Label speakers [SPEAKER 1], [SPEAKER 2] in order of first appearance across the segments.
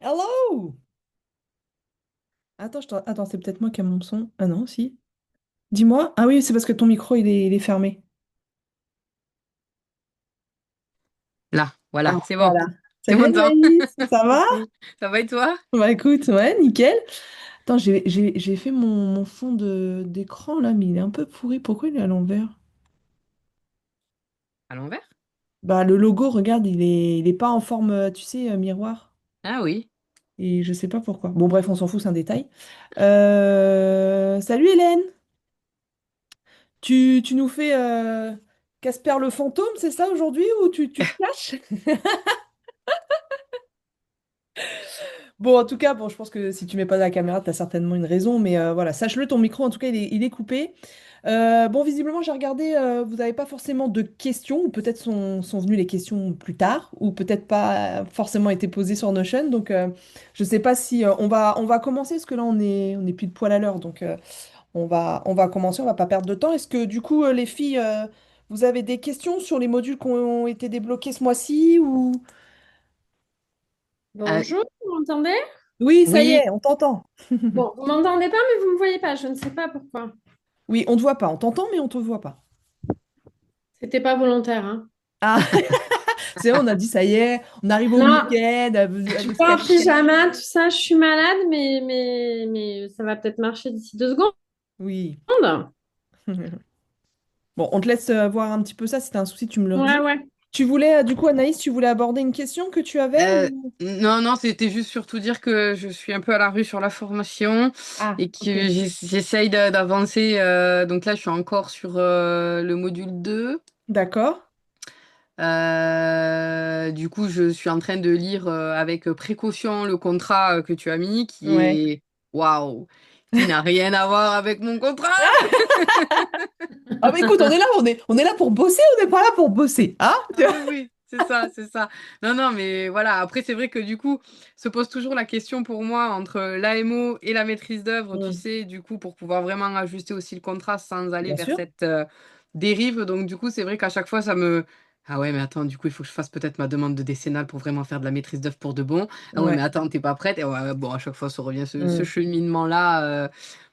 [SPEAKER 1] Hello! Attends, c'est peut-être moi qui ai mon son. Ah non, si. Dis-moi. Ah oui, c'est parce que ton micro, il est fermé.
[SPEAKER 2] Là,
[SPEAKER 1] Ah,
[SPEAKER 2] voilà, c'est bon.
[SPEAKER 1] voilà.
[SPEAKER 2] Tu
[SPEAKER 1] Salut
[SPEAKER 2] m'entends?
[SPEAKER 1] Anaïs, ça va?
[SPEAKER 2] Oui. Ça va et toi?
[SPEAKER 1] Bah écoute, ouais, nickel. Attends, j'ai fait mon fond d'écran là, mais il est un peu pourri. Pourquoi il est à l'envers?
[SPEAKER 2] À l'envers?
[SPEAKER 1] Bah le logo, regarde, il est pas en forme, tu sais, miroir.
[SPEAKER 2] Ah oui.
[SPEAKER 1] Et je sais pas pourquoi. Bon bref, on s'en fout, c'est un détail. Salut Hélène! Tu nous fais Casper le fantôme, c'est ça aujourd'hui, ou tu te caches? Bon, en tout cas, bon, je pense que si tu mets pas la caméra, tu as certainement une raison, mais voilà, sache-le, ton micro, en tout cas, il est coupé. Bon, visiblement, j'ai regardé, vous n'avez pas forcément de questions, ou peut-être sont venues les questions plus tard, ou peut-être pas forcément été posées sur Notion, donc je sais pas si on va commencer, parce que là, on est pile poil à l'heure, donc on va commencer, on va pas perdre de temps. Est-ce que du coup, les filles, vous avez des questions sur les modules qui ont été débloqués ce mois-ci, ou...
[SPEAKER 2] Ah,
[SPEAKER 3] Bonjour, vous m'entendez?
[SPEAKER 1] Oui, ça y
[SPEAKER 2] oui.
[SPEAKER 1] est, on t'entend.
[SPEAKER 3] Bon, vous m'entendez pas, mais vous me voyez pas. Je ne sais pas pourquoi.
[SPEAKER 1] Oui, on te voit pas. On t'entend, mais on te voit pas.
[SPEAKER 3] C'était pas volontaire, hein.
[SPEAKER 1] Ah, c'est vrai, on a dit ça y est, on arrive au
[SPEAKER 3] Non,
[SPEAKER 1] week-end,
[SPEAKER 3] je suis
[SPEAKER 1] elle veut se
[SPEAKER 3] pas en
[SPEAKER 1] cacher.
[SPEAKER 3] pyjama, tout ça. Je suis malade, mais ça va peut-être marcher d'ici 2 secondes.
[SPEAKER 1] Oui. Bon, on te laisse voir un petit peu ça. Si t'as un souci, tu me le
[SPEAKER 3] Ouais,
[SPEAKER 1] redis.
[SPEAKER 3] ouais.
[SPEAKER 1] Tu voulais, du coup, Anaïs, tu voulais aborder une question que tu avais
[SPEAKER 2] Euh,
[SPEAKER 1] ou...
[SPEAKER 2] non, non, c'était juste surtout dire que je suis un peu à la rue sur la formation
[SPEAKER 1] Ah,
[SPEAKER 2] et que
[SPEAKER 1] ok.
[SPEAKER 2] j'essaye d'avancer. Donc là, je suis encore sur le module 2.
[SPEAKER 1] D'accord.
[SPEAKER 2] Du coup, je suis en train de lire avec précaution le contrat que tu as mis, qui
[SPEAKER 1] Ouais.
[SPEAKER 2] est waouh, qui n'a rien à voir avec mon contrat.
[SPEAKER 1] Ah, bah écoute, on est là pour bosser, on n'est pas là pour bosser. Hein?
[SPEAKER 2] Ah oui, oui, c'est ça, c'est ça. Non, non, mais voilà, après, c'est vrai que du coup, se pose toujours la question pour moi entre l'AMO et la maîtrise d'œuvre, tu
[SPEAKER 1] Mm.
[SPEAKER 2] sais, du coup, pour pouvoir vraiment ajuster aussi le contrat sans aller
[SPEAKER 1] Bien
[SPEAKER 2] vers
[SPEAKER 1] sûr.
[SPEAKER 2] cette dérive. Donc, du coup, c'est vrai qu'à chaque fois, ça me... Ah ouais, mais attends, du coup, il faut que je fasse peut-être ma demande de décennale pour vraiment faire de la maîtrise d'œuvre pour de bon. Ah ouais, mais
[SPEAKER 1] Ouais.
[SPEAKER 2] attends, t'es pas prête. Et ouais, bon, à chaque fois, ça revient ce
[SPEAKER 1] Mm.
[SPEAKER 2] cheminement-là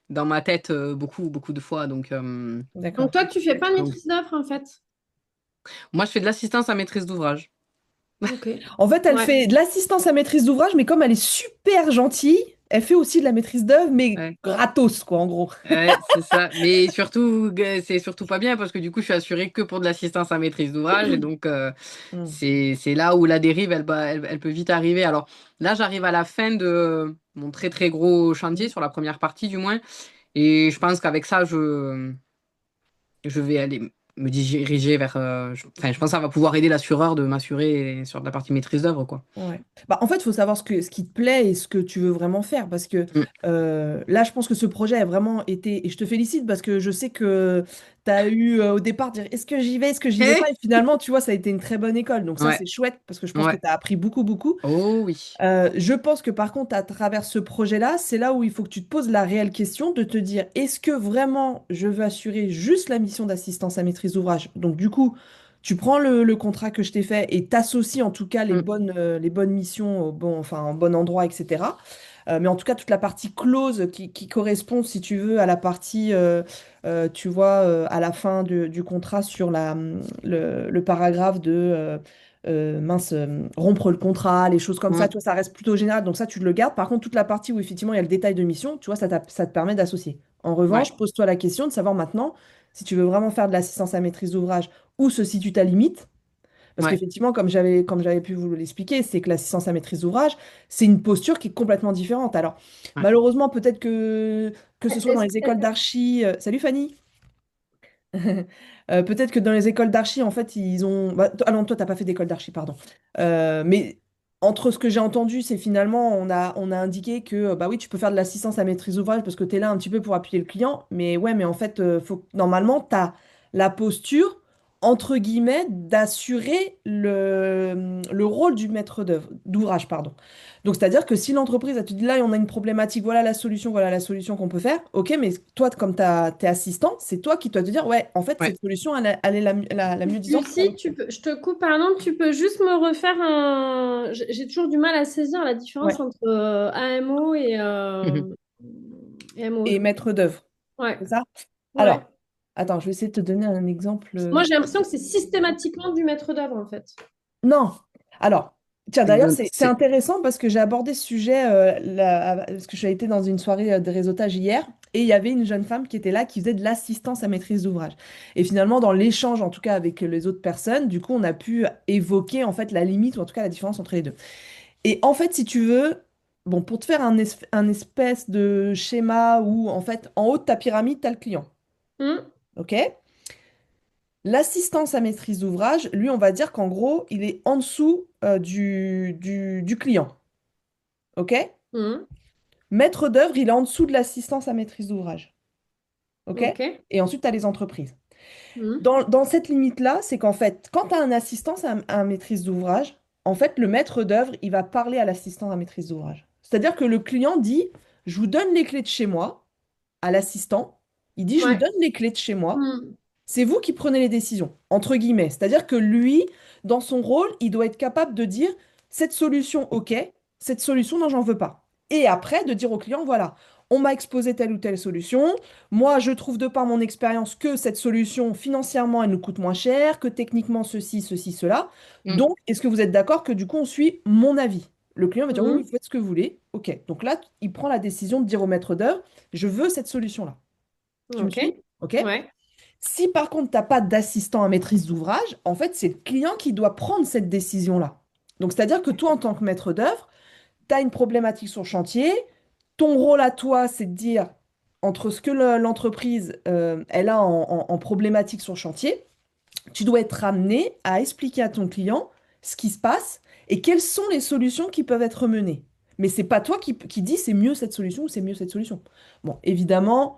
[SPEAKER 2] dans ma tête beaucoup, beaucoup de fois.
[SPEAKER 1] D'accord.
[SPEAKER 3] Donc toi, tu fais pas de
[SPEAKER 2] donc,
[SPEAKER 3] maîtrise d'œuvre, en fait.
[SPEAKER 2] moi, je fais de l'assistance à maîtrise d'ouvrage.
[SPEAKER 3] Ok.
[SPEAKER 1] En fait, elle
[SPEAKER 3] Ouais.
[SPEAKER 1] fait de l'assistance à maîtrise d'ouvrage, mais comme elle est super gentille, elle fait aussi de la maîtrise d'œuvre, mais
[SPEAKER 2] Ouais.
[SPEAKER 1] gratos, quoi, en gros.
[SPEAKER 2] Ouais, c'est ça. Mais surtout, c'est surtout pas bien parce que du coup, je suis assurée que pour de l'assistance à maîtrise d'ouvrage. Et donc,
[SPEAKER 1] Mm.
[SPEAKER 2] c'est là où la dérive, elle peut vite arriver. Alors là, j'arrive à la fin de mon très, très gros chantier, sur la première partie du moins. Et je pense qu'avec ça, je vais aller me diriger vers. Enfin, je pense que ça va pouvoir aider l'assureur de m'assurer sur la partie maîtrise d'œuvre, quoi.
[SPEAKER 1] Ouais. Bah, en fait, il faut savoir ce qui te plaît et ce que tu veux vraiment faire. Parce que
[SPEAKER 2] Mm.
[SPEAKER 1] là, je pense que ce projet a vraiment été. Et je te félicite parce que je sais que tu as eu au départ dire est-ce que j'y vais, est-ce que j'y vais pas.
[SPEAKER 2] Eh.
[SPEAKER 1] Et finalement, tu vois, ça a été une très bonne école. Donc, ça,
[SPEAKER 2] Ouais,
[SPEAKER 1] c'est chouette parce que je pense que
[SPEAKER 2] ouais.
[SPEAKER 1] tu as appris beaucoup, beaucoup.
[SPEAKER 2] Oh oui.
[SPEAKER 1] Je pense que par contre, à travers ce projet-là, c'est là où il faut que tu te poses la réelle question de te dire est-ce que vraiment je veux assurer juste la mission d'assistance à maîtrise d'ouvrage? Donc, du coup, tu prends le contrat que je t'ai fait et t'associes en tout cas les
[SPEAKER 2] Mm.
[SPEAKER 1] bonnes missions au bon, enfin, en bon endroit, etc. Mais en tout cas, toute la partie clause qui correspond, si tu veux, à la partie, tu vois, à la fin du contrat sur le paragraphe de mince, rompre le contrat, les choses comme ça,
[SPEAKER 2] Mm.
[SPEAKER 1] tu vois, ça reste plutôt général, donc ça, tu te le gardes. Par contre, toute la partie où effectivement il y a le détail de mission, tu vois, ça te permet d'associer. En
[SPEAKER 2] Ouais,
[SPEAKER 1] revanche, pose-toi la question de savoir maintenant si tu veux vraiment faire de l'assistance à maîtrise d'ouvrage, où se situe ta limite. Parce
[SPEAKER 2] ouais,
[SPEAKER 1] qu'effectivement, comme j'avais pu vous l'expliquer, c'est que l'assistance à maîtrise d'ouvrage, c'est une posture qui est complètement différente. Alors,
[SPEAKER 2] ouais.
[SPEAKER 1] malheureusement, peut-être que ce soit dans
[SPEAKER 3] Est-ce
[SPEAKER 1] les écoles d'archi. Salut Fanny! Peut-être que dans les écoles d'archi, en fait, ils ont. Ah non, toi, t'as pas fait d'école d'archi, pardon. Mais entre ce que j'ai entendu, c'est finalement, on a indiqué que, bah oui, tu peux faire de l'assistance à maîtrise d'ouvrage parce que tu es là un petit peu pour appuyer le client. Mais ouais, mais en fait, normalement, tu as la posture, entre guillemets, d'assurer le rôle du maître d'ouvrage, pardon. Donc, c'est-à-dire que si l'entreprise, elle te dit là, on a une problématique, voilà la solution qu'on peut faire, ok, mais toi, comme t'es assistant, c'est toi qui dois te dire, ouais, en fait,
[SPEAKER 2] Ouais.
[SPEAKER 1] cette solution, elle est la mieux disante pour
[SPEAKER 3] Lucie,
[SPEAKER 1] notre client.
[SPEAKER 3] je te coupe, pardon, tu peux juste me refaire un. J'ai toujours du mal à saisir la différence
[SPEAKER 1] Ouais.
[SPEAKER 3] entre AMO et
[SPEAKER 1] Et
[SPEAKER 3] MOE.
[SPEAKER 1] maître d'œuvre,
[SPEAKER 3] Ouais,
[SPEAKER 1] c'est ça?
[SPEAKER 3] ouais.
[SPEAKER 1] Alors, attends, je vais essayer de te donner un exemple.
[SPEAKER 3] Moi, j'ai l'impression que c'est systématiquement du maître d'œuvre, en fait.
[SPEAKER 1] Non. Alors, tiens,
[SPEAKER 2] C'est
[SPEAKER 1] d'ailleurs,
[SPEAKER 2] de-
[SPEAKER 1] c'est
[SPEAKER 2] c'est-
[SPEAKER 1] intéressant parce que j'ai abordé ce sujet, parce que j'ai été dans une soirée de réseautage hier, et il y avait une jeune femme qui était là, qui faisait de l'assistance à maîtrise d'ouvrage. Et finalement, dans l'échange, en tout cas avec les autres personnes, du coup, on a pu évoquer, en fait, la limite, ou en tout cas la différence entre les deux. Et en fait, si tu veux, bon, pour te faire un espèce de schéma où, en fait, en haut de ta pyramide, tu as le client.
[SPEAKER 3] Hmm,
[SPEAKER 1] OK? L'assistance à maîtrise d'ouvrage, lui, on va dire qu'en gros, il est en dessous du client. OK?
[SPEAKER 3] hmm,
[SPEAKER 1] Maître d'œuvre, il est en dessous de l'assistance à maîtrise d'ouvrage. OK?
[SPEAKER 3] ok.
[SPEAKER 1] Et ensuite, tu as les entreprises.
[SPEAKER 3] Hmm,
[SPEAKER 1] Dans cette limite-là, c'est qu'en fait, quand tu as un assistance à maîtrise d'ouvrage, en fait, le maître d'œuvre, il va parler à l'assistant à maîtrise d'ouvrage. C'est-à-dire que le client dit, je vous donne les clés de chez moi à l'assistant. Il dit, je vous
[SPEAKER 3] ouais.
[SPEAKER 1] donne les clés de chez moi.
[SPEAKER 3] Hmm,
[SPEAKER 1] C'est vous qui prenez les décisions, entre guillemets. C'est-à-dire que lui, dans son rôle, il doit être capable de dire cette solution, ok, cette solution, non, j'en veux pas. Et après, de dire au client, voilà, on m'a exposé telle ou telle solution. Moi, je trouve de par mon expérience que cette solution, financièrement, elle nous coûte moins cher, que techniquement, ceci, cela.
[SPEAKER 2] Mm.
[SPEAKER 1] Donc, est-ce que vous êtes d'accord que du coup, on suit mon avis? Le client va dire, oui, oui,
[SPEAKER 3] hmm,
[SPEAKER 1] vous faites ce que vous voulez. Ok. Donc là, il prend la décision de dire au maître d'œuvre, je veux cette solution-là. Tu me
[SPEAKER 3] ok.
[SPEAKER 1] suis? Ok?
[SPEAKER 3] Ouais.
[SPEAKER 1] Si par contre, tu n'as pas d'assistant à maîtrise d'ouvrage, en fait, c'est le client qui doit prendre cette décision-là. Donc, c'est-à-dire que toi, en tant que maître d'œuvre, tu as une problématique sur le chantier. Ton rôle à toi, c'est de dire entre ce que l'entreprise elle a en problématique sur le chantier, tu dois être amené à expliquer à ton client ce qui se passe et quelles sont les solutions qui peuvent être menées. Mais c'est pas toi qui dis c'est mieux cette solution ou c'est mieux cette solution. Bon, évidemment,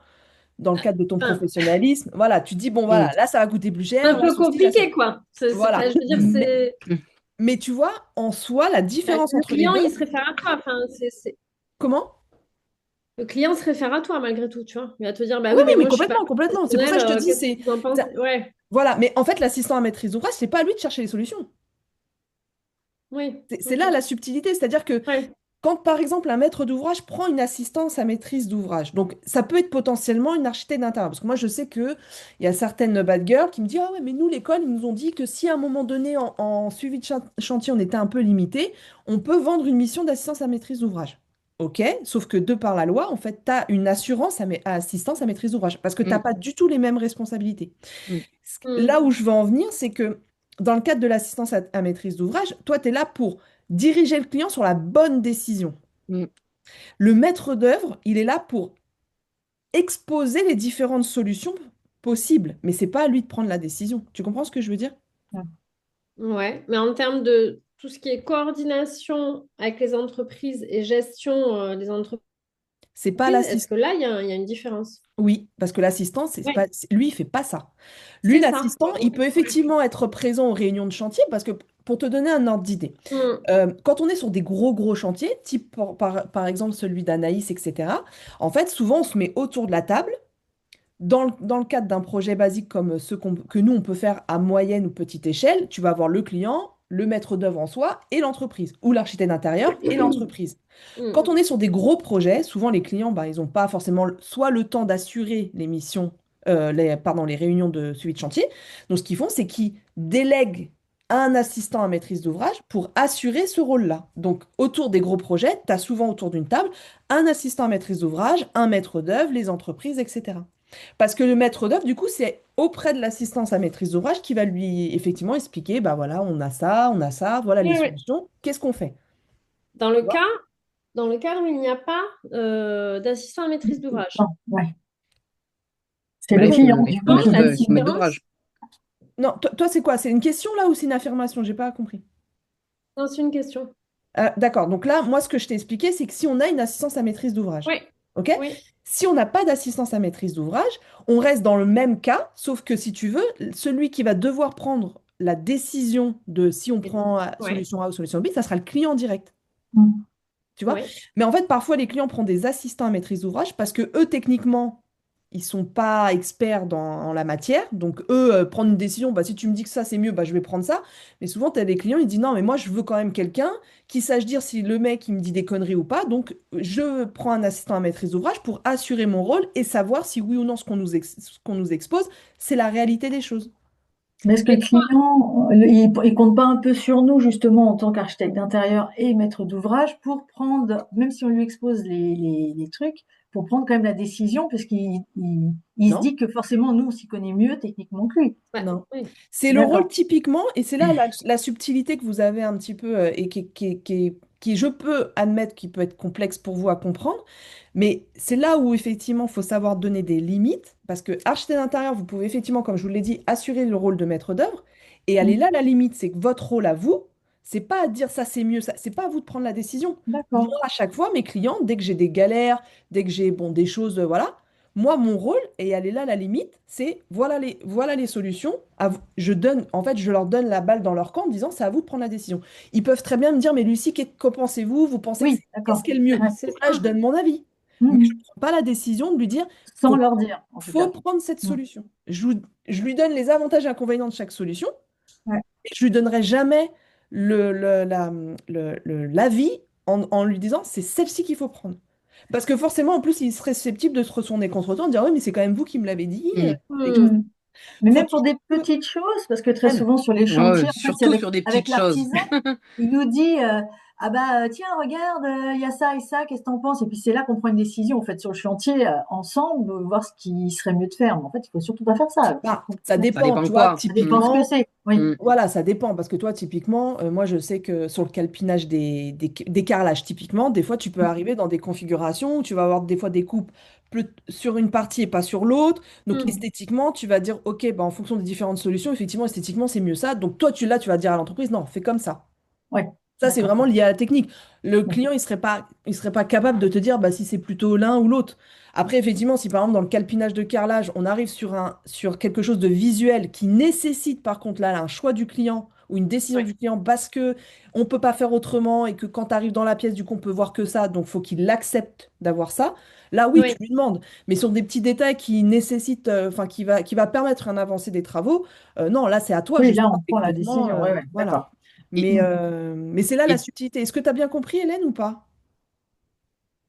[SPEAKER 1] dans le cadre de ton
[SPEAKER 3] Enfin,
[SPEAKER 1] professionnalisme, voilà, tu dis, bon,
[SPEAKER 2] Mm.
[SPEAKER 1] voilà, là, ça va coûter plus
[SPEAKER 3] un
[SPEAKER 1] cher, là,
[SPEAKER 3] peu
[SPEAKER 1] ceci, là,
[SPEAKER 3] compliqué,
[SPEAKER 1] cela.
[SPEAKER 3] quoi.
[SPEAKER 1] Voilà.
[SPEAKER 3] Je veux dire,
[SPEAKER 1] Mais,
[SPEAKER 3] c'est.
[SPEAKER 1] mais tu vois, en soi, la différence
[SPEAKER 3] Le
[SPEAKER 1] entre les
[SPEAKER 3] client,
[SPEAKER 1] deux,
[SPEAKER 3] il se réfère à toi. Enfin,
[SPEAKER 1] comment?
[SPEAKER 3] Le client se réfère à toi, malgré tout, tu vois. Il va te dire, bah
[SPEAKER 1] Oui,
[SPEAKER 3] oui,
[SPEAKER 1] oui,
[SPEAKER 3] mais
[SPEAKER 1] mais
[SPEAKER 3] moi, je suis pas
[SPEAKER 1] complètement, complètement. C'est pour ça
[SPEAKER 3] professionnel,
[SPEAKER 1] que je te dis,
[SPEAKER 3] qu'est-ce que vous en pensez? Ouais,
[SPEAKER 1] voilà. Mais en fait, l'assistant à maîtrise d'ouvrage, c'est pas à lui de chercher les solutions.
[SPEAKER 3] oui,
[SPEAKER 1] C'est
[SPEAKER 3] ok.
[SPEAKER 1] là la subtilité. C'est-à-dire que
[SPEAKER 3] Ouais.
[SPEAKER 1] quand, par exemple, un maître d'ouvrage prend une assistance à maîtrise d'ouvrage, donc ça peut être potentiellement une architecte d'intérieur. Parce que moi, je sais qu'il y a certaines bad girls qui me disent, ah ouais, mais nous, l'école, ils nous ont dit que si à un moment donné, en suivi de chantier, on était un peu limité, on peut vendre une mission d'assistance à maîtrise d'ouvrage. OK, sauf que de par la loi, en fait, tu as une assurance à assistance à maîtrise d'ouvrage parce que tu n'as
[SPEAKER 2] Mm.
[SPEAKER 1] pas du tout les mêmes responsabilités.
[SPEAKER 2] Mm.
[SPEAKER 1] Là
[SPEAKER 3] Hmm.
[SPEAKER 1] où je veux en venir, c'est que dans le cadre de l'assistance à maîtrise d'ouvrage, toi, tu es là pour diriger le client sur la bonne décision.
[SPEAKER 2] Mm.
[SPEAKER 1] Le maître d'œuvre, il est là pour exposer les différentes solutions possibles, mais c'est pas à lui de prendre la décision. Tu comprends ce que je veux dire?
[SPEAKER 3] Ouais, mais en termes de tout ce qui est coordination avec les entreprises et gestion des entreprises,
[SPEAKER 1] C'est pas
[SPEAKER 3] est-ce
[SPEAKER 1] l'assistant.
[SPEAKER 3] que là, il y a une différence?
[SPEAKER 1] Oui, parce que l'assistant, c'est
[SPEAKER 3] Ouais,
[SPEAKER 1] pas, lui, il fait pas ça. Lui,
[SPEAKER 3] c'est ça.
[SPEAKER 1] l'assistant, il peut effectivement être présent aux réunions de chantier parce que, pour te donner un ordre d'idée,
[SPEAKER 3] Hmm.
[SPEAKER 1] quand on est sur des gros chantiers, type par exemple celui d'Anaïs, etc., en fait, souvent, on se met autour de la table. Dans le cadre d'un projet basique comme ceux que nous, on peut faire à moyenne ou petite échelle, tu vas avoir le client, le maître d'œuvre en soi et l'entreprise, ou l'architecte d'intérieur et l'entreprise. Quand
[SPEAKER 3] Hmm.
[SPEAKER 1] on est sur des gros projets, souvent les clients, bah, ils n'ont pas forcément soit le temps d'assurer les missions, pardon, les réunions de suivi de chantier. Donc ce qu'ils font, c'est qu'ils délèguent un assistant à maîtrise d'ouvrage pour assurer ce rôle-là. Donc autour des gros projets, tu as souvent autour d'une table un assistant à maîtrise d'ouvrage, un maître d'œuvre, les entreprises, etc. Parce que le maître d'œuvre, du coup, c'est auprès de l'assistance à maîtrise d'ouvrage qui va lui effectivement expliquer, bah voilà, on a ça, voilà les
[SPEAKER 3] Ouais, ouais.
[SPEAKER 1] solutions, qu'est-ce qu'on fait?
[SPEAKER 3] Dans
[SPEAKER 1] Tu
[SPEAKER 3] le
[SPEAKER 1] vois.
[SPEAKER 3] cas, dans le cas où il n'y a pas d'assistant à maîtrise d'ouvrage.
[SPEAKER 4] Non, ouais. C'est
[SPEAKER 2] Bah,
[SPEAKER 4] le client,
[SPEAKER 2] il
[SPEAKER 4] du
[SPEAKER 2] faut
[SPEAKER 4] coup,
[SPEAKER 3] Quand
[SPEAKER 4] qui
[SPEAKER 3] la
[SPEAKER 2] il faut
[SPEAKER 4] décide.
[SPEAKER 2] mettre
[SPEAKER 3] différence,
[SPEAKER 2] d'ouvrage.
[SPEAKER 1] Non, toi, c'est quoi? C'est une question là ou c'est une affirmation? J'ai pas compris.
[SPEAKER 3] non, c'est une question.
[SPEAKER 1] D'accord, donc là, moi, ce que je t'ai expliqué, c'est que si on a une assistance à maîtrise d'ouvrage,
[SPEAKER 3] Oui,
[SPEAKER 1] ok?
[SPEAKER 3] oui.
[SPEAKER 1] Si on n'a pas d'assistance à maîtrise d'ouvrage, on reste dans le même cas, sauf que si tu veux, celui qui va devoir prendre la décision de si on prend
[SPEAKER 3] Ouais,
[SPEAKER 1] solution A ou solution B, ça sera le client direct.
[SPEAKER 4] Mm.
[SPEAKER 1] Tu vois?
[SPEAKER 3] ouais.
[SPEAKER 1] Mais en fait, parfois, les clients prennent des assistants à maîtrise d'ouvrage parce que eux, techniquement, ils sont pas experts en la matière. Donc, eux, prendre une décision, bah, si tu me dis que ça, c'est mieux, bah, je vais prendre ça. Mais souvent, tu as des clients, ils disent non, mais moi, je veux quand même quelqu'un qui sache dire si le mec, il me dit des conneries ou pas. Donc, je prends un assistant à maîtrise d'ouvrage pour assurer mon rôle et savoir si oui ou non ce qu'on nous expose, c'est la réalité des choses.
[SPEAKER 4] Mais est-ce que
[SPEAKER 3] Mais
[SPEAKER 4] le
[SPEAKER 3] toi,
[SPEAKER 4] client, il compte pas un peu sur nous, justement, en tant qu'architecte d'intérieur et maître d'ouvrage, pour prendre, même si on lui expose les trucs, pour prendre quand même la décision, parce qu'il se
[SPEAKER 1] Non?
[SPEAKER 4] dit que forcément, nous, on s'y connaît mieux techniquement que lui.
[SPEAKER 3] bah,
[SPEAKER 1] Non.
[SPEAKER 3] oui.
[SPEAKER 1] C'est le rôle
[SPEAKER 4] D'accord.
[SPEAKER 1] typiquement, et c'est là la subtilité que vous avez un petit peu, et qui, je peux admettre, qui peut être complexe pour vous à comprendre, mais c'est là où effectivement il faut savoir donner des limites, parce que architecte d'intérieur, vous pouvez effectivement, comme je vous l'ai dit, assurer le rôle de maître d'œuvre, et aller
[SPEAKER 4] Mm.
[SPEAKER 1] là, la limite, c'est que votre rôle à vous, c'est pas à dire ça c'est mieux, ça, c'est pas à vous de prendre la décision. Moi,
[SPEAKER 4] D'accord.
[SPEAKER 1] à chaque fois, mes clients, dès que j'ai des galères, dès que j'ai bon, des choses, voilà. Moi, mon rôle, et elle est là la limite, c'est voilà les solutions. Je donne, en fait, je leur donne la balle dans leur camp en disant c'est à vous de prendre la décision. Ils peuvent très bien me dire, mais Lucie, qu'en pensez-vous? Vous pensez que
[SPEAKER 4] Oui,
[SPEAKER 1] c'est qu'est-ce
[SPEAKER 4] d'accord.
[SPEAKER 1] qui est le mieux?
[SPEAKER 4] Ouais.
[SPEAKER 3] C'est
[SPEAKER 1] Donc là, je
[SPEAKER 3] ça.
[SPEAKER 1] donne mon avis. Mais je ne
[SPEAKER 4] Mhm.
[SPEAKER 1] prends pas la décision de lui dire
[SPEAKER 4] Sans leur dire, en tout
[SPEAKER 1] faut
[SPEAKER 4] cas.
[SPEAKER 1] prendre cette
[SPEAKER 4] Mm.
[SPEAKER 1] solution. Je lui donne les avantages et inconvénients de chaque solution.
[SPEAKER 4] Ouais.
[SPEAKER 1] Et je lui donnerai jamais l'avis en lui disant c'est celle-ci qu'il faut prendre. Parce que forcément, en plus, il serait susceptible de se retourner contre toi en disant oui, mais c'est quand même vous qui me l'avez dit.
[SPEAKER 2] Mm.
[SPEAKER 1] Quelque chose.
[SPEAKER 4] Mm. Mais
[SPEAKER 1] Faut
[SPEAKER 4] même pour
[SPEAKER 1] toujours
[SPEAKER 4] des
[SPEAKER 1] que-
[SPEAKER 4] petites choses, parce que très
[SPEAKER 1] même.
[SPEAKER 4] souvent sur les
[SPEAKER 2] Ouais,
[SPEAKER 4] chantiers, en fait, c'est
[SPEAKER 2] surtout sur des
[SPEAKER 4] avec
[SPEAKER 2] petites choses.
[SPEAKER 4] l'artisan, il nous dit ah bah tiens, regarde, il y a ça et ça, qu'est-ce que t'en penses? Et puis c'est là qu'on prend une décision, en fait, sur le chantier, ensemble, voir ce qui serait mieux de faire. Mais en fait, il faut surtout pas faire ça. C'est
[SPEAKER 1] Bah, ça
[SPEAKER 4] complètement-
[SPEAKER 2] Ça
[SPEAKER 1] dépend,
[SPEAKER 2] dépend
[SPEAKER 1] tu vois,
[SPEAKER 2] quoi.
[SPEAKER 4] Ça dépend ce que
[SPEAKER 1] typiquement.
[SPEAKER 4] c'est. Oui.
[SPEAKER 2] Mm.
[SPEAKER 1] Voilà, ça dépend, parce que toi, typiquement, moi, je sais que sur le calpinage des carrelages, typiquement, des fois, tu peux arriver dans des configurations où tu vas avoir des fois des coupes sur une partie et pas sur l'autre. Donc,
[SPEAKER 3] Hmm.
[SPEAKER 1] esthétiquement, tu vas dire, OK, bah, en fonction des différentes solutions, effectivement, esthétiquement, c'est mieux ça. Donc, toi, là, tu vas dire à l'entreprise, non, fais comme ça.
[SPEAKER 4] Ouais.
[SPEAKER 1] Ça, c'est
[SPEAKER 4] D'accord.
[SPEAKER 1] vraiment lié à la technique. Le
[SPEAKER 4] Ok.
[SPEAKER 1] client, il serait pas capable de te dire bah, si c'est plutôt l'un ou l'autre. Après, effectivement, si par exemple dans le calpinage de carrelage, on arrive sur quelque chose de visuel qui nécessite par contre là un choix du client ou une décision
[SPEAKER 3] Ouais.
[SPEAKER 1] du client parce que on peut pas faire autrement et que quand tu arrives dans la pièce, du coup, on peut voir que ça, donc faut qu'il accepte d'avoir ça. Là, oui, tu
[SPEAKER 3] Ouais.
[SPEAKER 1] lui demandes. Mais sur des petits détails qui nécessitent, enfin, qui va permettre un avancé des travaux, non, là, c'est à toi,
[SPEAKER 4] Oui, là,
[SPEAKER 1] justement,
[SPEAKER 4] on prend la
[SPEAKER 1] techniquement,
[SPEAKER 4] décision. Ouais, ouais.
[SPEAKER 1] voilà.
[SPEAKER 4] D'accord.
[SPEAKER 2] Et,
[SPEAKER 1] Mais c'est là la
[SPEAKER 2] et
[SPEAKER 1] subtilité. Est-ce que tu as bien compris, Hélène, ou pas?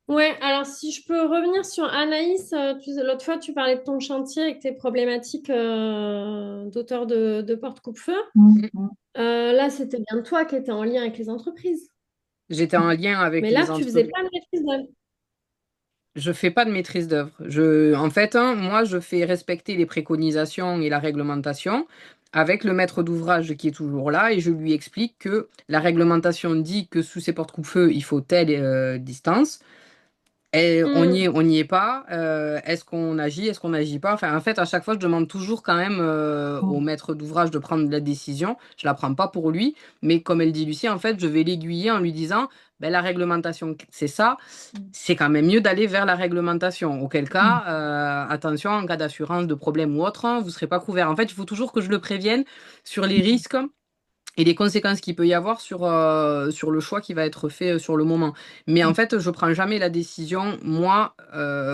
[SPEAKER 3] Ouais, alors si je peux revenir sur Anaïs, l'autre fois tu parlais de ton chantier avec tes problématiques d'auteur de porte coupe-feu.
[SPEAKER 4] Mm, mm.
[SPEAKER 3] Là, c'était bien toi qui étais en lien avec les entreprises.
[SPEAKER 2] j'étais en lien avec
[SPEAKER 3] Mais là,
[SPEAKER 2] les
[SPEAKER 3] tu faisais
[SPEAKER 2] entreprises.
[SPEAKER 3] pas de maîtrise d'œuvre.
[SPEAKER 2] Je fais pas de maîtrise d'œuvre. En fait, hein, moi, je fais respecter les préconisations et la réglementation avec le maître d'ouvrage qui est toujours là et je lui explique que la réglementation dit que sous ces porte-coupe-feu, il faut telle distance. Et
[SPEAKER 3] Hmm.
[SPEAKER 2] on n'y est pas. Est-ce qu'on agit, est-ce qu'on n'agit pas? Enfin, en fait, à chaque fois, je demande toujours quand même au
[SPEAKER 4] Mm.
[SPEAKER 2] maître d'ouvrage de prendre la décision. Je la prends pas pour lui, mais comme elle dit Lucie, en fait, je vais l'aiguiller en lui disant, ben, la réglementation, c'est ça. C'est quand même mieux d'aller vers la réglementation. Auquel
[SPEAKER 4] Mm.
[SPEAKER 2] cas, attention, en cas d'assurance, de problème ou autre, hein, vous ne serez pas couvert. En fait, il faut toujours que je le prévienne sur les risques et les conséquences qu'il peut y avoir sur le choix qui va être fait sur le moment. Mais en fait, je prends jamais la décision, moi,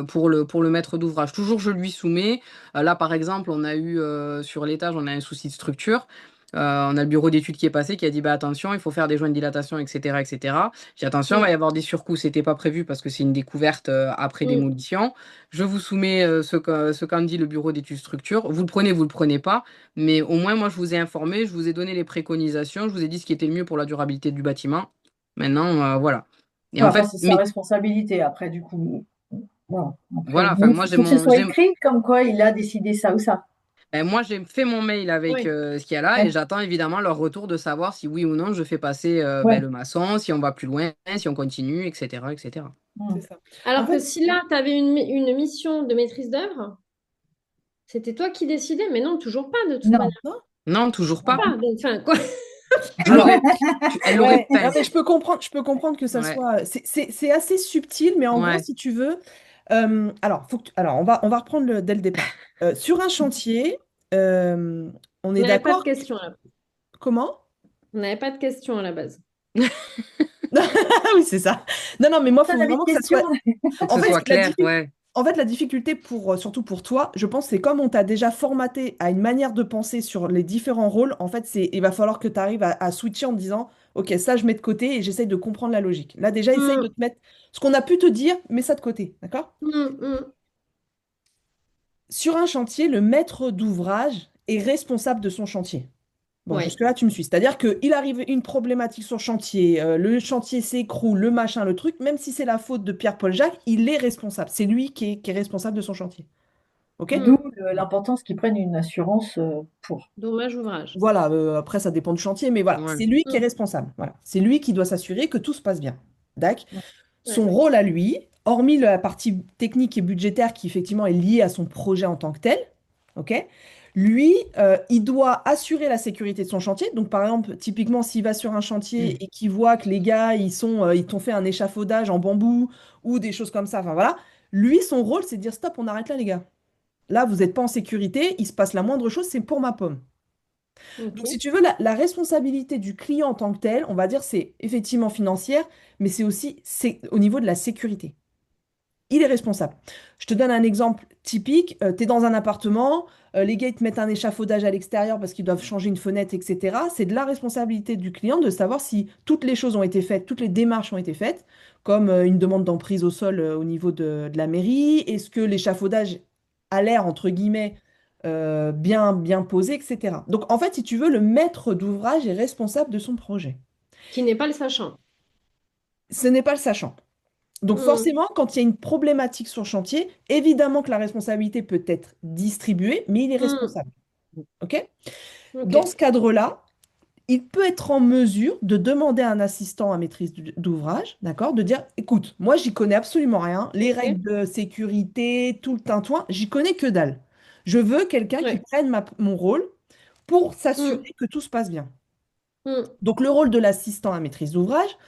[SPEAKER 2] pour le maître d'ouvrage. Toujours, je lui soumets. Là, par exemple, on a eu sur l'étage, on a un souci de structure. On a le bureau d'études qui est passé, qui a dit bah, attention, il faut faire des joints de dilatation, etc. etc. J'ai dit attention, il va y
[SPEAKER 3] Hmm.
[SPEAKER 2] avoir des surcoûts, c'était pas prévu parce que c'est une découverte après
[SPEAKER 3] Hmm.
[SPEAKER 2] démolition. Je vous soumets ce qu'en dit le bureau d'études structure. Vous le prenez pas. Mais au moins, moi, je vous ai informé, je vous ai donné les préconisations, je vous ai dit ce qui était le mieux pour la durabilité du bâtiment. Maintenant, voilà. Et
[SPEAKER 4] Ouais,
[SPEAKER 2] en
[SPEAKER 4] enfin,
[SPEAKER 2] fait,
[SPEAKER 4] c'est sa
[SPEAKER 2] mais
[SPEAKER 4] responsabilité après, du coup. Voilà. Après,
[SPEAKER 2] voilà, enfin,
[SPEAKER 4] nous,
[SPEAKER 2] moi,
[SPEAKER 4] il faut que ce soit écrit comme quoi il a décidé ça ou ça.
[SPEAKER 2] moi, j'ai fait mon mail avec
[SPEAKER 3] Ouais.
[SPEAKER 2] ce qu'il y a là et
[SPEAKER 4] Ouais,
[SPEAKER 2] j'attends évidemment leur retour de savoir si oui ou non je fais passer
[SPEAKER 4] ouais.
[SPEAKER 2] le maçon, si on va plus loin, si on continue, etc., etc.
[SPEAKER 1] C'est
[SPEAKER 4] Mm.
[SPEAKER 1] ça. En
[SPEAKER 3] Alors que
[SPEAKER 1] fait,
[SPEAKER 3] si là, tu avais une mission de maîtrise d'œuvre, c'était toi qui décidais. Mais non, toujours pas de toute manière.
[SPEAKER 4] Non.
[SPEAKER 1] non.
[SPEAKER 2] Non, toujours
[SPEAKER 3] Toujours
[SPEAKER 2] pas.
[SPEAKER 3] pas. Donc, enfin, quoi.
[SPEAKER 2] Elle
[SPEAKER 1] Alors,
[SPEAKER 2] l'aurait, elle l'aurait
[SPEAKER 1] ouais, non,
[SPEAKER 2] peint.
[SPEAKER 1] mais je peux comprendre que ça
[SPEAKER 2] Ouais,
[SPEAKER 1] soit. C'est assez subtil, mais en gros,
[SPEAKER 2] ouais.
[SPEAKER 1] si tu veux. Alors, on va reprendre dès le départ. Sur un chantier, euh, on est
[SPEAKER 3] Il n'y avait pas de
[SPEAKER 1] d'accord.
[SPEAKER 3] question là.
[SPEAKER 1] Comment?
[SPEAKER 3] On n'avait pas de questions à la base.
[SPEAKER 1] Oui, c'est ça. Non, non, mais moi, il
[SPEAKER 4] Ça,
[SPEAKER 1] faut
[SPEAKER 4] j'avais une
[SPEAKER 1] vraiment que ça
[SPEAKER 4] question.
[SPEAKER 1] soit.
[SPEAKER 2] Faut que
[SPEAKER 1] En
[SPEAKER 2] ce
[SPEAKER 1] fait,
[SPEAKER 2] soit clair, ouais.
[SPEAKER 1] la difficulté pour, surtout pour toi, je pense, c'est comme on t'a déjà formaté à une manière de penser sur les différents rôles, en fait, il va falloir que tu arrives à switcher en te disant, OK, ça, je mets de côté et j'essaye de comprendre la logique. Là, déjà, essaye de
[SPEAKER 3] Mm,
[SPEAKER 1] te mettre ce qu'on a pu te dire, mets ça de côté, d'accord?
[SPEAKER 3] mm.
[SPEAKER 1] Sur un chantier, le maître d'ouvrage est responsable de son chantier. Bon,
[SPEAKER 3] Ouais.
[SPEAKER 1] jusque-là, tu me suis. C'est-à-dire qu'il arrive une problématique sur chantier, le chantier s'écroule, le machin, le truc, même si c'est la faute de Pierre-Paul Jacques, il est responsable. C'est lui qui est responsable de son chantier. OK?
[SPEAKER 4] D'où
[SPEAKER 3] Mm.
[SPEAKER 4] l'importance qu'ils prennent une assurance pour.
[SPEAKER 3] Dommage ouvrage.
[SPEAKER 1] Voilà, après, ça dépend du chantier, mais voilà,
[SPEAKER 2] Ouais.
[SPEAKER 1] c'est lui qui est
[SPEAKER 3] Mm.
[SPEAKER 1] responsable. Voilà. C'est lui qui doit s'assurer que tout se passe bien. D'accord? Son
[SPEAKER 3] Ouais.
[SPEAKER 1] rôle à lui, hormis la partie technique et budgétaire qui effectivement est liée à son projet en tant que tel, ok? Lui, il doit assurer la sécurité de son chantier. Donc, par exemple, typiquement, s'il va sur un chantier et qu'il voit que les gars, ils t'ont fait un échafaudage en bambou ou des choses comme ça, enfin voilà, lui, son rôle, c'est de dire stop, on arrête là, les gars. Là, vous n'êtes pas en sécurité, il se passe la moindre chose, c'est pour ma pomme. Donc, si
[SPEAKER 3] Ok.
[SPEAKER 1] tu veux, la responsabilité du client en tant que tel, on va dire, c'est effectivement financière, mais c'est aussi au niveau de la sécurité. Il est responsable. Je te donne un exemple typique. Tu es dans un appartement, les gars ils te mettent un échafaudage à l'extérieur parce qu'ils doivent changer une fenêtre, etc. C'est de la responsabilité du client de savoir si toutes les choses ont été faites, toutes les démarches ont été faites, comme une demande d'emprise au sol au niveau de la mairie. Est-ce que l'échafaudage a l'air, entre guillemets, bien posé, etc. Donc en fait, si tu veux, le maître d'ouvrage est responsable de son projet.
[SPEAKER 3] Qui n'est pas le sachant.
[SPEAKER 1] Ce n'est pas le sachant. Donc
[SPEAKER 3] Mm.
[SPEAKER 1] forcément, quand il y a une problématique sur chantier, évidemment que la responsabilité peut être distribuée, mais il est
[SPEAKER 3] Mm.
[SPEAKER 1] responsable. OK?
[SPEAKER 3] Ok.
[SPEAKER 1] Dans ce cadre-là, il peut être en mesure de demander à un assistant à maîtrise d'ouvrage, d'accord, de dire, écoute, moi, j'y connais absolument rien, les
[SPEAKER 3] Ok.
[SPEAKER 1] règles de sécurité, tout le tintouin, j'y connais que dalle. Je veux quelqu'un qui
[SPEAKER 3] Ouais.
[SPEAKER 1] prenne mon rôle pour
[SPEAKER 3] Mm.
[SPEAKER 1] s'assurer que tout se passe bien.
[SPEAKER 3] Mm.
[SPEAKER 1] Donc le rôle de l'assistant à maîtrise d'ouvrage,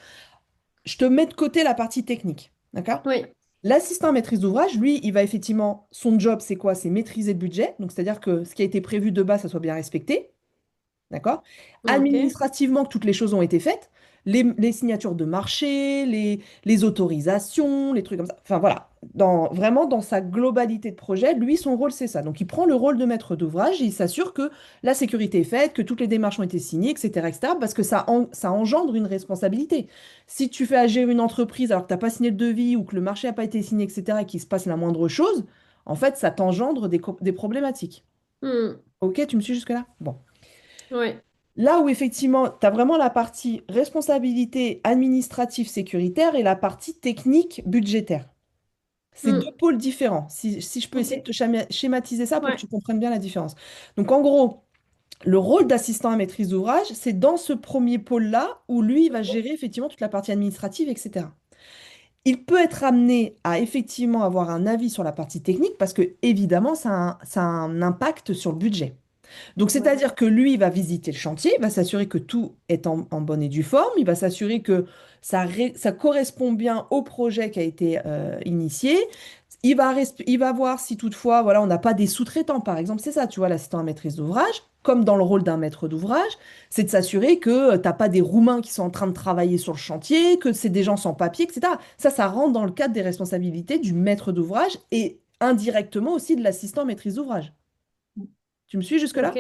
[SPEAKER 1] je te mets de côté la partie technique, d'accord?
[SPEAKER 3] Oui.
[SPEAKER 1] L'assistant maîtrise d'ouvrage, lui, il va effectivement, son job, c'est quoi? C'est maîtriser le budget. Donc, c'est-à-dire que ce qui a été prévu de base, ça soit bien respecté. D'accord?
[SPEAKER 3] Ok.
[SPEAKER 1] Administrativement, que toutes les choses ont été faites. Les signatures de marché, les autorisations, les trucs comme ça. Enfin, voilà. Vraiment, dans sa globalité de projet, lui, son rôle, c'est ça. Donc, il prend le rôle de maître d'ouvrage et il s'assure que la sécurité est faite, que toutes les démarches ont été signées, etc., etc., parce que ça engendre une responsabilité. Si tu fais agir une entreprise alors que tu n'as pas signé le devis ou que le marché n'a pas été signé, etc., et qu'il se passe la moindre chose, en fait, ça t'engendre des problématiques.
[SPEAKER 3] Mm.
[SPEAKER 1] Ok, tu me suis jusque-là? Bon.
[SPEAKER 3] Ouais.
[SPEAKER 1] Là où effectivement, tu as vraiment la partie responsabilité administrative sécuritaire et la partie technique budgétaire. C'est deux
[SPEAKER 3] Mm.
[SPEAKER 1] pôles différents. Si je peux
[SPEAKER 3] Ok.
[SPEAKER 1] essayer de te schématiser ça pour que
[SPEAKER 3] Ouais.
[SPEAKER 1] tu comprennes bien la différence. Donc en gros, le rôle d'assistant à maîtrise d'ouvrage, c'est dans ce premier pôle-là où lui, il va gérer effectivement toute la partie administrative, etc. Il peut être amené à effectivement avoir un avis sur la partie technique parce que évidemment, ça a un impact sur le budget. Donc,
[SPEAKER 3] Ouais.
[SPEAKER 1] c'est-à-dire que lui, il va visiter le chantier, il va s'assurer que tout est en bonne et due forme, il va s'assurer que ça correspond bien au projet qui a été initié. Il va voir si toutefois, voilà, on n'a pas des sous-traitants, par exemple. C'est ça, tu vois, l'assistant à maîtrise d'ouvrage, comme dans le rôle d'un maître d'ouvrage, c'est de s'assurer que tu n'as pas des Roumains qui sont en train de travailler sur le chantier, que c'est des gens sans papier, etc. Ça rentre dans le cadre des responsabilités du maître d'ouvrage et indirectement aussi de l'assistant à maîtrise d'ouvrage. Tu me suis
[SPEAKER 3] Ok.
[SPEAKER 1] jusque-là?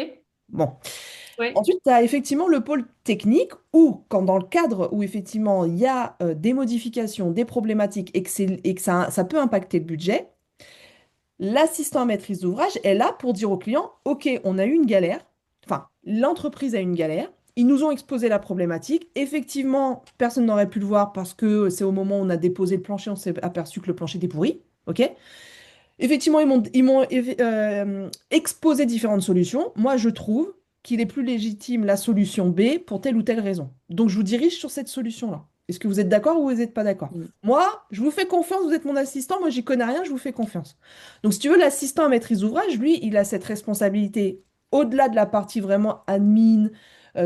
[SPEAKER 1] Bon.
[SPEAKER 3] Ouais.
[SPEAKER 1] Ensuite, tu as effectivement le pôle technique où, quand dans le cadre où effectivement il y a des modifications, des problématiques et que ça peut impacter le budget, l'assistant à maîtrise d'ouvrage est là pour dire au client, OK, on a eu une galère, enfin, l'entreprise a eu une galère, ils nous ont exposé la problématique, effectivement, personne n'aurait pu le voir parce que c'est au moment où on a déposé le plancher, on s'est aperçu que le plancher était pourri, OK? Effectivement, ils m'ont exposé différentes solutions. Moi, je trouve qu'il est plus légitime la solution B pour telle ou telle raison. Donc, je vous dirige sur cette solution-là. Est-ce que vous êtes d'accord ou vous n'êtes pas d'accord?
[SPEAKER 2] Mm.
[SPEAKER 1] Moi, je vous fais confiance, vous êtes mon assistant, moi, j'y connais rien, je vous fais confiance. Donc, si tu veux, l'assistant à maîtrise d'ouvrage, lui, il a cette responsabilité au-delà de la partie vraiment admin,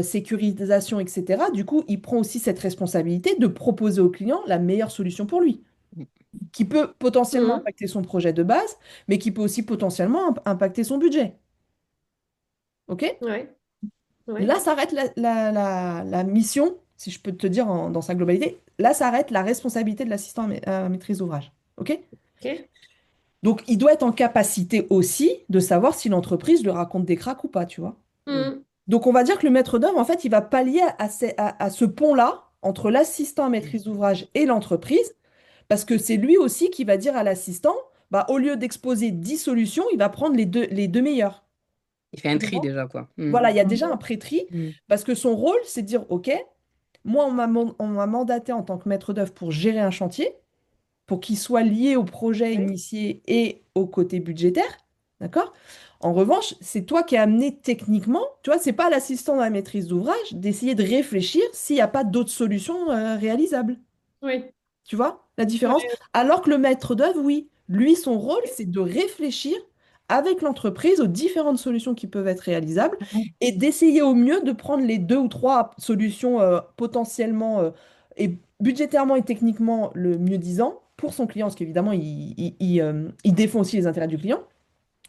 [SPEAKER 1] sécurisation, etc. Du coup, il prend aussi cette responsabilité de proposer au client la meilleure solution pour lui qui peut potentiellement
[SPEAKER 3] Mm.
[SPEAKER 1] impacter son projet de base, mais qui peut aussi potentiellement impacter son budget. OK?
[SPEAKER 3] Ouais. Ouais.
[SPEAKER 1] Là s'arrête la mission, si je peux te dire dans sa globalité, là s'arrête la responsabilité de l'assistant à maîtrise d'ouvrage. OK?
[SPEAKER 3] Ok.
[SPEAKER 1] Donc, il doit être en capacité aussi de savoir si l'entreprise lui raconte des cracks ou pas, tu vois.
[SPEAKER 3] Hmm.
[SPEAKER 1] Donc, on va dire que le maître d'œuvre, en fait, il va pallier à ce pont-là entre l'assistant à maîtrise d'ouvrage et l'entreprise, parce que c'est lui aussi qui va dire à l'assistant, bah, au lieu d'exposer 10 solutions, il va prendre les deux meilleures.
[SPEAKER 2] Il fait un
[SPEAKER 1] Tu
[SPEAKER 2] tri
[SPEAKER 1] comprends?
[SPEAKER 2] déjà, quoi.
[SPEAKER 1] Voilà, il y a déjà un pré-tri,
[SPEAKER 2] Mm.
[SPEAKER 1] parce que son rôle, c'est de dire, OK, moi, on m'a mandaté en tant que maître d'œuvre pour gérer un chantier, pour qu'il soit lié au projet
[SPEAKER 3] Ouais.
[SPEAKER 1] initié et au côté budgétaire. D'accord? En revanche, c'est toi qui as amené techniquement, tu vois, c'est pas l'assistant à la maîtrise d'ouvrage d'essayer de réfléchir s'il n'y a pas d'autres solutions réalisables.
[SPEAKER 3] Ouais.
[SPEAKER 1] Tu vois la différence?
[SPEAKER 3] Ouais.
[SPEAKER 1] Alors que le maître d'œuvre, oui, lui, son rôle, c'est de réfléchir avec l'entreprise aux différentes solutions qui peuvent être réalisables et d'essayer au mieux de prendre les deux ou trois solutions potentiellement et budgétairement et techniquement le mieux disant pour son client, parce qu'évidemment, il défend aussi les intérêts du client,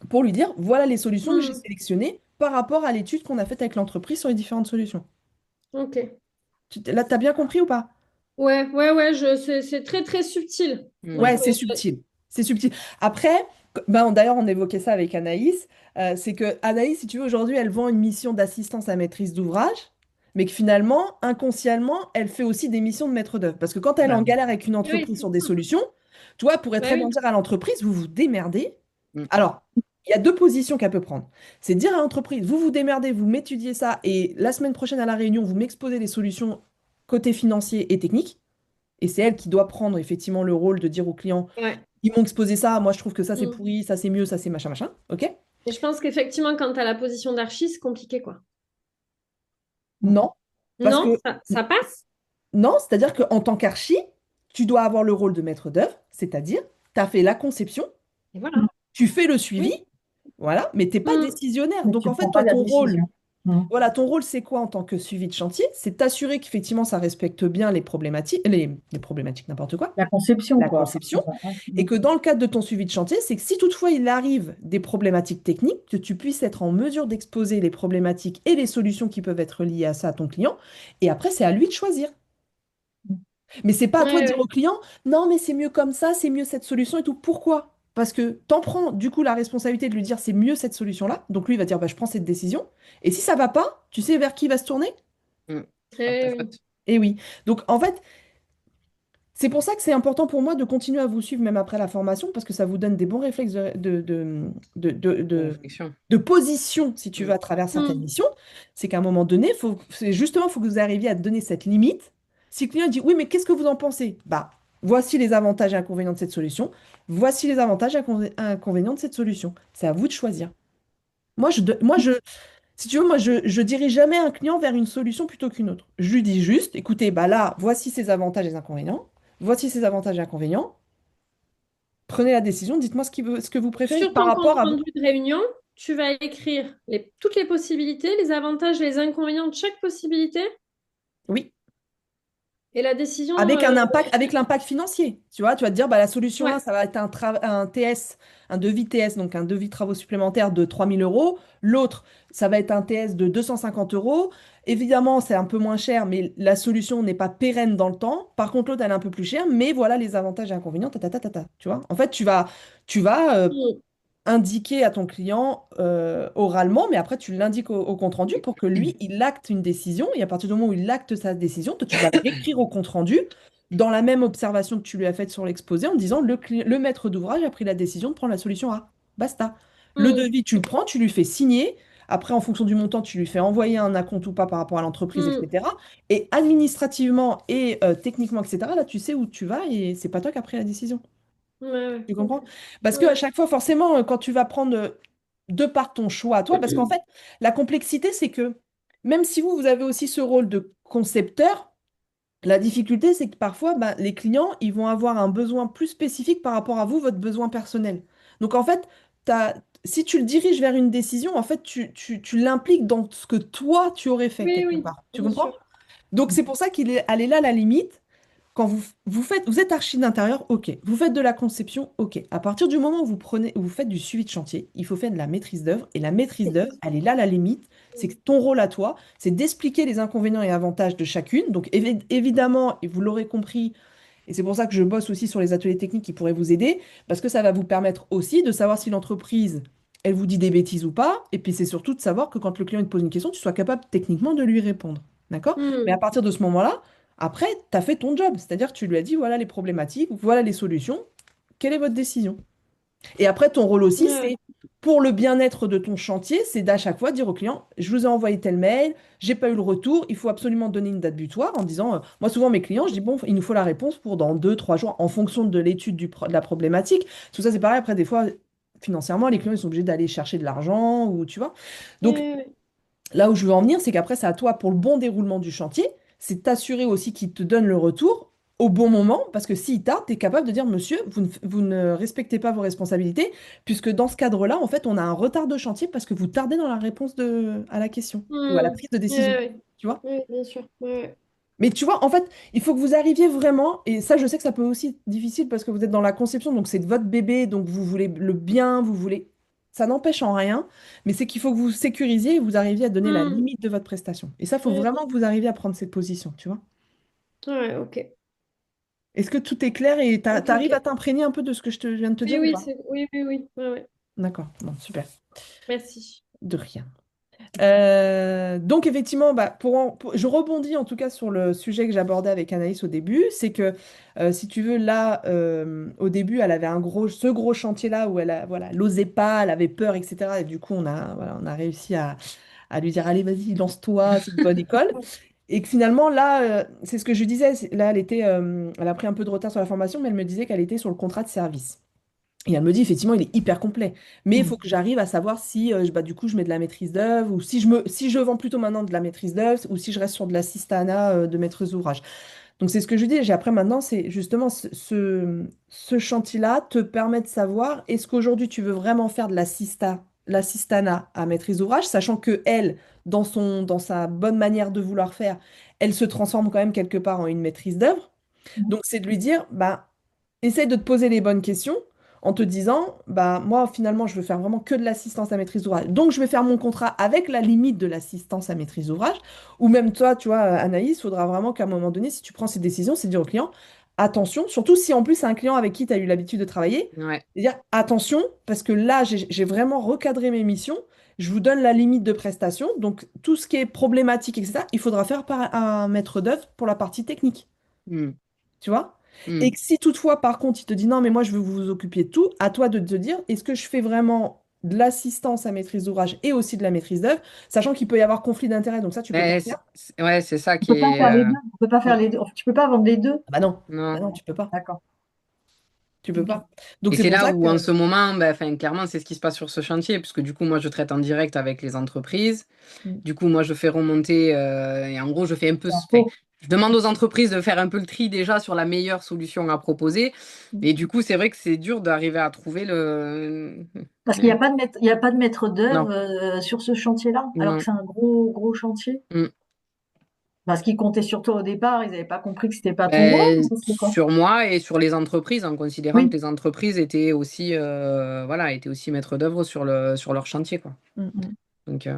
[SPEAKER 1] pour lui dire, voilà les solutions que j'ai
[SPEAKER 3] Hmm.
[SPEAKER 1] sélectionnées par rapport à l'étude qu'on a faite avec l'entreprise sur les différentes solutions.
[SPEAKER 3] Ok.
[SPEAKER 1] Là, tu as bien compris ou pas?
[SPEAKER 3] Ouais, ouais, ouais, c'est très, très subtil. Donc,
[SPEAKER 1] Ouais, c'est subtil. C'est subtil. Après, ben, d'ailleurs, on évoquait ça avec Anaïs. C'est que Anaïs, si tu veux, aujourd'hui, elle vend une mission d'assistance à maîtrise d'ouvrage, mais que finalement, inconsciemment, elle fait aussi des missions de maître d'œuvre. Parce que quand elle est
[SPEAKER 4] Bah
[SPEAKER 1] en
[SPEAKER 4] oui.
[SPEAKER 1] galère avec une
[SPEAKER 3] oui,
[SPEAKER 1] entreprise
[SPEAKER 3] c'est
[SPEAKER 1] sur des
[SPEAKER 3] ça.
[SPEAKER 1] solutions, tu vois, elle pourrait
[SPEAKER 3] Bah
[SPEAKER 1] très bien
[SPEAKER 3] oui.
[SPEAKER 1] dire à l'entreprise, vous vous démerdez.
[SPEAKER 2] Mm.
[SPEAKER 1] Alors, il y a deux positions qu'elle peut prendre. C'est de dire à l'entreprise, vous vous démerdez, vous m'étudiez ça, et la semaine prochaine à la réunion, vous m'exposez les solutions côté financier et technique. Et c'est elle qui doit prendre effectivement le rôle de dire au client,
[SPEAKER 3] Ouais.
[SPEAKER 1] ils m'ont exposé ça, moi je trouve que ça c'est
[SPEAKER 3] Hmm.
[SPEAKER 1] pourri, ça c'est mieux, ça c'est machin machin. OK?
[SPEAKER 3] Et je pense qu'effectivement, quand tu as la position d'archi, c'est compliqué, quoi.
[SPEAKER 1] Non. Parce
[SPEAKER 3] Non,
[SPEAKER 1] que
[SPEAKER 3] ça passe?
[SPEAKER 1] non, c'est-à-dire qu'en tant qu'archi, tu dois avoir le rôle de maître d'œuvre, c'est-à-dire tu as fait la conception,
[SPEAKER 3] Et voilà.
[SPEAKER 1] tu fais le suivi,
[SPEAKER 3] Oui.
[SPEAKER 1] voilà, mais t'es pas
[SPEAKER 3] Hmm.
[SPEAKER 1] décisionnaire.
[SPEAKER 4] Mais
[SPEAKER 1] Donc
[SPEAKER 4] tu
[SPEAKER 1] en fait,
[SPEAKER 4] prends pas
[SPEAKER 1] toi,
[SPEAKER 4] la
[SPEAKER 1] ton rôle,
[SPEAKER 4] décision. Mm.
[SPEAKER 1] voilà, ton rôle c'est quoi en tant que suivi de chantier? C'est t'assurer qu'effectivement ça respecte bien les problématiques, n'importe quoi,
[SPEAKER 4] La conception,
[SPEAKER 1] la
[SPEAKER 4] quoi. Enfin, c'est
[SPEAKER 1] conception.
[SPEAKER 4] ça. Ouais.
[SPEAKER 1] Et
[SPEAKER 4] Mm.
[SPEAKER 1] que dans le cadre de ton suivi de chantier, c'est que si toutefois il arrive des problématiques techniques, que tu puisses être en mesure d'exposer les problématiques et les solutions qui peuvent être liées à ça à ton client. Et après, c'est à lui de choisir. Mais c'est pas à toi de
[SPEAKER 3] Ouais,
[SPEAKER 1] dire au
[SPEAKER 3] ouais.
[SPEAKER 1] client, non, mais c'est mieux comme ça, c'est mieux cette solution et tout. Pourquoi? Parce que t'en prends du coup la responsabilité de lui dire c'est mieux cette solution-là. Donc lui, il va dire bah, je prends cette décision. Et si ça va pas, tu sais vers qui il va se tourner?
[SPEAKER 2] Mm. Pas de ta
[SPEAKER 3] Oui.
[SPEAKER 2] faute.
[SPEAKER 1] Eh oui. Donc en fait, c'est pour ça que c'est important pour moi de continuer à vous suivre même après la formation, parce que ça vous donne des bons réflexes de, de,
[SPEAKER 2] De
[SPEAKER 1] de-
[SPEAKER 2] réflexion.
[SPEAKER 1] de position, si tu veux,
[SPEAKER 2] Mm.
[SPEAKER 1] à travers certaines
[SPEAKER 3] Hmm.
[SPEAKER 1] missions. C'est qu'à un moment donné, faut que vous arriviez à donner cette limite. Si le client dit, oui, mais qu'est-ce que vous en pensez? Bah, voici les avantages et inconvénients de cette solution. Voici les avantages et inconvénients de cette solution. C'est à vous de choisir. Si tu veux, moi, je dirige jamais un client vers une solution plutôt qu'une autre. Je lui dis juste, écoutez, bah là, voici ses avantages et ses inconvénients. Voici ses avantages et inconvénients. Prenez la décision, dites-moi ce que vous préférez
[SPEAKER 3] Sur
[SPEAKER 1] par
[SPEAKER 3] ton compte
[SPEAKER 1] rapport à...
[SPEAKER 3] rendu de réunion, tu vas écrire toutes les possibilités, les avantages et les inconvénients de chaque possibilité
[SPEAKER 1] Oui,
[SPEAKER 3] et la décision.
[SPEAKER 1] avec un impact, avec l'impact financier. Tu vas te dire, bah, la solution
[SPEAKER 3] Ouais.
[SPEAKER 1] 1, ça va être un TS, un devis TS, donc un devis de travaux supplémentaires de 3 000 euros. L'autre, ça va être un TS de 250 euros. Évidemment, c'est un peu moins cher, mais la solution n'est pas pérenne dans le temps. Par contre, l'autre, elle est un peu plus chère, mais voilà les avantages et inconvénients, tu vois. En fait, tu vas
[SPEAKER 3] Hmm.
[SPEAKER 1] indiquer à ton client oralement, mais après, tu l'indiques au compte-rendu pour que lui, il acte une décision. Et à partir du moment où il acte sa décision, toi, tu vas l'écrire au compte-rendu dans la même observation que tu lui as faite sur l'exposé en disant le maître d'ouvrage a pris la décision de prendre la solution A. Basta. Le
[SPEAKER 3] Hmm.
[SPEAKER 1] devis, tu le prends, tu lui fais signer. Après, en fonction du montant, tu lui fais envoyer un acompte ou pas par rapport à l'entreprise,
[SPEAKER 3] Hmm.
[SPEAKER 1] etc. Et administrativement et techniquement, etc., là, tu sais où tu vas et c'est pas toi qui as pris la décision.
[SPEAKER 3] Ouais, ouais,
[SPEAKER 1] Tu
[SPEAKER 3] ok.
[SPEAKER 1] comprends? Parce qu'à
[SPEAKER 3] Ouais.
[SPEAKER 1] chaque fois, forcément, quand tu vas prendre de par ton choix à toi, parce qu'en fait, la complexité, c'est que même si vous avez aussi ce rôle de concepteur, la difficulté, c'est que parfois, bah, les clients, ils vont avoir un besoin plus spécifique par rapport à vous, votre besoin personnel. Donc, en fait, si tu le diriges vers une décision, en fait, tu l'impliques dans ce que toi, tu aurais fait
[SPEAKER 3] Oui,
[SPEAKER 1] quelque
[SPEAKER 3] oui,
[SPEAKER 1] part. Tu
[SPEAKER 3] bien
[SPEAKER 1] comprends?
[SPEAKER 3] sûr.
[SPEAKER 1] Donc, c'est pour ça elle est là, la limite. quand vous êtes archi d'intérieur, ok. Vous faites de la conception, ok. À partir du moment où vous faites du suivi de chantier, il faut faire de la maîtrise d'œuvre. Et la maîtrise d'œuvre, elle est là la limite. C'est que ton rôle à toi, c'est d'expliquer les inconvénients et avantages de chacune. Donc évidemment, et vous l'aurez compris, et c'est pour ça que je bosse aussi sur les ateliers techniques qui pourraient vous aider, parce que ça va vous permettre aussi de savoir si l'entreprise, elle vous dit des bêtises ou pas. Et puis c'est surtout de savoir que quand le client il te pose une question, tu sois capable techniquement de lui répondre. D'accord? Mais à
[SPEAKER 3] Hmm.
[SPEAKER 1] partir de ce moment-là, après, tu as fait ton job. C'est-à-dire que tu lui as dit, voilà les problématiques, voilà les solutions. Quelle est votre décision? Et après, ton rôle aussi,
[SPEAKER 3] Ouais.
[SPEAKER 1] c'est pour le bien-être de ton chantier, c'est d'à chaque fois dire au client, je vous ai envoyé tel mail, j'ai pas eu le retour, il faut absolument donner une date butoir en disant, moi souvent mes clients, je dis, bon, il nous faut la réponse pour dans 2, 3 jours en fonction de l'étude de la problématique. Tout ça, c'est pareil, après, des fois, financièrement, les clients, ils sont obligés d'aller chercher de l'argent ou tu vois. Donc,
[SPEAKER 3] Ouais, ouais.
[SPEAKER 1] là où je veux en venir, c'est qu'après, c'est à toi pour le bon déroulement du chantier, c'est t'assurer aussi qu'il te donne le retour au bon moment, parce que s'il tarde, tu es capable de dire, monsieur, vous ne respectez pas vos responsabilités, puisque dans ce cadre-là, en fait, on a un retard de chantier parce que vous tardez dans la réponse à la question ou à la
[SPEAKER 3] Hmm.
[SPEAKER 1] prise de décision.
[SPEAKER 3] Ouais, ouais.
[SPEAKER 1] Tu vois?
[SPEAKER 3] Ouais, bien sûr. Ouais,
[SPEAKER 1] Mais tu vois, en fait, il faut que vous arriviez vraiment, et ça, je sais que ça peut aussi être difficile parce que vous êtes dans la conception, donc c'est de votre bébé, donc vous voulez le bien, vous voulez. Ça n'empêche en rien, mais c'est qu'il faut que vous sécurisiez et vous arriviez à donner la
[SPEAKER 3] ouais.
[SPEAKER 1] limite de votre prestation. Et ça, il faut
[SPEAKER 3] Ouais,
[SPEAKER 1] vraiment que vous arriviez à prendre cette position, tu vois.
[SPEAKER 3] ouais, ok.
[SPEAKER 1] Est-ce que tout est clair et
[SPEAKER 3] Ok,
[SPEAKER 1] t'arrives à
[SPEAKER 3] ok.
[SPEAKER 1] t'imprégner un peu de ce que viens de te
[SPEAKER 3] Oui,
[SPEAKER 1] dire ou
[SPEAKER 3] oui,
[SPEAKER 1] pas?
[SPEAKER 3] oui, oui, oui. Ouais, ouais.
[SPEAKER 1] D'accord, bon, super.
[SPEAKER 3] Merci.
[SPEAKER 1] De rien. Donc effectivement, bah, je rebondis en tout cas sur le sujet que j'abordais avec Anaïs au début, c'est que si tu veux, là, au début, elle avait ce gros chantier-là où voilà, elle n'osait pas, elle avait peur, etc. Et du coup, voilà, on a réussi à lui dire, allez, vas-y, lance-toi, c'est une bonne école. Et que finalement, là, c'est ce que je disais, là, elle a pris un peu de retard sur la formation, mais elle me disait qu'elle était sur le contrat de service. Et elle me dit, effectivement, il est hyper complet. Mais il
[SPEAKER 4] Mm.
[SPEAKER 1] faut que j'arrive à savoir si, bah, du coup, je mets de la maîtrise d'œuvre, ou si je vends plutôt maintenant de la maîtrise d'œuvre, ou si je reste sur de l'assistanat de maîtrise d'ouvrage. Donc, c'est ce que je dis. J'ai après, maintenant, c'est justement ce chantier-là te permet de savoir, est-ce qu'aujourd'hui, tu veux vraiment faire de l'assistanat à maîtrise d'ouvrage, sachant que elle, dans sa bonne manière de vouloir faire, elle se transforme quand même quelque part en une maîtrise d'œuvre. Donc, c'est de lui dire, bah, essaye de te poser les bonnes questions en te disant, bah, moi, finalement, je veux faire vraiment que de l'assistance à maîtrise d'ouvrage. Donc, je vais faire mon contrat avec la limite de l'assistance à maîtrise d'ouvrage. Ou même toi, tu vois, Anaïs, il faudra vraiment qu'à un moment donné, si tu prends cette décision, c'est de dire au client, attention, surtout si en plus c'est un client avec qui tu as eu l'habitude de travailler,
[SPEAKER 2] Ouais.
[SPEAKER 1] c'est dire attention, parce que là, j'ai vraiment recadré mes missions. Je vous donne la limite de prestation. Donc, tout ce qui est problématique, etc., il faudra faire par un maître d'œuvre pour la partie technique.
[SPEAKER 2] Mm.
[SPEAKER 1] Tu vois? Et
[SPEAKER 2] Mm.
[SPEAKER 1] que si toutefois, par contre, il te dit non, mais moi, je veux que vous vous occupiez de tout, à toi de te dire, est-ce que je fais vraiment de l'assistance à maîtrise d'ouvrage et aussi de la maîtrise d'œuvre, sachant qu'il peut y avoir conflit d'intérêts, donc ça, tu peux pas
[SPEAKER 2] Mais
[SPEAKER 1] le faire.
[SPEAKER 2] ouais, c'est ça
[SPEAKER 4] On
[SPEAKER 2] qui
[SPEAKER 4] peut pas
[SPEAKER 2] est.
[SPEAKER 4] faire les deux. On peut pas faire les deux. Tu peux pas vendre les deux.
[SPEAKER 1] Ah bah non, bah
[SPEAKER 2] Non.
[SPEAKER 1] non, tu peux pas.
[SPEAKER 4] D'accord.
[SPEAKER 1] Tu peux
[SPEAKER 4] Ok.
[SPEAKER 1] pas. Donc
[SPEAKER 2] Et
[SPEAKER 1] c'est
[SPEAKER 2] c'est
[SPEAKER 1] pour
[SPEAKER 2] là
[SPEAKER 1] ça
[SPEAKER 2] où, en
[SPEAKER 1] que.
[SPEAKER 2] ce moment, bah, enfin, clairement, c'est ce qui se passe sur ce chantier, puisque du coup, moi, je traite en direct avec les entreprises.
[SPEAKER 1] Mm.
[SPEAKER 2] Du coup, moi, je fais remonter, et en gros, je fais un peu, enfin,
[SPEAKER 4] Info.
[SPEAKER 2] je demande aux entreprises de faire un peu le tri déjà sur la meilleure solution à proposer.
[SPEAKER 1] Mm.
[SPEAKER 2] Et du coup, c'est vrai que c'est dur d'arriver à trouver le.
[SPEAKER 4] Parce qu'il n'y a pas de maître, il y a pas de maître
[SPEAKER 2] Non,
[SPEAKER 4] d'œuvre sur ce chantier-là, alors que
[SPEAKER 2] non.
[SPEAKER 4] c'est un gros, gros chantier.
[SPEAKER 2] Mm.
[SPEAKER 4] Parce qu'ils comptaient sur toi au départ, ils n'avaient pas compris que c'était pas ton rôle, ou
[SPEAKER 2] Ben,
[SPEAKER 4] ça serait quoi?
[SPEAKER 2] sur moi et sur les entreprises, en considérant que
[SPEAKER 4] Oui.
[SPEAKER 2] les entreprises étaient aussi, voilà, étaient aussi maîtres d'œuvre sur leur chantier, quoi.
[SPEAKER 1] Mm.
[SPEAKER 4] Mm.
[SPEAKER 2] Donc,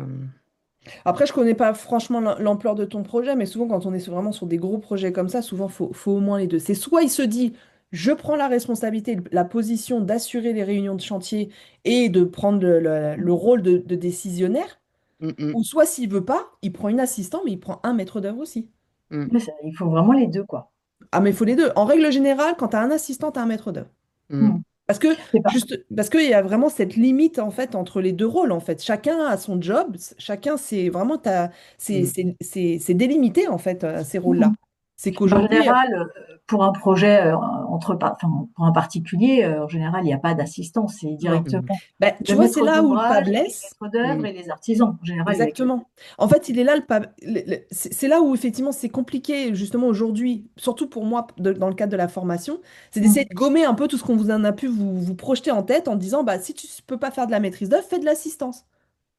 [SPEAKER 1] Après, je connais pas franchement l'ampleur de ton projet, mais souvent, quand on est vraiment sur des gros projets comme ça, souvent, faut au moins les deux. C'est soit il se dit, je prends la responsabilité, la position d'assurer les réunions de chantier et de prendre le rôle de décisionnaire,
[SPEAKER 2] mm, mm,
[SPEAKER 1] ou soit s'il veut pas, il prend une assistante, mais il prend un maître d'œuvre aussi.
[SPEAKER 2] mm,
[SPEAKER 4] Mais il faut vraiment les deux, quoi.
[SPEAKER 1] Ah, mais il faut les deux. En règle générale, quand tu as un assistant, tu as un maître d'œuvre.
[SPEAKER 2] mm,
[SPEAKER 4] Mm.
[SPEAKER 1] Parce que,
[SPEAKER 4] C'est pas.
[SPEAKER 1] parce qu'il y a vraiment cette limite, en fait, entre les deux rôles, en fait. Chacun a son job, chacun, c'est vraiment,
[SPEAKER 2] mm.
[SPEAKER 1] c'est délimité, en fait, ces rôles-là.
[SPEAKER 4] Mm.
[SPEAKER 1] C'est
[SPEAKER 4] Mais en
[SPEAKER 1] qu'aujourd'hui,
[SPEAKER 4] général, pour un projet enfin, pour un particulier, en général, il n'y a pas d'assistance, c'est
[SPEAKER 1] non.
[SPEAKER 2] Mm.
[SPEAKER 4] directement
[SPEAKER 1] Ben, tu
[SPEAKER 4] le
[SPEAKER 1] vois, c'est
[SPEAKER 4] maître
[SPEAKER 1] là où le pas
[SPEAKER 4] d'ouvrage, les
[SPEAKER 1] blesse.
[SPEAKER 4] maîtres d'œuvre
[SPEAKER 2] Mm.
[SPEAKER 4] et les artisans. En général, il y a que.
[SPEAKER 1] Exactement. En fait, il est là le pas. C'est là où effectivement c'est compliqué justement aujourd'hui, surtout pour moi dans le cadre de la formation, c'est d'essayer
[SPEAKER 4] Mm.
[SPEAKER 1] de gommer un peu tout ce qu'on vous en a pu vous projeter en tête en disant bah si tu peux pas faire de la maîtrise d'œuvre, fais de l'assistance.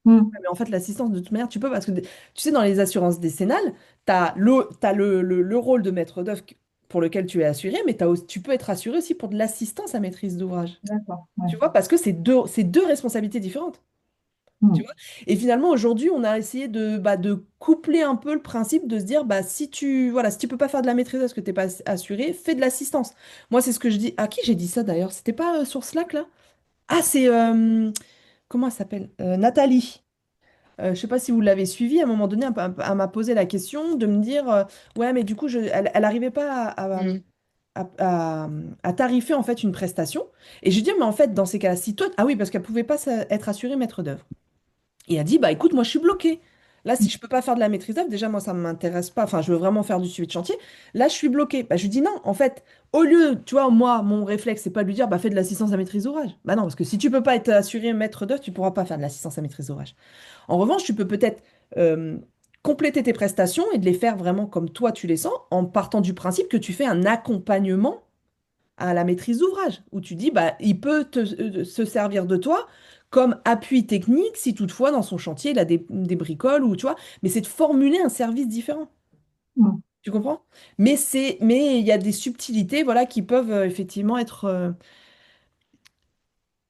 [SPEAKER 4] Mm.
[SPEAKER 1] Mais en fait, l'assistance, de toute manière, tu peux parce que tu sais, dans les assurances décennales, tu as t'as le rôle de maître d'œuvre pour lequel tu es assuré, mais tu peux être assuré aussi pour de l'assistance à maîtrise d'ouvrage.
[SPEAKER 4] D'accord.
[SPEAKER 1] Tu
[SPEAKER 4] Ouais.
[SPEAKER 1] vois, parce que c'est deux responsabilités différentes. Tu
[SPEAKER 4] Hmm.
[SPEAKER 1] vois? Et finalement, aujourd'hui, on a essayé de coupler un peu le principe de se dire, bah, si tu peux pas faire de la maîtrise parce que tu n'es pas assuré, fais de l'assistance. Moi, c'est ce que je dis. À qui j'ai dit ça d'ailleurs? C'était pas sur Slack, là? Ah, c'est... comment elle s'appelle? Nathalie. Je sais pas si vous l'avez suivi, à un moment donné, elle m'a posé la question de me dire, ouais, mais du coup, elle n'arrivait pas
[SPEAKER 2] Mm.
[SPEAKER 1] à tarifer en fait une prestation. Et je lui dis, mais en fait, dans ces cas-là, si toi... Ah oui, parce qu'elle pouvait pas être assurée maître d'œuvre. Et elle a dit, bah écoute, moi je suis bloquée. Là, si je peux pas faire de la maîtrise d'œuvre, déjà moi ça ne m'intéresse pas. Enfin, je veux vraiment faire du suivi de chantier. Là, je suis bloquée. Bah, je lui dis non, en fait, au lieu, tu vois, moi, mon réflexe, c'est pas de lui dire, bah fais de l'assistance à maîtrise d'ouvrage. Bah non, parce que si tu peux pas être assuré maître d'œuvre, tu pourras pas faire de l'assistance à maîtrise d'ouvrage. En revanche, tu peux peut-être euh, compléter tes prestations et de les faire vraiment comme toi tu les sens, en partant du principe que tu fais un accompagnement à la maîtrise d'ouvrage, où tu dis, bah, il peut se servir de toi comme appui technique si toutefois dans son chantier il a des bricoles ou tu vois, mais c'est de formuler un service différent.
[SPEAKER 4] Hmm.
[SPEAKER 1] Tu comprends? Mais il y a des subtilités voilà, qui peuvent effectivement être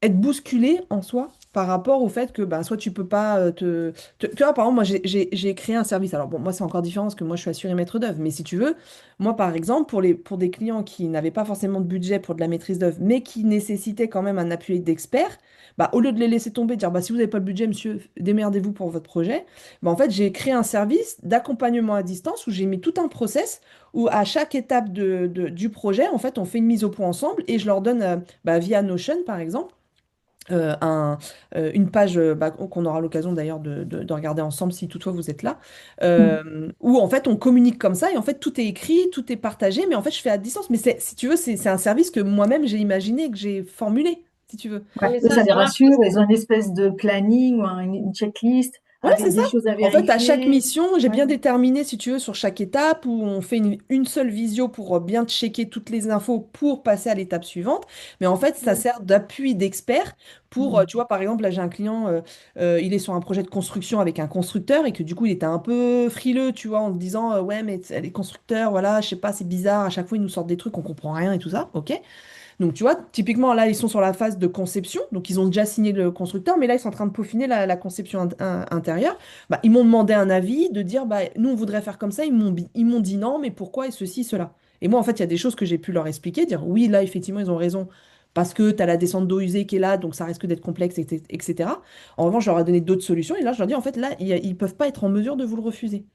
[SPEAKER 1] bousculé en soi par rapport au fait que ben, soit tu peux pas tu vois, par exemple, moi, j'ai créé un service. Alors, bon, moi, c'est encore différent parce que moi, je suis assurée maître d'œuvre. Mais si tu veux, moi, par exemple, pour des clients qui n'avaient pas forcément de budget pour de la maîtrise d'œuvre, mais qui nécessitaient quand même un appui d'expert, bah, au lieu de les laisser tomber, de dire, bah, si vous n'avez pas le budget, monsieur, démerdez-vous pour votre projet, bah, en fait, j'ai créé un service d'accompagnement à distance où j'ai mis tout un process où à chaque étape du projet, en fait, on fait une mise au point ensemble et je leur donne, bah, via Notion, par exemple, une page bah, qu'on aura l'occasion d'ailleurs de regarder ensemble si toutefois vous êtes là,
[SPEAKER 4] Hmm.
[SPEAKER 1] où en fait on communique comme ça et en fait tout est écrit, tout est partagé, mais en fait je fais à distance. Mais si tu veux, c'est un service que moi-même j'ai imaginé, que j'ai formulé, si tu veux.
[SPEAKER 4] Ouais,
[SPEAKER 3] Mais
[SPEAKER 4] eux,
[SPEAKER 3] ça,
[SPEAKER 4] ça les
[SPEAKER 3] ça marche
[SPEAKER 4] rassure, ils
[SPEAKER 3] aussi.
[SPEAKER 4] ont une espèce de planning ou une checklist
[SPEAKER 1] Ouais, c'est
[SPEAKER 4] avec
[SPEAKER 1] ça.
[SPEAKER 4] des choses à
[SPEAKER 1] En fait, à chaque
[SPEAKER 4] vérifier.
[SPEAKER 1] mission, j'ai
[SPEAKER 4] Ouais.
[SPEAKER 1] bien déterminé, si tu veux, sur chaque étape, où on fait une seule visio pour bien checker toutes les infos pour passer à l'étape suivante. Mais en fait, ça
[SPEAKER 3] Mm.
[SPEAKER 1] sert d'appui d'expert pour,
[SPEAKER 4] Hmm.
[SPEAKER 1] tu vois, par exemple, là, j'ai un client, il est sur un projet de construction avec un constructeur et que du coup, il était un peu frileux, tu vois, en se disant, ouais, mais les constructeurs, voilà, je sais pas, c'est bizarre, à chaque fois, ils nous sortent des trucs, on comprend rien et tout ça. OK. Donc, tu vois, typiquement, là, ils sont sur la phase de conception. Donc, ils ont déjà signé le constructeur, mais là, ils sont en train de peaufiner la conception intérieure. Bah, ils m'ont demandé un avis de dire, bah, nous, on voudrait faire comme ça. Ils m'ont dit non, mais pourquoi et ceci, cela. Et moi, en fait, il y a des choses que j'ai pu leur expliquer, dire oui, là, effectivement, ils ont raison. Parce que tu as la descente d'eau usée qui est là, donc ça risque d'être complexe, etc. En revanche, je leur ai donné d'autres solutions. Et là, je leur dis, en fait, là, ils ne peuvent pas être en mesure de vous le refuser.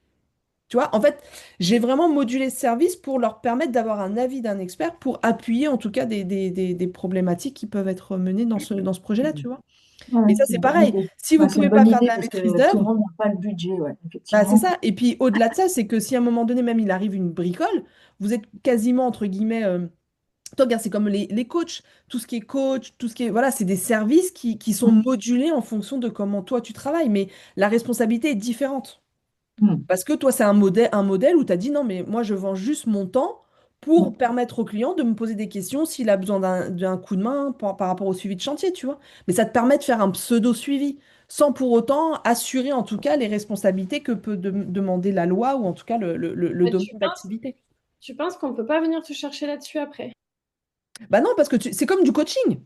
[SPEAKER 1] Tu vois, en fait, j'ai vraiment modulé ce service pour leur permettre d'avoir un avis d'un expert pour appuyer en tout cas des problématiques qui peuvent être menées dans ce projet-là, tu vois.
[SPEAKER 4] Ouais,
[SPEAKER 1] Et ça,
[SPEAKER 4] c'est
[SPEAKER 1] c'est
[SPEAKER 4] une bonne
[SPEAKER 1] pareil.
[SPEAKER 4] idée.
[SPEAKER 1] Si vous
[SPEAKER 4] Ouais, c'est une
[SPEAKER 1] pouvez pas
[SPEAKER 4] bonne
[SPEAKER 1] faire de
[SPEAKER 4] idée
[SPEAKER 1] la
[SPEAKER 4] parce
[SPEAKER 1] maîtrise
[SPEAKER 4] que tout le
[SPEAKER 1] d'œuvre,
[SPEAKER 4] monde n'a pas le budget, ouais,
[SPEAKER 1] bah, c'est
[SPEAKER 4] effectivement.
[SPEAKER 1] ça. Et puis au-delà de ça, c'est que si à un moment donné, même il arrive une bricole, vous êtes quasiment, entre guillemets, toi, regarde, c'est comme les coachs. Tout ce qui est coach, tout ce qui est... Voilà, c'est des services qui sont modulés en fonction de comment toi tu travailles. Mais la responsabilité est différente.
[SPEAKER 4] Hmm.
[SPEAKER 1] Parce que toi, c'est un modèle où tu as dit non, mais moi, je vends juste mon temps pour
[SPEAKER 4] Hmm.
[SPEAKER 1] permettre au client de me poser des questions s'il a besoin d'un coup de main par rapport au suivi de chantier, tu vois. Mais ça te permet de faire un pseudo-suivi, sans pour autant assurer en tout cas les responsabilités que peut demander la loi ou en tout cas le
[SPEAKER 3] Mais
[SPEAKER 1] domaine d'activité.
[SPEAKER 3] tu penses qu'on peut pas venir te chercher là-dessus après?
[SPEAKER 1] Bah non, parce que c'est comme du coaching.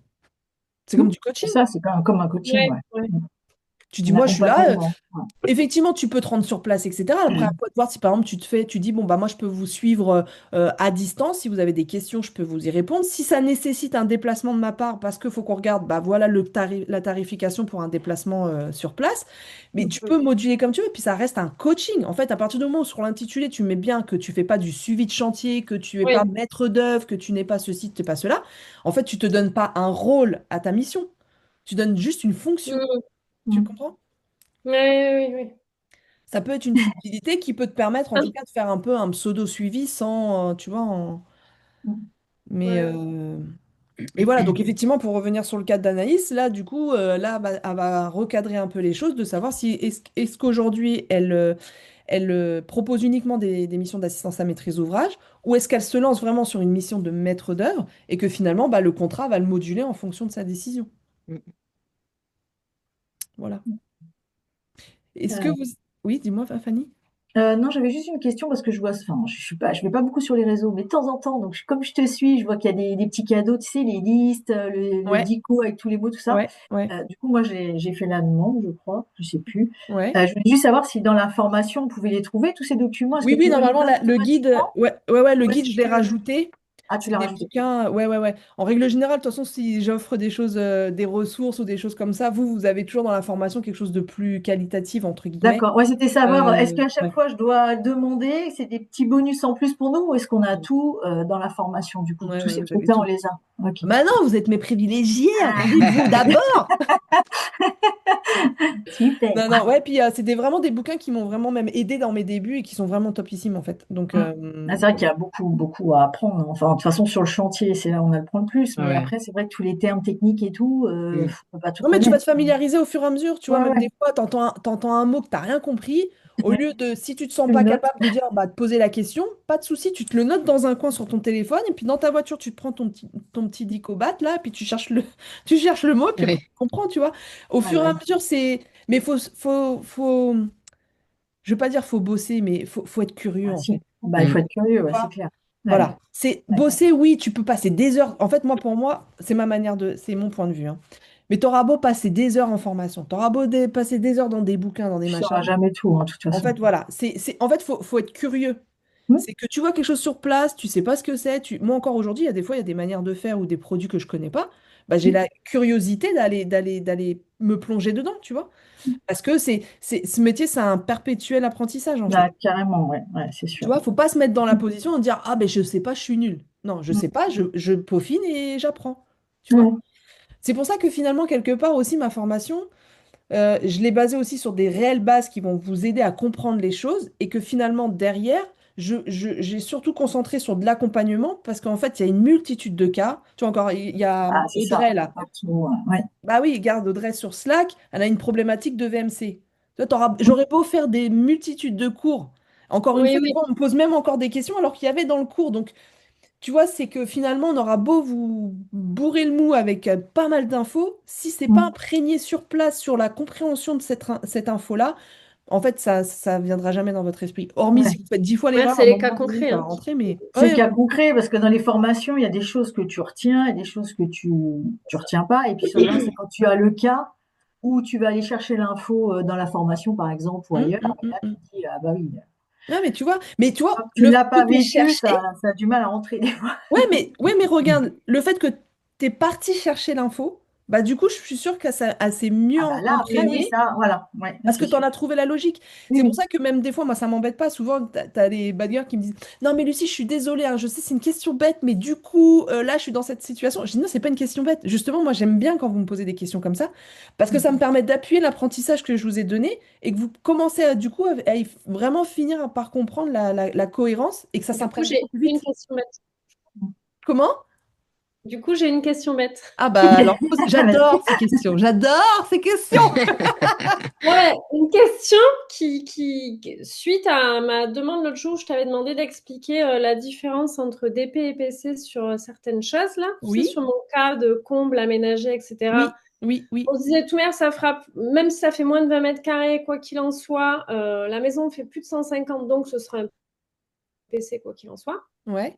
[SPEAKER 1] C'est
[SPEAKER 4] Hmm.
[SPEAKER 1] comme du
[SPEAKER 4] C'est
[SPEAKER 1] coaching.
[SPEAKER 4] ça, c'est comme un coaching,
[SPEAKER 3] Ouais,
[SPEAKER 4] ouais.
[SPEAKER 3] ouais.
[SPEAKER 4] Hmm.
[SPEAKER 1] Tu dis,
[SPEAKER 4] Un
[SPEAKER 1] moi, je suis là.
[SPEAKER 4] accompagnement. Ouais.
[SPEAKER 1] Effectivement, tu peux te rendre sur place, etc. Après, à toi de voir si par exemple tu dis, bon, bah moi je peux vous suivre à distance. Si vous avez des questions, je peux vous y répondre. Si ça nécessite un déplacement de ma part, parce qu'il faut qu'on regarde, bah voilà la tarification pour un déplacement sur place. Mais tu peux moduler comme tu veux, puis ça reste un coaching. En fait, à partir du moment où sur l'intitulé, tu mets bien que tu fais pas du suivi de chantier, que tu es pas
[SPEAKER 3] Oui.
[SPEAKER 1] maître d'œuvre, que tu n'es pas ceci, tu n'es pas cela, en fait, tu te donnes pas un rôle à ta mission. Tu donnes juste une fonction.
[SPEAKER 3] Mm.
[SPEAKER 1] Tu
[SPEAKER 4] Hmm.
[SPEAKER 1] comprends?
[SPEAKER 3] Ouais, oui, oui.
[SPEAKER 1] Ça peut être une subtilité qui peut te permettre en tout cas de faire un peu un pseudo-suivi sans, tu vois,
[SPEAKER 4] Hmm.
[SPEAKER 1] mais,
[SPEAKER 3] Ouais.
[SPEAKER 1] et voilà, donc effectivement, pour revenir sur le cas d'Anaïs, là, du coup, là, elle va recadrer un peu les choses, de savoir si est-ce qu'aujourd'hui, elle propose uniquement des missions d'assistance à maîtrise d'ouvrage, ou est-ce qu'elle se lance vraiment sur une mission de maître d'œuvre, et que finalement, bah, le contrat va le moduler en fonction de sa décision. Voilà. Est-ce que
[SPEAKER 4] Euh,
[SPEAKER 1] vous... Oui, dis-moi, Fanny.
[SPEAKER 4] Non, j'avais juste une question parce que enfin, je vais pas beaucoup sur les réseaux, mais de temps en temps, donc comme je te suis, je vois qu'il y a des petits cadeaux, tu sais, les listes, le
[SPEAKER 1] Ouais,
[SPEAKER 4] dico avec tous les mots, tout ça.
[SPEAKER 1] ouais, ouais,
[SPEAKER 4] Du coup, moi, j'ai fait la demande, je crois, je sais plus.
[SPEAKER 1] ouais.
[SPEAKER 4] Je voulais juste savoir si dans la formation, on pouvait les trouver, tous ces documents. Est-ce que
[SPEAKER 1] Oui, oui,
[SPEAKER 4] tu me les
[SPEAKER 1] normalement,
[SPEAKER 4] donnes
[SPEAKER 1] le guide,
[SPEAKER 4] automatiquement
[SPEAKER 1] le
[SPEAKER 4] ou
[SPEAKER 1] guide,
[SPEAKER 4] est-ce
[SPEAKER 1] je l'ai
[SPEAKER 4] que...
[SPEAKER 1] rajouté.
[SPEAKER 4] Ah, tu
[SPEAKER 1] C'est
[SPEAKER 4] l'as
[SPEAKER 1] des
[SPEAKER 4] rajouté.
[SPEAKER 1] bouquins, ouais, ouais, ouais. En règle générale, de toute façon, si j'offre des choses, des ressources ou des choses comme ça, vous avez toujours dans la formation quelque chose de plus qualitatif, entre guillemets.
[SPEAKER 4] D'accord. Ouais, c'était savoir, est-ce qu'à chaque
[SPEAKER 1] Ouais.
[SPEAKER 4] fois, je dois demander, c'est des petits bonus en plus pour nous ou est-ce qu'on a tout dans la formation, du coup?
[SPEAKER 1] Ouais,
[SPEAKER 4] Tous
[SPEAKER 1] ouais,
[SPEAKER 4] ces
[SPEAKER 1] ouais, j'avais
[SPEAKER 4] trucs-là, on
[SPEAKER 1] tout.
[SPEAKER 4] les a. Ok.
[SPEAKER 1] Maintenant, vous êtes mes privilégiés,
[SPEAKER 4] Ah,
[SPEAKER 1] attendez-vous d'abord.
[SPEAKER 4] super.
[SPEAKER 1] Non, non, ouais, puis c'était vraiment des bouquins qui m'ont vraiment même aidé dans mes débuts et qui sont vraiment topissimes, en fait. Donc,
[SPEAKER 4] Mm. Ah, c'est vrai qu'il y a beaucoup, beaucoup à apprendre. Enfin, de toute façon, sur le chantier, c'est là où on apprend le plus. Mais
[SPEAKER 2] Ouais.
[SPEAKER 4] après, c'est vrai que tous les termes techniques et tout,
[SPEAKER 2] Mm.
[SPEAKER 4] on peut pas tout
[SPEAKER 1] non, mais tu vas
[SPEAKER 4] connaître.
[SPEAKER 1] te familiariser au fur et à mesure, tu vois,
[SPEAKER 4] Ouais,
[SPEAKER 1] même
[SPEAKER 4] ouais.
[SPEAKER 1] des fois, t'entends un mot que t'as rien compris, au lieu de, si tu te sens
[SPEAKER 4] Tu le
[SPEAKER 1] pas
[SPEAKER 4] notes.
[SPEAKER 1] capable de dire, bah, de poser la question, pas de souci, tu te le notes dans un coin sur ton téléphone, et puis dans ta voiture, tu te prends ton petit dicobat, là, et puis tu cherches tu cherches le mot, et puis après,
[SPEAKER 2] Ouais.
[SPEAKER 1] tu comprends, tu vois. Au
[SPEAKER 4] Ouais,
[SPEAKER 1] fur et à
[SPEAKER 4] ouais.
[SPEAKER 1] mesure, mais je veux pas dire faut bosser, mais faut être curieux,
[SPEAKER 4] Ah,
[SPEAKER 1] en fait.
[SPEAKER 4] si. Bah, il
[SPEAKER 2] Mm.
[SPEAKER 4] faut être curieux,
[SPEAKER 1] Tu
[SPEAKER 4] ouais, c'est
[SPEAKER 1] vois.
[SPEAKER 4] clair. Ouais,
[SPEAKER 1] Voilà, c'est
[SPEAKER 4] ouais.
[SPEAKER 1] bosser, oui, tu peux passer des heures. En fait, pour moi, c'est mon point de vue, hein. Mais t'auras beau passer des heures en formation, t'auras beau passer des heures dans des bouquins, dans des
[SPEAKER 4] Tu
[SPEAKER 1] machins.
[SPEAKER 4] sauras jamais tout, hein, de toute
[SPEAKER 1] En
[SPEAKER 4] façon.
[SPEAKER 1] fait, voilà, en fait, faut être curieux.
[SPEAKER 4] Mm.
[SPEAKER 1] C'est que tu vois quelque chose sur place, tu sais pas ce que c'est. Moi encore aujourd'hui, il y a des fois, il y a des manières de faire ou des produits que je connais pas. Bah, j'ai
[SPEAKER 4] Mm.
[SPEAKER 1] la curiosité d'aller me plonger dedans, tu vois. Parce que ce métier, c'est un perpétuel apprentissage, en fait.
[SPEAKER 4] Ah, carrément, ouais, ouais, c'est
[SPEAKER 1] Tu
[SPEAKER 4] sûr.
[SPEAKER 1] vois, faut pas se mettre dans la position de dire, ah ben je sais pas, je suis nul. Non, je sais
[SPEAKER 4] Mm.
[SPEAKER 1] pas, je peaufine et j'apprends. Tu vois.
[SPEAKER 4] Ouais.
[SPEAKER 1] C'est pour ça que finalement, quelque part aussi, ma formation, je l'ai basée aussi sur des réelles bases qui vont vous aider à comprendre les choses et que finalement, derrière, j'ai surtout concentré sur de l'accompagnement parce qu'en fait, il y a une multitude de cas. Tu vois, encore, il y a
[SPEAKER 4] Ah, c'est ça.
[SPEAKER 1] Audrey là.
[SPEAKER 4] Faut pas que ouais.
[SPEAKER 1] Bah oui, garde Audrey sur Slack, elle a une problématique de VMC. Tu vois, j'aurais beau faire des multitudes de cours. Encore une
[SPEAKER 3] Oui,
[SPEAKER 1] fois, des
[SPEAKER 3] oui.
[SPEAKER 1] fois, on me pose même encore des questions alors qu'il y avait dans le cours. Donc, tu vois, c'est que finalement, on aura beau vous bourrer le mou avec pas mal d'infos, si c'est pas
[SPEAKER 4] Mm.
[SPEAKER 1] imprégné sur place sur la compréhension de cette info-là, en fait, ça viendra jamais dans votre esprit. Hormis si
[SPEAKER 4] Ouais.
[SPEAKER 1] vous faites 10 fois
[SPEAKER 3] Ouais,
[SPEAKER 1] l'erreur, à
[SPEAKER 3] c'est
[SPEAKER 1] un
[SPEAKER 3] les cas
[SPEAKER 1] moment donné,
[SPEAKER 3] concrets,
[SPEAKER 1] ça va
[SPEAKER 3] hein.
[SPEAKER 1] rentrer, mais...
[SPEAKER 4] C'est le
[SPEAKER 1] Ouais,
[SPEAKER 4] cas
[SPEAKER 1] ouais.
[SPEAKER 4] concret parce que dans les formations, il y a des choses que tu retiens et des choses que tu retiens pas. Et puis souvent, c'est quand tu as le cas où tu vas aller chercher l'info dans la formation, par exemple, ou ailleurs. Et là, tu te dis, ah bah oui,
[SPEAKER 1] Non, mais tu
[SPEAKER 4] quand
[SPEAKER 1] vois,
[SPEAKER 4] tu
[SPEAKER 1] le
[SPEAKER 4] l'as
[SPEAKER 1] fait que
[SPEAKER 4] pas
[SPEAKER 1] tu aies
[SPEAKER 4] vécu,
[SPEAKER 1] cherché,
[SPEAKER 4] ça a du mal à rentrer des fois.
[SPEAKER 1] ouais, mais regarde, le fait que tu es parti chercher l'info, bah du coup, je suis sûre que ça s'est mieux
[SPEAKER 4] Ah bah là, après, oui,
[SPEAKER 1] imprégné.
[SPEAKER 4] ça, voilà. Ouais, là,
[SPEAKER 1] Parce que
[SPEAKER 4] c'est
[SPEAKER 1] tu en
[SPEAKER 4] sûr.
[SPEAKER 1] as trouvé la logique.
[SPEAKER 4] Oui,
[SPEAKER 1] C'est pour
[SPEAKER 4] oui.
[SPEAKER 1] ça que même des fois, moi, ça m'embête pas. Souvent, t'as des bad girls qui me disent, non, mais Lucie, je suis désolée, hein, je sais, c'est une question bête, mais du coup, là, je suis dans cette situation. Je dis, non, c'est pas une question bête. Justement, moi, j'aime bien quand vous me posez des questions comme ça, parce que ça me permet d'appuyer l'apprentissage que je vous ai donné et que vous commencez du coup, vraiment finir par comprendre la cohérence et que ça
[SPEAKER 3] Du coup,
[SPEAKER 1] s'imprègne
[SPEAKER 3] j'ai
[SPEAKER 1] beaucoup plus
[SPEAKER 3] une
[SPEAKER 1] vite.
[SPEAKER 3] question bête.
[SPEAKER 1] Comment?
[SPEAKER 3] Du coup, j'ai une question bête.
[SPEAKER 1] Ah bah alors,
[SPEAKER 4] Vas-y.
[SPEAKER 1] j'adore ces questions, j'adore ces questions.
[SPEAKER 3] Ouais, une question suite à ma demande l'autre jour, je t'avais demandé d'expliquer la différence entre DP et PC sur certaines choses, là. Tu sais,
[SPEAKER 1] Oui,
[SPEAKER 3] sur mon cas de comble aménagé,
[SPEAKER 1] oui,
[SPEAKER 3] etc.
[SPEAKER 1] oui, oui,
[SPEAKER 3] On se disait, tout mère, ça fera, même si ça fait moins de 20 mètres carrés, quoi qu'il en soit, la maison fait plus de 150, donc ce sera un PC, quoi qu'il en soit.
[SPEAKER 1] ouais,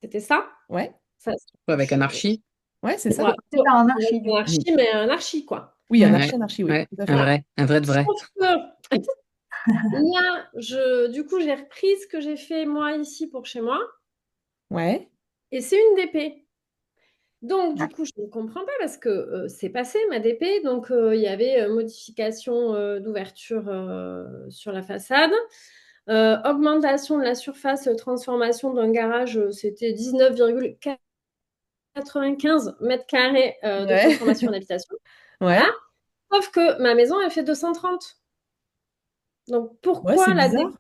[SPEAKER 3] C'était ça.
[SPEAKER 1] ouais,
[SPEAKER 3] Ça
[SPEAKER 2] Avec anarchie.
[SPEAKER 1] ouais, c'est ça.
[SPEAKER 3] ouais,
[SPEAKER 4] C'est pas un archi, du
[SPEAKER 3] un
[SPEAKER 4] coup.
[SPEAKER 3] archi, mais un archi, quoi.
[SPEAKER 1] Oui,
[SPEAKER 2] Ouais,
[SPEAKER 1] anarchie, oui,
[SPEAKER 2] ouais,
[SPEAKER 1] tout à
[SPEAKER 2] un
[SPEAKER 1] fait.
[SPEAKER 3] Voilà.
[SPEAKER 2] vrai, un vrai de vrai.
[SPEAKER 3] Sauf que là, du coup, j'ai repris ce que j'ai fait moi ici pour chez moi,
[SPEAKER 1] Ouais,
[SPEAKER 3] et c'est une DP. Donc,
[SPEAKER 4] Ouais.
[SPEAKER 3] du coup, je ne comprends pas parce que c'est passé ma DP. Donc, il y avait modification d'ouverture sur la façade, augmentation de la surface, transformation d'un garage, c'était 19,95 mètres carrés de
[SPEAKER 1] ouais,
[SPEAKER 3] transformation en habitation. Voilà.
[SPEAKER 1] ouais,
[SPEAKER 3] Sauf que ma maison, elle fait 230. Donc,
[SPEAKER 1] ouais, c'est
[SPEAKER 3] pourquoi la DP?
[SPEAKER 4] D'accord.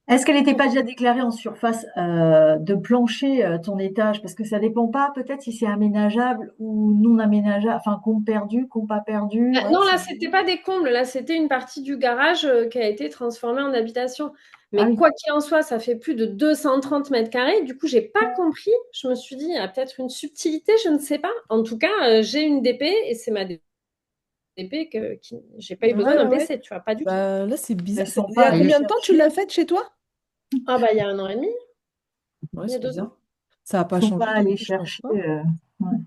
[SPEAKER 4] Est-ce qu'elle n'était pas déjà déclarée en surface de plancher, ton étage? Parce que ça dépend pas, peut-être si c'est aménageable ou non aménageable, enfin, combe perdu, combe pas perdu.
[SPEAKER 1] ouais,
[SPEAKER 3] Non, là,
[SPEAKER 1] c'est...
[SPEAKER 3] c'était pas des combles. Là, c'était une partie du garage qui a été transformée en habitation.
[SPEAKER 4] Ah
[SPEAKER 3] Mais
[SPEAKER 4] oui.
[SPEAKER 3] quoi qu'il en soit, ça fait plus de 230 mètres carrés. Du coup, j'ai pas compris. Je me suis dit, il y a peut-être une subtilité, je ne sais pas. En tout cas, j'ai une DP et c'est ma DP. DP que j'ai pas eu besoin
[SPEAKER 1] Ouais,
[SPEAKER 3] d'un
[SPEAKER 1] ouais, ouais.
[SPEAKER 3] PC, tu vois, pas du tout.
[SPEAKER 1] Bah, là, c'est bizarre.
[SPEAKER 4] Elles sont
[SPEAKER 1] Il y
[SPEAKER 4] pas
[SPEAKER 1] a
[SPEAKER 4] allées
[SPEAKER 1] combien de temps tu
[SPEAKER 4] chercher.
[SPEAKER 1] l'as faite chez toi?
[SPEAKER 3] Ah bah il y a 1 an et demi,
[SPEAKER 1] Ouais,
[SPEAKER 3] il y a
[SPEAKER 1] c'est
[SPEAKER 3] 2 ans.
[SPEAKER 1] bizarre. Ça n'a pas
[SPEAKER 4] Ils sont pas
[SPEAKER 1] changé
[SPEAKER 4] allés
[SPEAKER 1] depuis, je pense
[SPEAKER 4] chercher.
[SPEAKER 1] pas.
[SPEAKER 4] Ouais.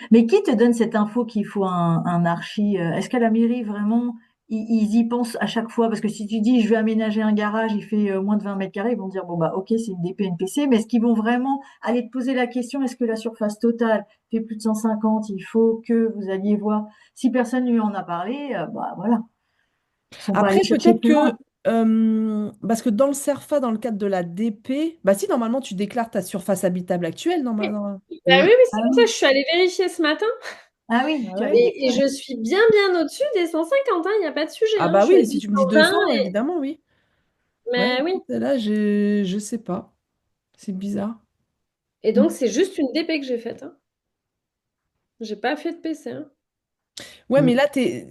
[SPEAKER 4] Mais qui te donne cette info qu'il faut un archi? Est-ce qu'à la mairie, vraiment, ils y pensent à chaque fois? Parce que si tu dis, je vais aménager un garage, il fait moins de 20 mètres carrés, ils vont dire, bon, bah, ok, c'est une DP NPC, mais est-ce qu'ils vont vraiment aller te poser la question, est-ce que la surface totale fait plus de 150? Il faut que vous alliez voir. Si personne ne lui en a parlé, bah, voilà. Ils sont pas allés
[SPEAKER 1] Après,
[SPEAKER 4] chercher
[SPEAKER 1] peut-être
[SPEAKER 4] plus
[SPEAKER 1] que,
[SPEAKER 4] loin.
[SPEAKER 1] parce que dans le CERFA, dans le cadre de la DP, bah si, normalement, tu déclares ta surface habitable actuelle, normalement.
[SPEAKER 3] Bah oui, oui,
[SPEAKER 4] Ah
[SPEAKER 3] c'est pour ça que
[SPEAKER 4] oui,
[SPEAKER 3] je suis allée vérifier ce matin
[SPEAKER 4] ah oui,
[SPEAKER 1] Ah
[SPEAKER 4] tu
[SPEAKER 1] ouais?
[SPEAKER 4] avais
[SPEAKER 3] et
[SPEAKER 4] déclaré.
[SPEAKER 3] je suis bien, bien au-dessus des 150, hein, il n'y a pas de sujet,
[SPEAKER 1] Ah
[SPEAKER 3] hein,
[SPEAKER 1] bah
[SPEAKER 3] je suis à
[SPEAKER 1] oui, si tu me dis
[SPEAKER 3] 820
[SPEAKER 1] 200,
[SPEAKER 3] et...
[SPEAKER 1] évidemment, oui. Ouais,
[SPEAKER 3] Mais oui.
[SPEAKER 1] écoute, là, je sais pas. C'est bizarre.
[SPEAKER 3] Et
[SPEAKER 1] Mm.
[SPEAKER 3] donc, c'est juste une DP que j'ai faite, hein. J'ai pas fait de PC, hein.
[SPEAKER 1] Ouais,
[SPEAKER 4] Mm.
[SPEAKER 1] mais là,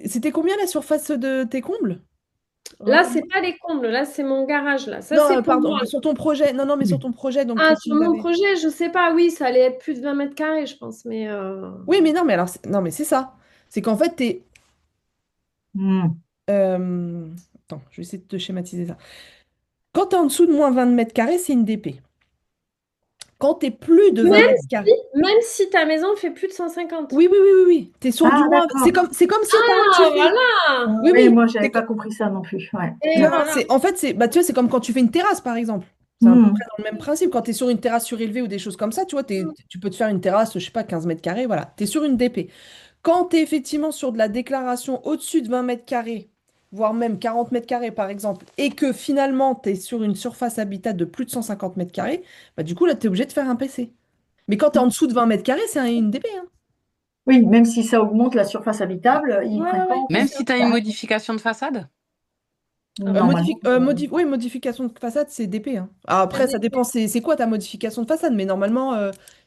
[SPEAKER 1] c'était combien la surface de tes combles?
[SPEAKER 3] Là,
[SPEAKER 1] Rappelle-moi.
[SPEAKER 3] c'est pas les combles, là, c'est mon garage, là. Ça,
[SPEAKER 1] Non,
[SPEAKER 3] c'est pour
[SPEAKER 1] pardon,
[SPEAKER 3] moi.
[SPEAKER 1] sur ton projet. Non, non, mais sur ton projet, donc que
[SPEAKER 3] Ah,
[SPEAKER 1] tu
[SPEAKER 3] sur mon
[SPEAKER 1] l'avais.
[SPEAKER 3] projet, je sais pas, oui, ça allait être plus de 20 mètres carrés, je pense, mais...
[SPEAKER 1] Oui, mais non, mais alors, non, mais c'est ça. C'est qu'en fait,
[SPEAKER 4] Mm.
[SPEAKER 1] Attends, je vais essayer de te schématiser ça. Quand tu es en dessous de moins 20 mètres carrés, c'est une DP. Quand tu es plus de 20 mètres carrés.
[SPEAKER 3] Même si ta maison fait plus de 150.
[SPEAKER 1] Oui, oui, oui, oui, oui. Tu es sur du
[SPEAKER 4] Ah,
[SPEAKER 1] moins.
[SPEAKER 4] d'accord.
[SPEAKER 1] C'est comme si, par exemple, tu
[SPEAKER 3] Ah,
[SPEAKER 1] fais.
[SPEAKER 3] voilà!
[SPEAKER 1] Oui,
[SPEAKER 4] Oui,
[SPEAKER 1] oui.
[SPEAKER 4] moi, j'avais pas compris ça non plus. Ouais.
[SPEAKER 3] Et
[SPEAKER 1] Non,
[SPEAKER 4] Ouais.
[SPEAKER 1] non,
[SPEAKER 3] voilà.
[SPEAKER 1] en fait, bah, tu vois, c'est comme quand tu fais une terrasse, par exemple. C'est à peu
[SPEAKER 4] Mm.
[SPEAKER 1] près dans le même principe. Quand tu es sur une terrasse surélevée ou des choses comme ça, tu vois, tu peux te faire une terrasse, je sais pas, 15 mètres carrés, voilà. Tu es sur une DP. Quand tu es effectivement sur de la déclaration au-dessus de 20 mètres carrés, voire même 40 mètres carrés, par exemple, et que finalement, tu es sur une surface habitable de plus de 150 mètres carrés, bah, du coup, là, tu es obligé de faire un PC. Mais quand tu es en dessous de 20 mètres carrés, c'est une DP, hein.
[SPEAKER 4] Oui, même si ça augmente la surface habitable, ils
[SPEAKER 1] Ouais,
[SPEAKER 4] prennent
[SPEAKER 1] ouais,
[SPEAKER 4] pas
[SPEAKER 1] ouais,
[SPEAKER 4] en
[SPEAKER 1] c'est
[SPEAKER 2] Même
[SPEAKER 4] compte.
[SPEAKER 1] ça.
[SPEAKER 2] si tu as une
[SPEAKER 4] Ah,
[SPEAKER 2] modification de façade?
[SPEAKER 4] normalement.
[SPEAKER 1] Oui, modification de façade, c'est DP, hein. Ah,
[SPEAKER 3] La
[SPEAKER 1] après, ça
[SPEAKER 3] DP.
[SPEAKER 1] dépend, c'est quoi ta modification de façade, mais normalement,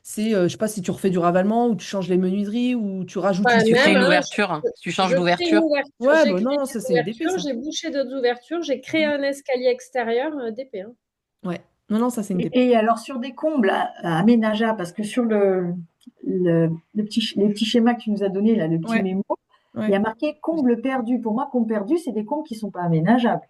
[SPEAKER 1] c'est, je sais pas si tu refais du ravalement, ou tu changes les menuiseries, ou tu rajoutes une
[SPEAKER 3] Bah,
[SPEAKER 2] Si tu refais
[SPEAKER 3] même,
[SPEAKER 2] une
[SPEAKER 1] fenêtre.
[SPEAKER 3] hein,
[SPEAKER 2] ouverture, si tu changes
[SPEAKER 3] je crée une
[SPEAKER 2] d'ouverture.
[SPEAKER 3] ouverture.
[SPEAKER 1] Ouais,
[SPEAKER 3] J'ai
[SPEAKER 1] bah
[SPEAKER 3] créé
[SPEAKER 1] non, ça,
[SPEAKER 3] des
[SPEAKER 1] c'est une DP,
[SPEAKER 3] ouvertures,
[SPEAKER 1] ça.
[SPEAKER 3] j'ai bouché d'autres ouvertures, j'ai créé un escalier extérieur, DP, hein.
[SPEAKER 1] Ouais, non, non, ça, c'est une DP.
[SPEAKER 4] Et alors, sur des combles aménageables, parce que sur les petits schémas que tu nous as donné, là, le petit
[SPEAKER 1] Ouais,
[SPEAKER 4] mémo, il y
[SPEAKER 1] ouais.
[SPEAKER 4] a marqué comble perdu. Pour moi, comble perdu, c'est des combles qui sont pas aménageables.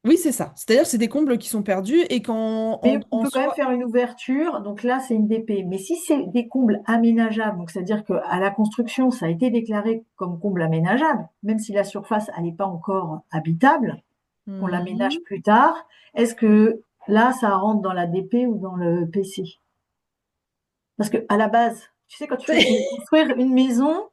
[SPEAKER 1] Oui, c'est ça. C'est-à-dire que c'est des combles qui sont perdus et qu'en
[SPEAKER 4] Mais on
[SPEAKER 1] en
[SPEAKER 4] peut quand même
[SPEAKER 1] soi.
[SPEAKER 4] faire une ouverture, donc là, c'est une DP. Mais si c'est des combles aménageables, donc c'est-à-dire qu'à la construction, ça a été déclaré comme comble aménageable, même si la surface, elle n'est pas encore habitable, on l'aménage
[SPEAKER 1] Mhm.
[SPEAKER 4] plus tard, est-ce que là, ça rentre dans la DP ou dans le PC? Parce que à la base, tu sais, quand tu fais construire une maison,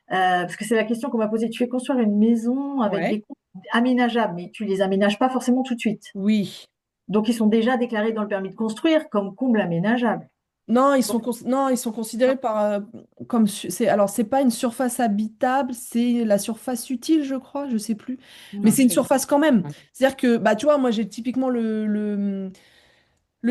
[SPEAKER 4] parce que c'est la question qu'on m'a posée, tu fais construire une maison avec
[SPEAKER 1] Ouais.
[SPEAKER 4] des combles aménageables, mais tu les aménages pas forcément tout de suite.
[SPEAKER 1] Oui.
[SPEAKER 4] Donc, ils sont déjà déclarés dans le permis de construire comme combles aménageables.
[SPEAKER 1] Non,
[SPEAKER 4] Donc,
[SPEAKER 1] non, ils sont considérés comme alors c'est pas une surface habitable, c'est la surface utile, je crois, je sais plus. Mais
[SPEAKER 4] non,
[SPEAKER 1] c'est
[SPEAKER 4] je
[SPEAKER 1] une
[SPEAKER 4] sais pas.
[SPEAKER 1] surface quand même. C'est-à-dire que bah tu vois, moi j'ai typiquement le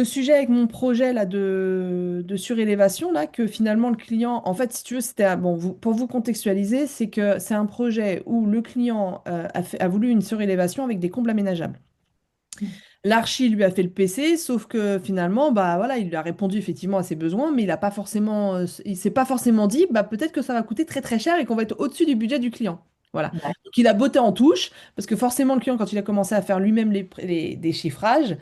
[SPEAKER 1] sujet avec mon projet là de surélévation là que finalement le client en fait si tu veux c'était bon pour vous contextualiser, c'est que c'est un projet où le client a voulu une surélévation avec des combles aménageables. L'archi lui a fait le PC, sauf que finalement, bah voilà, il lui a répondu effectivement à ses besoins, mais il a pas forcément, il s'est pas forcément dit, bah peut-être que ça va coûter très très cher et qu'on va être au-dessus du budget du client. Voilà.
[SPEAKER 4] Ouais.
[SPEAKER 1] Donc il a botté en touche, parce que forcément le client, quand il a commencé à faire lui-même des chiffrages,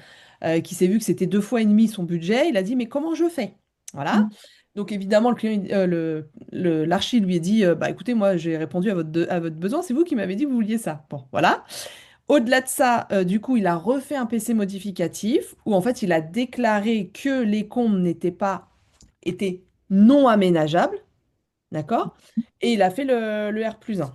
[SPEAKER 1] qui s'est vu que c'était 2 fois et demi son budget, il a dit, mais comment je fais? Voilà.
[SPEAKER 4] Mm.
[SPEAKER 1] Donc évidemment, le client, l'archi lui a dit, bah écoutez, moi j'ai répondu à votre besoin, c'est vous qui m'avez dit que vous vouliez ça. Bon, voilà. Au-delà de ça, du coup, il a refait un PC modificatif où en fait, il a déclaré que les combles étaient non aménageables, d'accord? Et il a fait le R+1.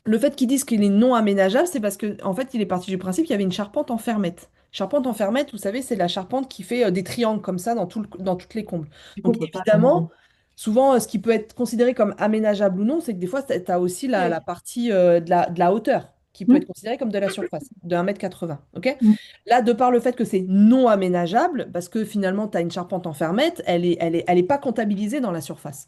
[SPEAKER 1] Le fait qu'ils disent qu'il est non aménageable, c'est parce que en fait, il est parti du principe qu'il y avait une charpente en fermette. Charpente en fermette, vous savez, c'est la charpente qui fait des triangles comme ça dans toutes les combles.
[SPEAKER 4] Du coup,
[SPEAKER 1] Donc
[SPEAKER 4] on peut pas
[SPEAKER 1] évidemment, souvent, ce qui peut être considéré comme aménageable ou non, c'est que des fois, tu as aussi la
[SPEAKER 3] Oui.
[SPEAKER 1] partie de la hauteur qui peut
[SPEAKER 4] Mm.
[SPEAKER 1] être considérée comme de la surface, de 1,80 m. Ok.
[SPEAKER 4] Mm.
[SPEAKER 1] Là, de par le fait que c'est non aménageable, parce que finalement, tu as une charpente en fermette, elle est pas comptabilisée dans la surface.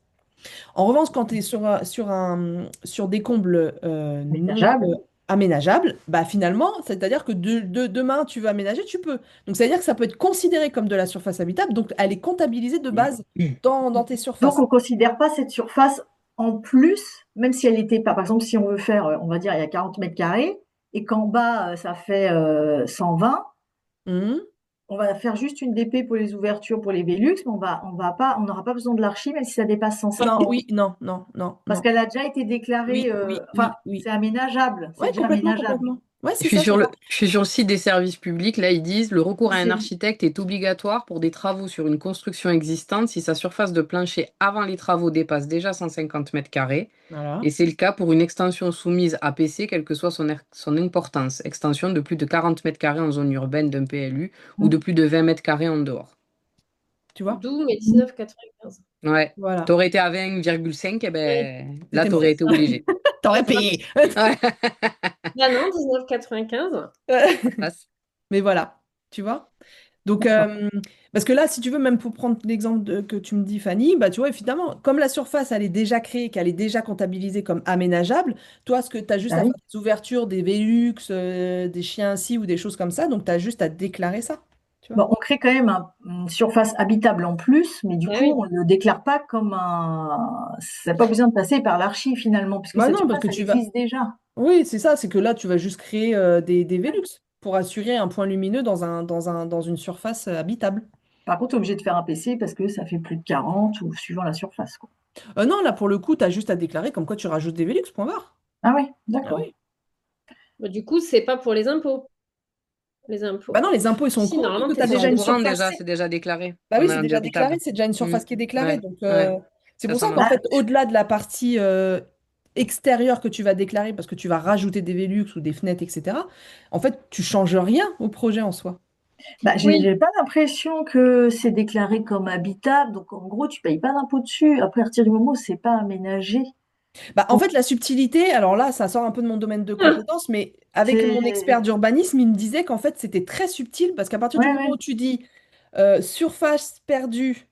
[SPEAKER 1] En revanche, quand tu es sur des combles non
[SPEAKER 4] Aménageable.
[SPEAKER 1] aménageables, bah finalement, c'est-à-dire que demain, tu veux aménager, tu peux. Donc, c'est-à-dire que ça peut être considéré comme de la surface habitable, donc elle est comptabilisée de base dans tes
[SPEAKER 4] Donc,
[SPEAKER 1] surfaces.
[SPEAKER 4] on considère pas cette surface en plus, même si elle n'était pas, par exemple, si on veut faire, on va dire, il y a 40 mètres carrés et qu'en bas, ça fait 120,
[SPEAKER 1] Mhm.
[SPEAKER 4] on va faire juste une DP pour les ouvertures, pour les Velux, mais on n'aura pas besoin de l'archi, même si ça dépasse
[SPEAKER 1] Non,
[SPEAKER 4] 150.
[SPEAKER 1] oui, non, non, non,
[SPEAKER 4] Parce
[SPEAKER 1] non.
[SPEAKER 4] qu'elle a déjà été déclarée,
[SPEAKER 1] Oui, oui,
[SPEAKER 4] enfin,
[SPEAKER 1] oui, oui.
[SPEAKER 4] c'est aménageable, c'est
[SPEAKER 1] Ouais,
[SPEAKER 4] déjà
[SPEAKER 1] complètement,
[SPEAKER 4] aménageable.
[SPEAKER 1] complètement. Ouais,
[SPEAKER 2] Je
[SPEAKER 1] c'est
[SPEAKER 2] suis
[SPEAKER 1] ça,
[SPEAKER 2] sur
[SPEAKER 1] c'est ça.
[SPEAKER 2] je suis sur le site des services publics. Là, ils disent le recours à un
[SPEAKER 4] C'est-
[SPEAKER 2] architecte est obligatoire pour des travaux sur une construction existante si sa surface de plancher avant les travaux dépasse déjà 150 mètres carrés.
[SPEAKER 1] Voilà.
[SPEAKER 2] Et c'est le cas pour une extension soumise APC, quelle que soit son importance. Extension de plus de 40 mètres carrés en zone urbaine d'un PLU ou de plus de 20 mètres carrés en dehors.
[SPEAKER 1] Tu vois?
[SPEAKER 3] D'où mes 19,95.
[SPEAKER 2] Ouais.
[SPEAKER 1] Voilà.
[SPEAKER 2] T'aurais été à 20,5, eh
[SPEAKER 3] Oui.
[SPEAKER 2] ben, là,
[SPEAKER 1] C'était
[SPEAKER 2] t'aurais
[SPEAKER 1] mort.
[SPEAKER 2] été obligé.
[SPEAKER 1] T'aurais payé.
[SPEAKER 2] Ouais,
[SPEAKER 3] Ah non, 19,95.
[SPEAKER 2] ça passe.
[SPEAKER 1] Mais voilà, tu vois? Donc,
[SPEAKER 4] D'accord.
[SPEAKER 1] parce que là, si tu veux, même pour prendre l'exemple que tu me dis, Fanny, bah, tu vois, évidemment, comme la surface, elle est déjà créée, qu'elle est déjà comptabilisée comme aménageable, toi, ce que tu as juste
[SPEAKER 4] Ah
[SPEAKER 1] à
[SPEAKER 4] oui.
[SPEAKER 1] faire des ouvertures, des Velux, des chiens assis ou des choses comme ça, donc tu as juste à déclarer ça, tu vois?
[SPEAKER 4] Bon, on crée quand même une surface habitable en plus, mais du
[SPEAKER 3] Ah
[SPEAKER 4] coup,
[SPEAKER 3] oui.
[SPEAKER 4] on ne le déclare pas comme un. Ça n'a pas besoin de passer par l'archi finalement, puisque
[SPEAKER 1] Bah
[SPEAKER 4] cette
[SPEAKER 1] non, parce
[SPEAKER 4] surface,
[SPEAKER 1] que
[SPEAKER 4] elle
[SPEAKER 1] tu vas...
[SPEAKER 4] existe déjà.
[SPEAKER 1] Oui, c'est ça, c'est que là, tu vas juste créer des Velux pour assurer un point lumineux dans une surface habitable.
[SPEAKER 4] Par contre, tu es obligé de faire un PC parce que ça fait plus de 40 ou suivant la surface, quoi.
[SPEAKER 1] Non, là, pour le coup, tu as juste à déclarer comme quoi tu rajoutes des Velux, point barre.
[SPEAKER 4] Ah oui,
[SPEAKER 1] Ah
[SPEAKER 4] d'accord.
[SPEAKER 1] oui.
[SPEAKER 3] Bah, du coup, c'est pas pour les impôts. Les
[SPEAKER 1] Bah
[SPEAKER 3] impôts.
[SPEAKER 1] non, les impôts, ils sont au
[SPEAKER 3] Si,
[SPEAKER 1] courant
[SPEAKER 3] normalement,
[SPEAKER 1] puisque
[SPEAKER 3] tu
[SPEAKER 1] tu
[SPEAKER 3] es
[SPEAKER 1] as
[SPEAKER 2] Ils sont
[SPEAKER 1] déjà
[SPEAKER 2] au
[SPEAKER 1] une
[SPEAKER 3] censé.
[SPEAKER 2] courant
[SPEAKER 1] surface
[SPEAKER 2] déjà,
[SPEAKER 1] C.
[SPEAKER 2] c'est déjà déclaré.
[SPEAKER 1] Bah oui,
[SPEAKER 2] On
[SPEAKER 1] c'est
[SPEAKER 2] a rendu
[SPEAKER 1] déjà déclaré,
[SPEAKER 2] habitable.
[SPEAKER 1] c'est déjà une surface qui est déclarée.
[SPEAKER 2] Ouais,
[SPEAKER 1] Donc,
[SPEAKER 2] ouais,
[SPEAKER 1] c'est
[SPEAKER 2] ça,
[SPEAKER 1] pour
[SPEAKER 2] ça
[SPEAKER 1] ça qu'en
[SPEAKER 2] marche.
[SPEAKER 4] Bah,
[SPEAKER 1] fait, au-delà de la partie extérieure que tu vas déclarer, parce que tu vas rajouter des Velux ou des fenêtres, etc., en fait, tu changes rien au projet en soi.
[SPEAKER 3] Oui.
[SPEAKER 4] j'ai pas l'impression que c'est déclaré comme habitable, donc en gros, tu payes pas d'impôt dessus. À partir du moment où c'est pas aménagé,
[SPEAKER 1] Bah, en fait, la subtilité, alors là, ça sort un peu de mon domaine de
[SPEAKER 3] Ah,
[SPEAKER 1] compétence, mais avec
[SPEAKER 4] c'est
[SPEAKER 1] mon expert d'urbanisme, il me disait qu'en fait, c'était très subtil parce qu'à partir du
[SPEAKER 4] ouais,
[SPEAKER 1] moment
[SPEAKER 4] ouais,
[SPEAKER 1] où tu dis surface perdue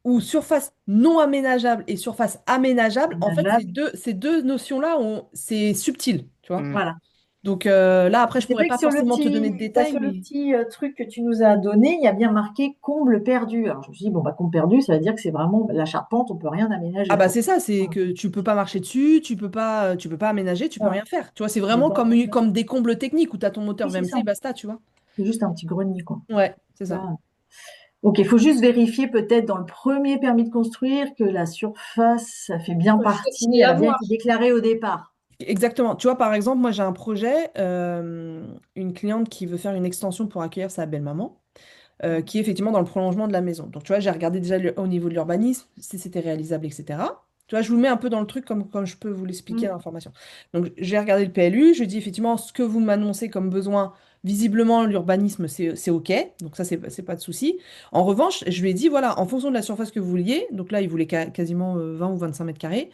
[SPEAKER 1] ou surface non aménageable et surface aménageable, en fait,
[SPEAKER 4] aménageable.
[SPEAKER 1] ces deux notions-là, c'est subtil, tu vois.
[SPEAKER 2] Mm.
[SPEAKER 4] Voilà.
[SPEAKER 1] Donc là, après, je
[SPEAKER 4] C'est
[SPEAKER 1] pourrais
[SPEAKER 4] vrai que
[SPEAKER 1] pas forcément te donner de détails,
[SPEAKER 4] sur le
[SPEAKER 1] mais...
[SPEAKER 4] petit truc que tu nous as donné, il y a bien marqué comble perdu. Alors je me suis dit, bon, bah, comble perdu, ça veut dire que c'est vraiment la charpente, on peut rien
[SPEAKER 1] Ah
[SPEAKER 4] aménager,
[SPEAKER 1] bah
[SPEAKER 4] quoi.
[SPEAKER 1] c'est ça, c'est que tu peux pas marcher dessus, tu peux pas aménager, tu peux
[SPEAKER 4] Voilà.
[SPEAKER 1] rien faire. Tu vois, c'est
[SPEAKER 4] Mais
[SPEAKER 1] vraiment comme, comme des combles techniques où tu as ton moteur
[SPEAKER 4] oui, c'est
[SPEAKER 1] VMC et
[SPEAKER 4] ça.
[SPEAKER 1] basta, tu vois.
[SPEAKER 4] C'est juste un petit grenier, quoi.
[SPEAKER 1] Ouais, c'est ça.
[SPEAKER 4] Là, ok, il faut juste vérifier peut-être dans le premier permis de construire que la surface, ça fait bien partie,
[SPEAKER 3] faut-il
[SPEAKER 4] elle a bien
[SPEAKER 3] avoir?
[SPEAKER 4] été déclarée au départ.
[SPEAKER 1] Exactement. Tu vois, par exemple, moi j'ai un projet, une cliente qui veut faire une extension pour accueillir sa belle-maman, qui est effectivement dans le prolongement de la maison. Donc tu vois, j'ai regardé déjà au niveau de l'urbanisme, si c'était réalisable, etc. Tu vois, je vous mets un peu dans le truc comme je peux vous l'expliquer
[SPEAKER 4] Mm.
[SPEAKER 1] dans l'information. Donc j'ai regardé le PLU, je dis effectivement ce que vous m'annoncez comme besoin, visiblement l'urbanisme c'est OK, donc ça c'est pas de souci. En revanche, je lui ai dit voilà, en fonction de la surface que vous vouliez, donc là il voulait quasiment 20 ou 25 mètres carrés,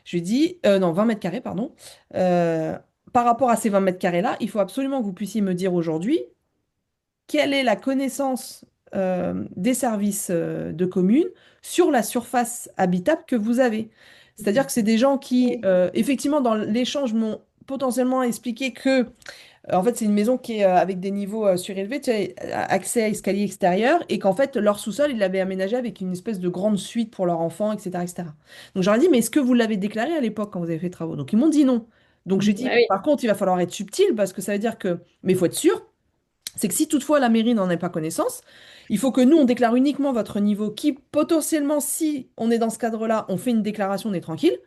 [SPEAKER 1] je lui ai dit, non 20 mètres carrés, pardon. Euh, Par rapport à ces 20 mètres carrés là, il faut absolument que vous puissiez me dire aujourd'hui quelle est la connaissance des services de commune sur la surface habitable que vous avez. C'est-à-dire que c'est des gens qui,
[SPEAKER 4] Oui.
[SPEAKER 1] effectivement, dans l'échange, m'ont potentiellement expliqué que, en fait, c'est une maison qui est avec des niveaux surélevés, tu sais, accès à escalier extérieur, et qu'en fait, leur sous-sol, ils l'avaient aménagé avec une espèce de grande suite pour leurs enfants, etc., etc. Donc, j'aurais dit, mais est-ce que vous l'avez déclaré à l'époque quand vous avez fait les travaux? Donc, ils m'ont dit non. Donc, j'ai
[SPEAKER 3] Bah
[SPEAKER 1] dit,
[SPEAKER 3] oui.
[SPEAKER 1] par contre, il va falloir être subtil parce que ça veut dire que, mais il faut être sûr c'est que si toutefois la mairie n'en a pas connaissance, il faut que nous, on déclare uniquement votre niveau qui, potentiellement, si on est dans ce cadre-là, on fait une déclaration, on est tranquille.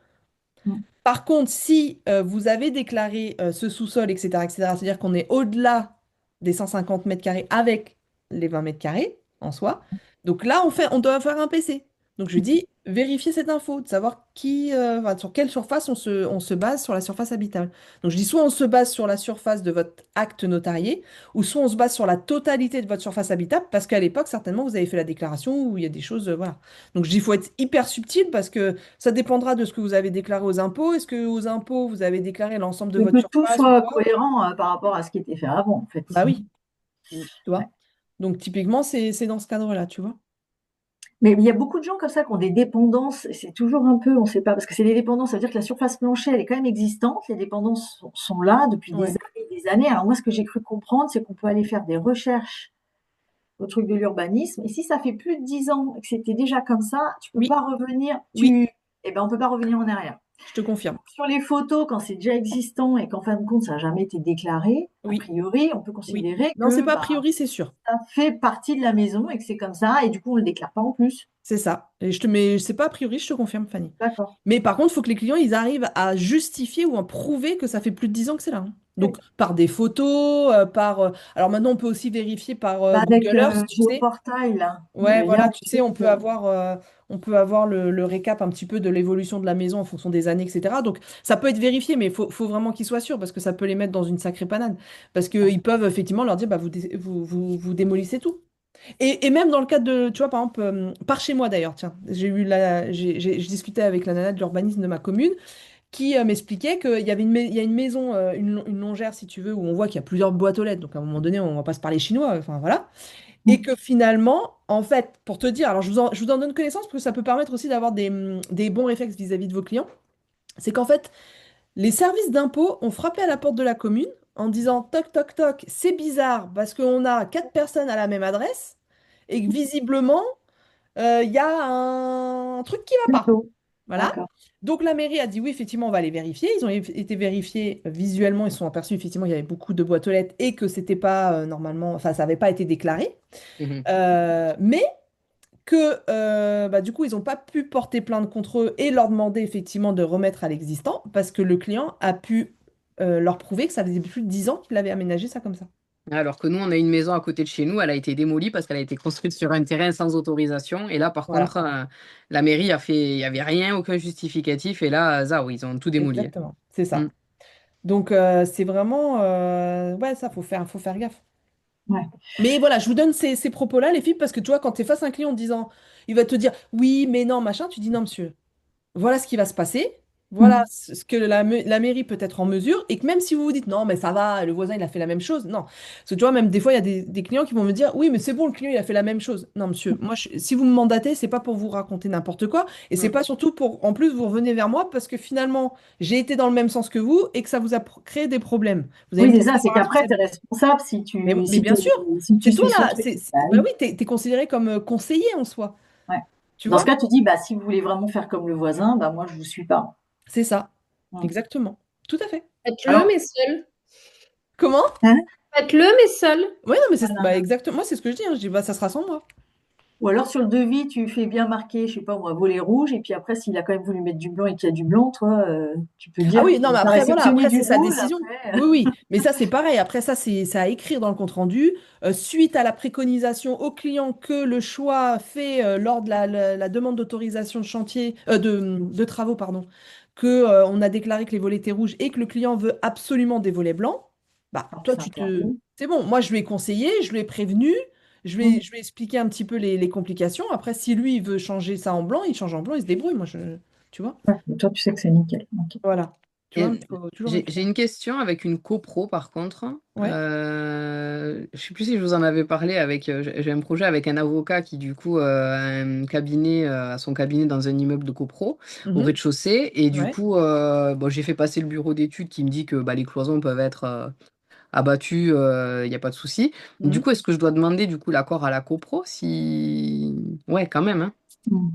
[SPEAKER 4] Mm.
[SPEAKER 1] Par contre, si vous avez déclaré ce sous-sol, etc., c'est-à-dire qu'on est au-delà des 150 mètres carrés avec les 20 mètres carrés en soi, donc là, on doit faire un PC. Donc je dis, vérifier cette info, de savoir enfin, sur quelle surface on se base sur la surface habitable. Donc je dis, soit on se base sur la surface de votre acte notarié, ou soit on se base sur la totalité de votre surface habitable, parce qu'à l'époque, certainement, vous avez fait la déclaration où il y a des choses, voilà. Donc je dis, il faut être hyper subtil parce que ça dépendra de ce que vous avez déclaré aux impôts. Est-ce que aux impôts, vous avez déclaré l'ensemble de
[SPEAKER 4] Mais
[SPEAKER 1] votre
[SPEAKER 4] que tout
[SPEAKER 1] surface ou
[SPEAKER 4] soit
[SPEAKER 1] pas?
[SPEAKER 4] cohérent par rapport à ce qui était fait avant, en fait.
[SPEAKER 1] Bah oui, tu
[SPEAKER 4] Ouais.
[SPEAKER 1] vois. Donc typiquement, c'est dans ce cadre-là, tu vois.
[SPEAKER 4] Mais il y a beaucoup de gens comme ça qui ont des dépendances, et c'est toujours un peu, on ne sait pas, parce que c'est des dépendances, ça veut dire que la surface plancher, elle est quand même existante, les dépendances sont là depuis des
[SPEAKER 1] Ouais.
[SPEAKER 4] années et des années. Alors moi, ce que j'ai cru comprendre, c'est qu'on peut aller faire des recherches au truc de l'urbanisme, et si ça fait plus de 10 ans que c'était déjà comme ça, tu peux
[SPEAKER 1] Oui,
[SPEAKER 4] pas revenir,
[SPEAKER 1] oui.
[SPEAKER 4] eh ben, on peut pas revenir en arrière.
[SPEAKER 1] Je te confirme.
[SPEAKER 4] Sur les photos, quand c'est déjà existant et qu'en fin de compte, ça n'a jamais été déclaré, a
[SPEAKER 1] Oui,
[SPEAKER 4] priori, on peut
[SPEAKER 1] oui.
[SPEAKER 4] considérer
[SPEAKER 1] Non, c'est
[SPEAKER 4] que
[SPEAKER 1] pas a
[SPEAKER 4] bah,
[SPEAKER 1] priori, c'est sûr.
[SPEAKER 4] ça fait partie de la maison et que c'est comme ça, et du coup, on ne le déclare pas en plus.
[SPEAKER 1] C'est ça. Et mais c'est pas a priori, je te confirme, Fanny.
[SPEAKER 4] D'accord.
[SPEAKER 1] Mais par contre, il faut que les clients ils arrivent à justifier ou à prouver que ça fait plus de 10 ans que c'est là, hein.
[SPEAKER 4] Oui.
[SPEAKER 1] Donc, par des photos, alors maintenant, on peut aussi vérifier par
[SPEAKER 4] Bah, avec
[SPEAKER 1] Google Earth, tu sais.
[SPEAKER 4] Géoportail, là,
[SPEAKER 1] Ouais,
[SPEAKER 4] il y a
[SPEAKER 1] voilà,
[SPEAKER 4] un
[SPEAKER 1] tu sais,
[SPEAKER 4] truc.
[SPEAKER 1] on peut avoir le récap un petit peu de l'évolution de la maison en fonction des années, etc. Donc, ça peut être vérifié, mais faut vraiment qu'ils soient sûrs parce que ça peut les mettre dans une sacrée panade. Parce qu'ils peuvent effectivement leur dire, bah, vous démolissez tout. Et même dans le cadre de, tu vois, par exemple, par chez moi d'ailleurs, tiens, je discutais avec la nana de l'urbanisme de ma commune qui m'expliquait qu'il y avait il y a une maison, une longère, si tu veux, où on voit qu'il y a plusieurs boîtes aux lettres. Donc, à un moment donné, on va pas se parler chinois, enfin voilà. Et que finalement, en fait, pour te dire, alors je vous en donne connaissance parce que ça peut permettre aussi d'avoir des bons réflexes vis-à-vis de vos clients, c'est qu'en fait, les services d'impôt ont frappé à la porte de la commune en disant toc toc toc, c'est bizarre parce qu'on a 4 personnes à la même adresse et que visiblement, il y a un truc qui va pas.
[SPEAKER 4] Plutôt.
[SPEAKER 1] Voilà.
[SPEAKER 4] D'accord.
[SPEAKER 1] Donc la mairie a dit oui, effectivement, on va les vérifier. Ils ont été vérifiés visuellement, ils se sont aperçus effectivement il y avait beaucoup de boîtes aux lettres et que c'était pas normalement, enfin ça n'avait pas été déclaré.
[SPEAKER 2] Mhm.
[SPEAKER 1] Mais que bah, du coup, ils n'ont pas pu porter plainte contre eux et leur demander effectivement de remettre à l'existant parce que le client a pu leur prouver que ça faisait plus de 10 ans qu'il avait aménagé ça comme ça.
[SPEAKER 2] Alors que nous, on a une maison à côté de chez nous, elle a été démolie parce qu'elle a été construite sur un terrain sans autorisation. Et là, par
[SPEAKER 1] Voilà,
[SPEAKER 2] contre, la mairie a fait, il n'y avait rien, aucun justificatif. Et là, zao, ils ont tout démoli.
[SPEAKER 1] exactement, c'est
[SPEAKER 2] Mm.
[SPEAKER 1] ça. Donc c'est vraiment, ouais, ça, faut faire gaffe.
[SPEAKER 4] Ouais.
[SPEAKER 1] Mais voilà, je vous donne ces propos-là, les filles, parce que tu vois, quand tu es face à un client en disant, il va te dire, oui, mais non, machin, tu dis, non, monsieur. Voilà ce qui va se passer, voilà
[SPEAKER 4] Mm.
[SPEAKER 1] ce que la mairie peut être en mesure, et que même si vous vous dites non, mais ça va, le voisin il a fait la même chose, non. Parce que tu vois, même des fois, il y a des clients qui vont me dire oui, mais c'est bon, le client il a fait la même chose. Non, monsieur, moi, si vous me mandatez, c'est pas pour vous raconter n'importe quoi, et c'est
[SPEAKER 2] Mm.
[SPEAKER 1] pas surtout pour, en plus, vous revenez vers moi parce que finalement, j'ai été dans le même sens que vous et que ça vous a créé des problèmes. Vous avez
[SPEAKER 4] Oui,
[SPEAKER 1] mis
[SPEAKER 4] c'est
[SPEAKER 1] ça
[SPEAKER 4] ça,
[SPEAKER 1] dans
[SPEAKER 4] c'est
[SPEAKER 1] la
[SPEAKER 4] qu'après, tu es
[SPEAKER 1] responsabilité.
[SPEAKER 4] responsable
[SPEAKER 1] Mais bien sûr,
[SPEAKER 4] si tu
[SPEAKER 1] c'est toi
[SPEAKER 4] suis ce
[SPEAKER 1] là,
[SPEAKER 4] truc. Bah
[SPEAKER 1] bah
[SPEAKER 4] oui.
[SPEAKER 1] oui, t'es considéré comme conseiller en soi,
[SPEAKER 4] Ouais.
[SPEAKER 1] tu
[SPEAKER 4] Dans ce
[SPEAKER 1] vois?
[SPEAKER 4] cas, tu dis, bah, si vous voulez vraiment faire comme le voisin, bah, moi, je vous suis pas.
[SPEAKER 1] C'est ça,
[SPEAKER 4] Mm.
[SPEAKER 1] exactement, tout à fait.
[SPEAKER 3] Faites-le,
[SPEAKER 1] Alors,
[SPEAKER 3] mais seul.
[SPEAKER 1] comment?
[SPEAKER 4] Hein.
[SPEAKER 3] Faites-le, mais seul.
[SPEAKER 1] Ouais, non, mais c'est
[SPEAKER 4] Voilà.
[SPEAKER 1] bah, exactement, moi, c'est ce que je dis, hein. Je dis, bah, ça sera sans moi.
[SPEAKER 4] Ou alors sur le devis, tu fais bien marquer, je sais pas moi, volet rouge, et puis après, s'il a quand même voulu mettre du blanc et qu'il y a du blanc, toi, tu peux
[SPEAKER 1] Ah
[SPEAKER 4] dire
[SPEAKER 1] oui,
[SPEAKER 4] qu'il
[SPEAKER 1] non, mais
[SPEAKER 4] n'a
[SPEAKER 1] après, voilà,
[SPEAKER 4] réceptionné
[SPEAKER 1] après,
[SPEAKER 4] du
[SPEAKER 1] c'est sa
[SPEAKER 4] rouge,
[SPEAKER 1] décision.
[SPEAKER 4] après.
[SPEAKER 1] Oui, oui, mais ça, c'est pareil. Après, ça, c'est à écrire dans le compte-rendu. Suite à la préconisation au client que le choix fait lors de la demande d'autorisation de chantier, de travaux, pardon, que, on a déclaré que les volets étaient rouges et que le client veut absolument des volets blancs, bah,
[SPEAKER 4] Alors que
[SPEAKER 1] toi,
[SPEAKER 4] c'est interdit.
[SPEAKER 1] C'est bon, moi, je lui ai conseillé, je lui ai prévenu,
[SPEAKER 4] Mm.
[SPEAKER 1] je lui ai expliqué un petit peu les complications. Après, si lui, il veut changer ça en blanc, il change en blanc, il se débrouille, moi, tu vois.
[SPEAKER 4] Ouais, mais toi, tu sais que c'est nickel. Ok.
[SPEAKER 1] Voilà. Tu vois,
[SPEAKER 2] Et
[SPEAKER 1] il faut toujours
[SPEAKER 2] j'ai
[SPEAKER 1] écrire.
[SPEAKER 2] une question avec une copro, par contre.
[SPEAKER 1] Ouais.
[SPEAKER 2] Je sais plus si je vous en avais parlé avec. J'ai un projet avec un avocat qui, du coup, a un cabinet, a son cabinet dans un immeuble de copro au
[SPEAKER 1] Mhm.
[SPEAKER 2] rez-de-chaussée. Et du
[SPEAKER 1] Ouais.
[SPEAKER 2] coup, bon, j'ai fait passer le bureau d'études qui me dit que bah, les cloisons peuvent être abattues, il n'y a pas de souci. Du
[SPEAKER 1] Mhm.
[SPEAKER 2] coup, est-ce que je dois demander du coup l'accord à la copro si. Ouais, quand même, hein.
[SPEAKER 4] Mm.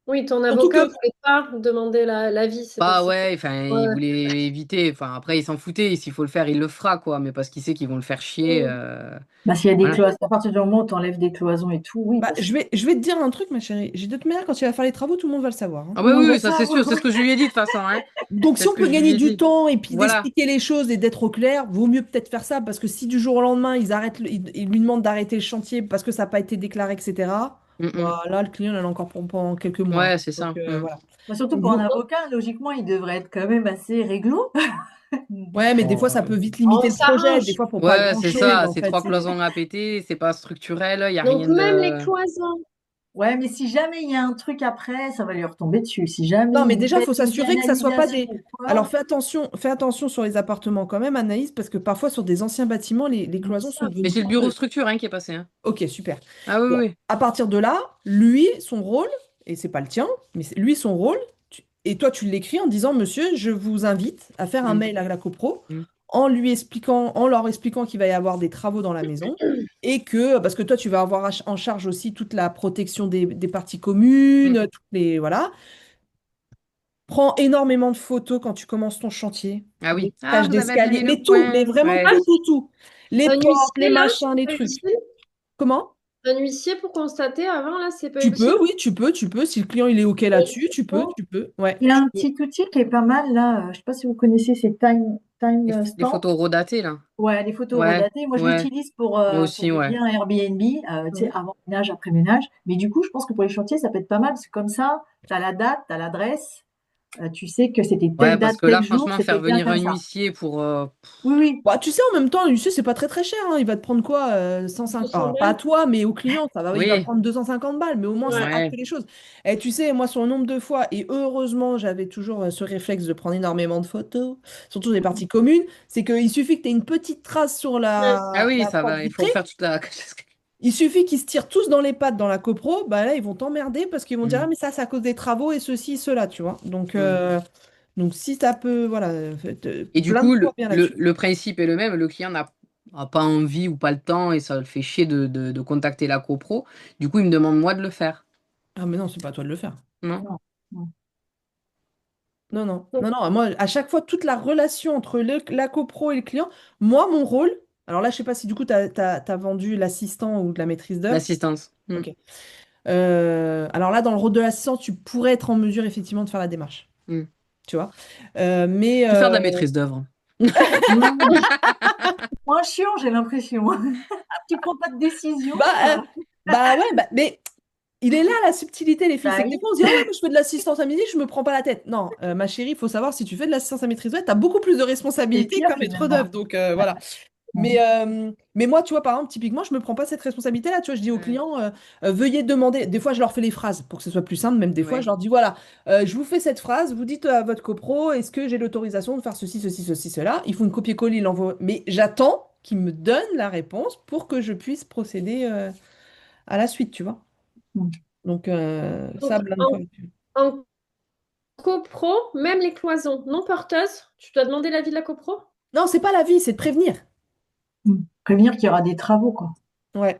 [SPEAKER 3] Oui, ton
[SPEAKER 1] Surtout
[SPEAKER 3] avocat
[SPEAKER 1] que,
[SPEAKER 3] voulait pas demander l'avis, c'est parce
[SPEAKER 2] Bah
[SPEAKER 3] que c'était.
[SPEAKER 2] ouais, enfin, il
[SPEAKER 3] Ouais.
[SPEAKER 2] voulait éviter. Enfin, après, il s'en foutait. S'il faut le faire, il le fera, quoi. Mais parce qu'il sait qu'ils vont le faire chier.
[SPEAKER 3] Mm.
[SPEAKER 4] Bah, s'il y a des
[SPEAKER 2] Voilà.
[SPEAKER 4] cloisons, à partir du moment où tu enlèves des cloisons et tout, oui,
[SPEAKER 1] bah,
[SPEAKER 4] parce que
[SPEAKER 1] je vais te dire un truc, ma chérie. J'ai de toute manière, quand il va faire les travaux, tout le monde va le savoir, hein.
[SPEAKER 2] Ah
[SPEAKER 4] tout
[SPEAKER 2] bah
[SPEAKER 4] le monde
[SPEAKER 2] oui,
[SPEAKER 4] va
[SPEAKER 2] oui, ça c'est sûr.
[SPEAKER 4] savoir.
[SPEAKER 2] C'est ce que je lui ai dit de toute façon, hein.
[SPEAKER 1] Donc,
[SPEAKER 2] C'est
[SPEAKER 1] si
[SPEAKER 2] ce
[SPEAKER 1] on
[SPEAKER 2] que
[SPEAKER 1] peut
[SPEAKER 2] je lui
[SPEAKER 1] gagner
[SPEAKER 2] ai
[SPEAKER 1] du
[SPEAKER 2] dit.
[SPEAKER 1] temps et puis
[SPEAKER 2] Voilà.
[SPEAKER 1] d'expliquer les choses et d'être au clair, vaut mieux peut-être faire ça parce que si du jour au lendemain, ils lui demandent d'arrêter le chantier parce que ça n'a pas été déclaré, etc.,
[SPEAKER 2] Mm, mm.
[SPEAKER 1] bah, là, le client, il en a encore pour pendant quelques mois, hein.
[SPEAKER 2] Ouais, c'est
[SPEAKER 1] Donc,
[SPEAKER 2] ça. Mm.
[SPEAKER 1] voilà.
[SPEAKER 4] Bah, surtout
[SPEAKER 1] Donc,
[SPEAKER 4] pour un avocat, logiquement, il devrait être quand même assez réglo.
[SPEAKER 1] ouais, mais des fois, ça
[SPEAKER 2] Oh,
[SPEAKER 1] peut vite
[SPEAKER 3] On
[SPEAKER 1] limiter le projet, des
[SPEAKER 3] s'arrange.
[SPEAKER 1] fois, pour pas
[SPEAKER 2] ouais, c'est
[SPEAKER 1] grand-chose,
[SPEAKER 2] ça.
[SPEAKER 1] en
[SPEAKER 2] C'est
[SPEAKER 1] fait.
[SPEAKER 2] trois cloisons à péter. C'est pas structurel. Il y a
[SPEAKER 3] Donc,
[SPEAKER 2] rien
[SPEAKER 3] même les
[SPEAKER 2] de.
[SPEAKER 3] cloisons.
[SPEAKER 4] Ouais, mais si jamais il y a un truc après, ça va lui retomber dessus. Si jamais
[SPEAKER 1] Non, mais
[SPEAKER 4] il
[SPEAKER 1] déjà, il
[SPEAKER 4] pète
[SPEAKER 1] faut
[SPEAKER 4] une
[SPEAKER 1] s'assurer que ça soit pas
[SPEAKER 4] canalisation
[SPEAKER 1] des.
[SPEAKER 4] ou
[SPEAKER 1] Alors,
[SPEAKER 4] quoi,
[SPEAKER 1] fais attention sur les appartements quand même, Anaïs, parce que parfois sur des anciens bâtiments, les
[SPEAKER 4] donc
[SPEAKER 1] cloisons sont
[SPEAKER 4] ça.
[SPEAKER 2] Mais
[SPEAKER 1] devenues
[SPEAKER 2] c'est le bureau
[SPEAKER 1] porteuses.
[SPEAKER 2] structure hein, qui est passé, hein.
[SPEAKER 1] Ok, super.
[SPEAKER 2] Ah oui,
[SPEAKER 1] Bon,
[SPEAKER 2] oui.
[SPEAKER 1] à partir de là, lui, son rôle, et c'est pas le tien, mais lui, son rôle, et toi, tu l'écris en disant, monsieur, je vous invite à faire
[SPEAKER 2] Oui.
[SPEAKER 1] un
[SPEAKER 2] Mm,
[SPEAKER 1] mail à la copro
[SPEAKER 2] mm,
[SPEAKER 1] en leur expliquant qu'il va y avoir des travaux dans la maison et que, parce que toi, tu vas avoir en charge aussi toute la protection des parties
[SPEAKER 2] mm.
[SPEAKER 1] communes, toutes les, voilà. Prends énormément de photos quand tu commences ton chantier.
[SPEAKER 2] Ah
[SPEAKER 1] Les
[SPEAKER 2] oui. Ah,
[SPEAKER 1] cages
[SPEAKER 2] vous avez
[SPEAKER 1] d'escalier,
[SPEAKER 2] abîmé le
[SPEAKER 1] mais tout, mais
[SPEAKER 2] coin.
[SPEAKER 1] vraiment
[SPEAKER 2] Ouais.
[SPEAKER 1] tout, tout, tout. Les
[SPEAKER 3] Un
[SPEAKER 1] portes, les
[SPEAKER 3] huissier, là?
[SPEAKER 1] machins, les
[SPEAKER 3] Un
[SPEAKER 1] trucs.
[SPEAKER 3] huissier?
[SPEAKER 1] Comment?
[SPEAKER 3] Un huissier pour constater avant, là, c'est pas
[SPEAKER 1] Tu
[SPEAKER 3] utile?
[SPEAKER 1] peux, oui, tu peux. Si le client il est OK là-dessus,
[SPEAKER 3] Bon.
[SPEAKER 1] tu peux. Ouais,
[SPEAKER 4] Il y a
[SPEAKER 1] tu
[SPEAKER 4] un
[SPEAKER 1] peux.
[SPEAKER 4] petit outil qui est pas mal là. Je ne sais pas si vous connaissez, c'est Time
[SPEAKER 2] Les
[SPEAKER 4] Stamp.
[SPEAKER 2] photos redatées, là.
[SPEAKER 4] Ouais, les photos
[SPEAKER 2] Ouais,
[SPEAKER 4] redatées. Moi, je
[SPEAKER 2] ouais.
[SPEAKER 4] l'utilise
[SPEAKER 2] Moi
[SPEAKER 4] pour
[SPEAKER 2] aussi,
[SPEAKER 4] des
[SPEAKER 2] ouais.
[SPEAKER 4] biens Airbnb, tu sais,
[SPEAKER 1] Mhm.
[SPEAKER 4] avant ménage, après ménage. Mais du coup, je pense que pour les chantiers, ça peut être pas mal, parce que comme ça, tu as la date, tu as l'adresse, tu sais que c'était
[SPEAKER 2] Ouais,
[SPEAKER 4] telle
[SPEAKER 2] parce
[SPEAKER 4] date,
[SPEAKER 2] que
[SPEAKER 4] tel
[SPEAKER 2] là,
[SPEAKER 4] jour,
[SPEAKER 2] franchement,
[SPEAKER 4] c'était
[SPEAKER 2] faire
[SPEAKER 4] bien
[SPEAKER 2] venir un
[SPEAKER 4] comme ça.
[SPEAKER 2] huissier pour.
[SPEAKER 4] Oui, oui.
[SPEAKER 1] Bah, tu sais, en même temps, l'huissier, c'est pas très très cher, hein. Il va te prendre quoi? 150.
[SPEAKER 3] 200
[SPEAKER 1] Alors, pas à
[SPEAKER 3] balles?
[SPEAKER 1] toi, mais au client, il va
[SPEAKER 2] Oui,
[SPEAKER 1] prendre 250 balles, mais au moins ça
[SPEAKER 3] Ouais.
[SPEAKER 1] acte
[SPEAKER 2] ouais.
[SPEAKER 1] les choses. Et tu sais, moi, sur le nombre de fois, et heureusement, j'avais toujours ce réflexe de prendre énormément de photos, surtout des parties communes, c'est qu'il suffit que tu aies une petite trace sur
[SPEAKER 3] Ouais.
[SPEAKER 2] Ah oui,
[SPEAKER 1] la
[SPEAKER 2] ça
[SPEAKER 1] porte
[SPEAKER 2] va. Il faut
[SPEAKER 1] vitrée,
[SPEAKER 2] faire toute la.
[SPEAKER 1] il suffit qu'ils se tirent tous dans les pattes dans la copro, bah là, ils vont t'emmerder parce qu'ils vont dire, ah,
[SPEAKER 2] Mm,
[SPEAKER 1] mais ça, c'est à cause des travaux et ceci, cela, tu vois.
[SPEAKER 2] mm.
[SPEAKER 1] Donc si ça peut, voilà,
[SPEAKER 2] Et du coup,
[SPEAKER 1] plains-toi bien là-dessus.
[SPEAKER 2] le principe est le même. Le client n'a pas envie ou pas le temps et ça le fait chier de contacter la copro. Du coup, il me demande moi de le faire.
[SPEAKER 1] Ah, mais non, c'est pas à toi de le faire.
[SPEAKER 2] Non?
[SPEAKER 4] Non, non.
[SPEAKER 1] Non, non,
[SPEAKER 3] Donc,
[SPEAKER 1] non, non. Moi, à chaque fois, toute la relation entre la copro et le client, moi, mon rôle, alors là, je sais pas si du coup, tu as vendu l'assistant ou de la maîtrise d'œuvre.
[SPEAKER 2] L'assistance. Mm,
[SPEAKER 1] Ok. Alors là, dans le rôle de l'assistant, tu pourrais être en mesure, effectivement, de faire la démarche.
[SPEAKER 2] mm.
[SPEAKER 1] Tu vois. Mais,
[SPEAKER 2] Je peux faire de la maîtrise d'œuvre.
[SPEAKER 4] Non, moins chiant, j'ai l'impression. Tu prends pas de décision.
[SPEAKER 1] bah, euh, bah ouais, mais il est là la subtilité, les filles.
[SPEAKER 4] Bah
[SPEAKER 1] C'est que des
[SPEAKER 4] oui.
[SPEAKER 1] fois, on se dit, ah ouais, moi, je fais de l'assistance à midi, je me prends pas la tête. Non, ma chérie, il faut savoir, si tu fais de l'assistance à maîtrise d'œuvre, tu as beaucoup plus de
[SPEAKER 4] C'est
[SPEAKER 1] responsabilités
[SPEAKER 4] pire
[SPEAKER 1] qu'un maître
[SPEAKER 4] finalement.
[SPEAKER 1] d'œuvre. Donc, voilà. Mais moi, tu vois, par exemple, typiquement, je me prends pas cette responsabilité-là. Tu vois, je dis aux
[SPEAKER 2] Ouais,
[SPEAKER 1] clients, veuillez demander. Des fois, je leur fais les phrases pour que ce soit plus simple. Même des fois, je
[SPEAKER 2] ouais.
[SPEAKER 1] leur dis, voilà, je vous fais cette phrase, vous dites à votre copro, est-ce que j'ai l'autorisation de faire ceci, ceci, ceci, cela? Ils font une copier-coller, ils l'envoient. Mais j'attends qu'ils me donnent la réponse pour que je puisse procéder à la suite, tu vois.
[SPEAKER 4] Mm.
[SPEAKER 1] Donc,
[SPEAKER 3] donc,
[SPEAKER 1] ça, plein de fois.
[SPEAKER 3] en copro, même les cloisons non porteuses, tu dois demander l'avis de la copro?
[SPEAKER 1] Non, c'est pas la vie, c'est de prévenir.
[SPEAKER 4] Mm. Prévenir qu'il y aura des travaux, quoi.
[SPEAKER 1] Ouais.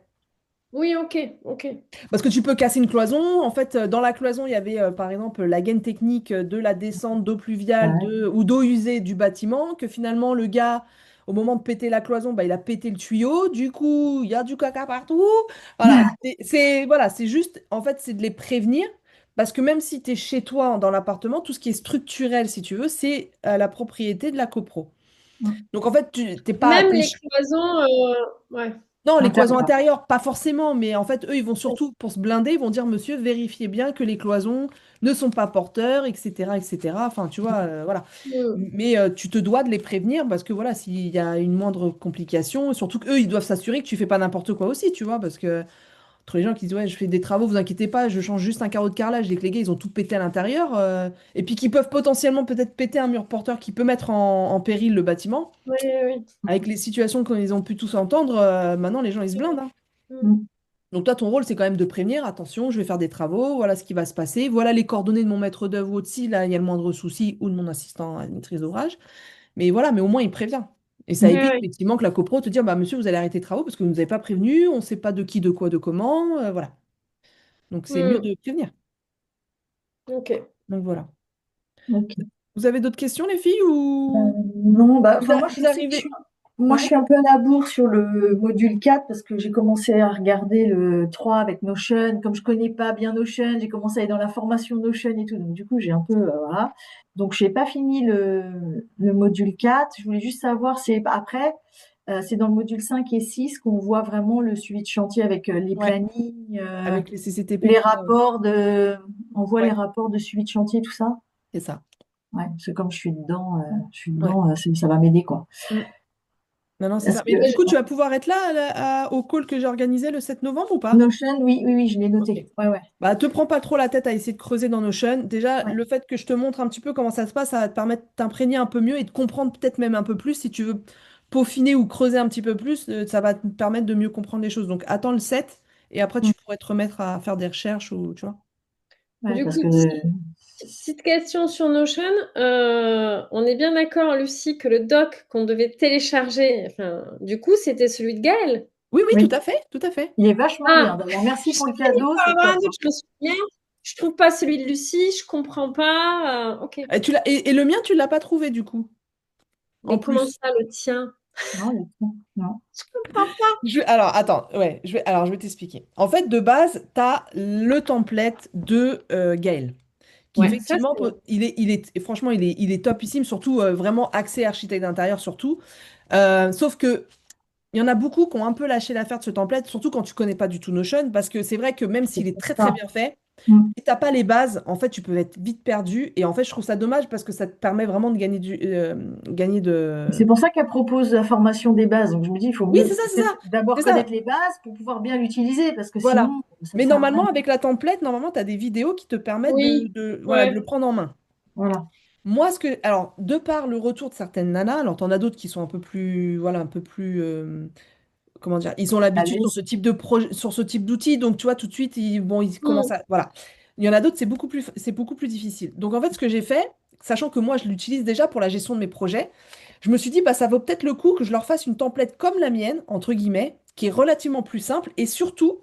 [SPEAKER 3] Oui, ok, ok.
[SPEAKER 1] Parce que tu peux casser une cloison. En fait, dans la cloison, il y avait par exemple la gaine technique de la descente d'eau
[SPEAKER 4] Bah
[SPEAKER 1] pluviale
[SPEAKER 4] ouais.
[SPEAKER 1] ou d'eau usée du bâtiment, que finalement, le gars, au moment de péter la cloison, bah, il a pété le tuyau. Du coup, il y a du caca partout. Voilà. Voilà, c'est juste, en fait, c'est de les prévenir. Parce que même si tu es chez toi, dans l'appartement, tout ce qui est structurel, si tu veux, c'est la propriété de la copro.
[SPEAKER 4] Mm.
[SPEAKER 1] Donc, en fait, tu t'es pas,
[SPEAKER 3] Même les cloisons, ouais.
[SPEAKER 1] non, les cloisons
[SPEAKER 4] Intérieur.
[SPEAKER 1] intérieures, pas forcément, mais en fait, eux, ils vont surtout, pour se blinder, ils vont dire, monsieur, vérifiez bien que les cloisons ne sont pas porteurs, etc., etc. Enfin, tu vois, voilà.
[SPEAKER 3] Mm.
[SPEAKER 1] Mais tu te dois de les prévenir parce que, voilà, s'il y a une moindre complication, surtout qu'eux, ils doivent s'assurer que tu fais pas n'importe quoi aussi, tu vois, parce que entre les gens qui disent, ouais, je fais des travaux, vous inquiétez pas, je change juste un carreau de carrelage, et que les gars, ils ont tout pété à l'intérieur, et puis qui peuvent potentiellement peut-être péter un mur porteur qui peut mettre en péril le bâtiment.
[SPEAKER 3] Oui, oui,
[SPEAKER 1] Avec les situations qu'ils ont pu tous entendre, maintenant les gens ils se blindent, hein.
[SPEAKER 3] oui. Mm.
[SPEAKER 4] Mm.
[SPEAKER 1] Donc toi, ton rôle, c'est quand même de prévenir, attention, je vais faire des travaux, voilà ce qui va se passer, voilà les coordonnées de mon maître d'œuvre aussi, là, il y a le moindre souci, ou de mon assistant à maîtrise d'ouvrage. Mais voilà, mais au moins il prévient. Et ça
[SPEAKER 3] Oui,
[SPEAKER 1] évite
[SPEAKER 3] oui.
[SPEAKER 1] effectivement que la copro te dise, bah monsieur, vous allez arrêter les travaux parce que vous ne nous avez pas prévenu, on ne sait pas de qui, de quoi, de comment, voilà. Donc c'est mieux
[SPEAKER 3] Mm.
[SPEAKER 1] de prévenir.
[SPEAKER 3] Ok.
[SPEAKER 1] Donc voilà.
[SPEAKER 4] Ok.
[SPEAKER 1] Vous avez d'autres questions, les filles, ou
[SPEAKER 4] Non, bah, enfin, moi,
[SPEAKER 1] vous arrivez?
[SPEAKER 4] moi, je
[SPEAKER 1] Ouais.
[SPEAKER 4] suis un peu à la bourre sur le module 4 parce que j'ai commencé à regarder le 3 avec Notion. Comme je connais pas bien Notion, j'ai commencé à aller dans la formation Notion et tout. Donc, du coup, j'ai un peu, voilà. Donc, j'ai pas fini le module 4. Je voulais juste savoir, c'est après, c'est dans le module 5 et 6 qu'on voit vraiment le suivi de chantier avec les
[SPEAKER 1] Ouais,
[SPEAKER 4] plannings,
[SPEAKER 1] avec les CCTP,
[SPEAKER 4] les
[SPEAKER 1] tout ça.
[SPEAKER 4] rapports on voit les
[SPEAKER 1] Ouais,
[SPEAKER 4] rapports de suivi de chantier, tout ça.
[SPEAKER 1] c'est ça.
[SPEAKER 4] Ouais, parce que comme
[SPEAKER 1] Ouais.
[SPEAKER 4] ça va m'aider, quoi.
[SPEAKER 1] Mm. Non, non, c'est
[SPEAKER 4] Parce
[SPEAKER 1] ça.
[SPEAKER 4] que
[SPEAKER 1] Mais du coup, tu vas pouvoir être là, au call que j'ai organisé le 7 novembre ou pas?
[SPEAKER 4] Notion, oui, oui, oui, je l'ai
[SPEAKER 1] Ok.
[SPEAKER 4] noté. Ouais, ouais,
[SPEAKER 1] Bah, te prends pas trop la tête à essayer de creuser dans Notion. Déjà,
[SPEAKER 4] ouais.
[SPEAKER 1] le fait que je te montre un petit peu comment ça se passe, ça va te permettre de t'imprégner un peu mieux et de comprendre peut-être même un peu plus. Si tu veux peaufiner ou creuser un petit peu plus, ça va te permettre de mieux comprendre les choses. Donc, attends le 7 et après,
[SPEAKER 4] Mm.
[SPEAKER 1] tu pourrais te remettre à faire des recherches ou tu vois.
[SPEAKER 4] Ouais,
[SPEAKER 3] Du
[SPEAKER 4] parce
[SPEAKER 3] coup,
[SPEAKER 4] que
[SPEAKER 3] petite question sur Notion. On est bien d'accord, Lucie, que le doc qu'on devait télécharger, enfin, du coup, c'était celui de Gaël.
[SPEAKER 1] Oui, oui, tout
[SPEAKER 4] oui,
[SPEAKER 1] à fait, tout à fait.
[SPEAKER 4] il est vachement bien.
[SPEAKER 3] Ah,
[SPEAKER 4] D'ailleurs, merci
[SPEAKER 3] je
[SPEAKER 4] pour le
[SPEAKER 3] sais
[SPEAKER 4] cadeau,
[SPEAKER 3] pas
[SPEAKER 4] c'est
[SPEAKER 3] avoir un
[SPEAKER 4] top,
[SPEAKER 3] doute,
[SPEAKER 4] hein.
[SPEAKER 3] je me souviens. je trouve pas celui de Lucie, je comprends pas. Ok.
[SPEAKER 1] Et le mien, tu l'as pas trouvé du coup, en
[SPEAKER 3] Mais comment
[SPEAKER 1] plus.
[SPEAKER 3] ça, le tien?
[SPEAKER 4] Non, il y a tout. Non.
[SPEAKER 3] Je comprends pas.
[SPEAKER 1] Alors, attends, ouais, je vais t'expliquer. En fait, de base, tu as le template de Gaël, qui
[SPEAKER 3] Ouais, ça
[SPEAKER 1] effectivement,
[SPEAKER 3] c'est bon.
[SPEAKER 1] franchement, il est topissime, surtout vraiment axé architecte d'intérieur, surtout. Sauf que il y en a beaucoup qui ont un peu lâché l'affaire de ce template, surtout quand tu connais pas du tout Notion, parce que c'est vrai que même
[SPEAKER 4] C'est
[SPEAKER 1] s'il est
[SPEAKER 4] pour
[SPEAKER 1] très très
[SPEAKER 4] ça.
[SPEAKER 1] bien fait,
[SPEAKER 4] Mm.
[SPEAKER 1] si t'as pas les bases, en fait, tu peux être vite perdu. Et en fait, je trouve ça dommage parce que ça te permet vraiment de gagner
[SPEAKER 4] C'est
[SPEAKER 1] de.
[SPEAKER 4] pour ça qu'elle propose la formation des bases. Donc je me dis, il faut
[SPEAKER 1] Oui,
[SPEAKER 4] mieux
[SPEAKER 1] c'est ça, c'est
[SPEAKER 4] peut-être
[SPEAKER 1] ça.
[SPEAKER 4] d'abord
[SPEAKER 1] C'est
[SPEAKER 4] connaître
[SPEAKER 1] ça.
[SPEAKER 4] les bases pour pouvoir bien l'utiliser, parce que
[SPEAKER 1] Voilà.
[SPEAKER 4] sinon, ça
[SPEAKER 1] Mais
[SPEAKER 4] sert à rien.
[SPEAKER 1] normalement, avec la template, normalement, tu as des vidéos qui te permettent
[SPEAKER 3] Oui,
[SPEAKER 1] voilà, de
[SPEAKER 3] ouais.
[SPEAKER 1] le prendre en main.
[SPEAKER 4] Voilà.
[SPEAKER 1] Moi, alors, de par le retour de certaines nanas, alors t'en as d'autres qui sont un peu plus, voilà, un peu plus, comment dire, ils ont
[SPEAKER 4] À
[SPEAKER 1] l'habitude sur
[SPEAKER 4] l'aise.
[SPEAKER 1] ce type de projet, sur ce type d'outils, donc tu vois, tout de suite, ils commencent
[SPEAKER 3] Mm.
[SPEAKER 1] à, voilà. Il y en a d'autres, c'est beaucoup plus difficile. Donc en fait, ce que j'ai fait, sachant que moi, je l'utilise déjà pour la gestion de mes projets, je me suis dit, bah, ça vaut peut-être le coup que je leur fasse une template comme la mienne, entre guillemets, qui est relativement plus simple et surtout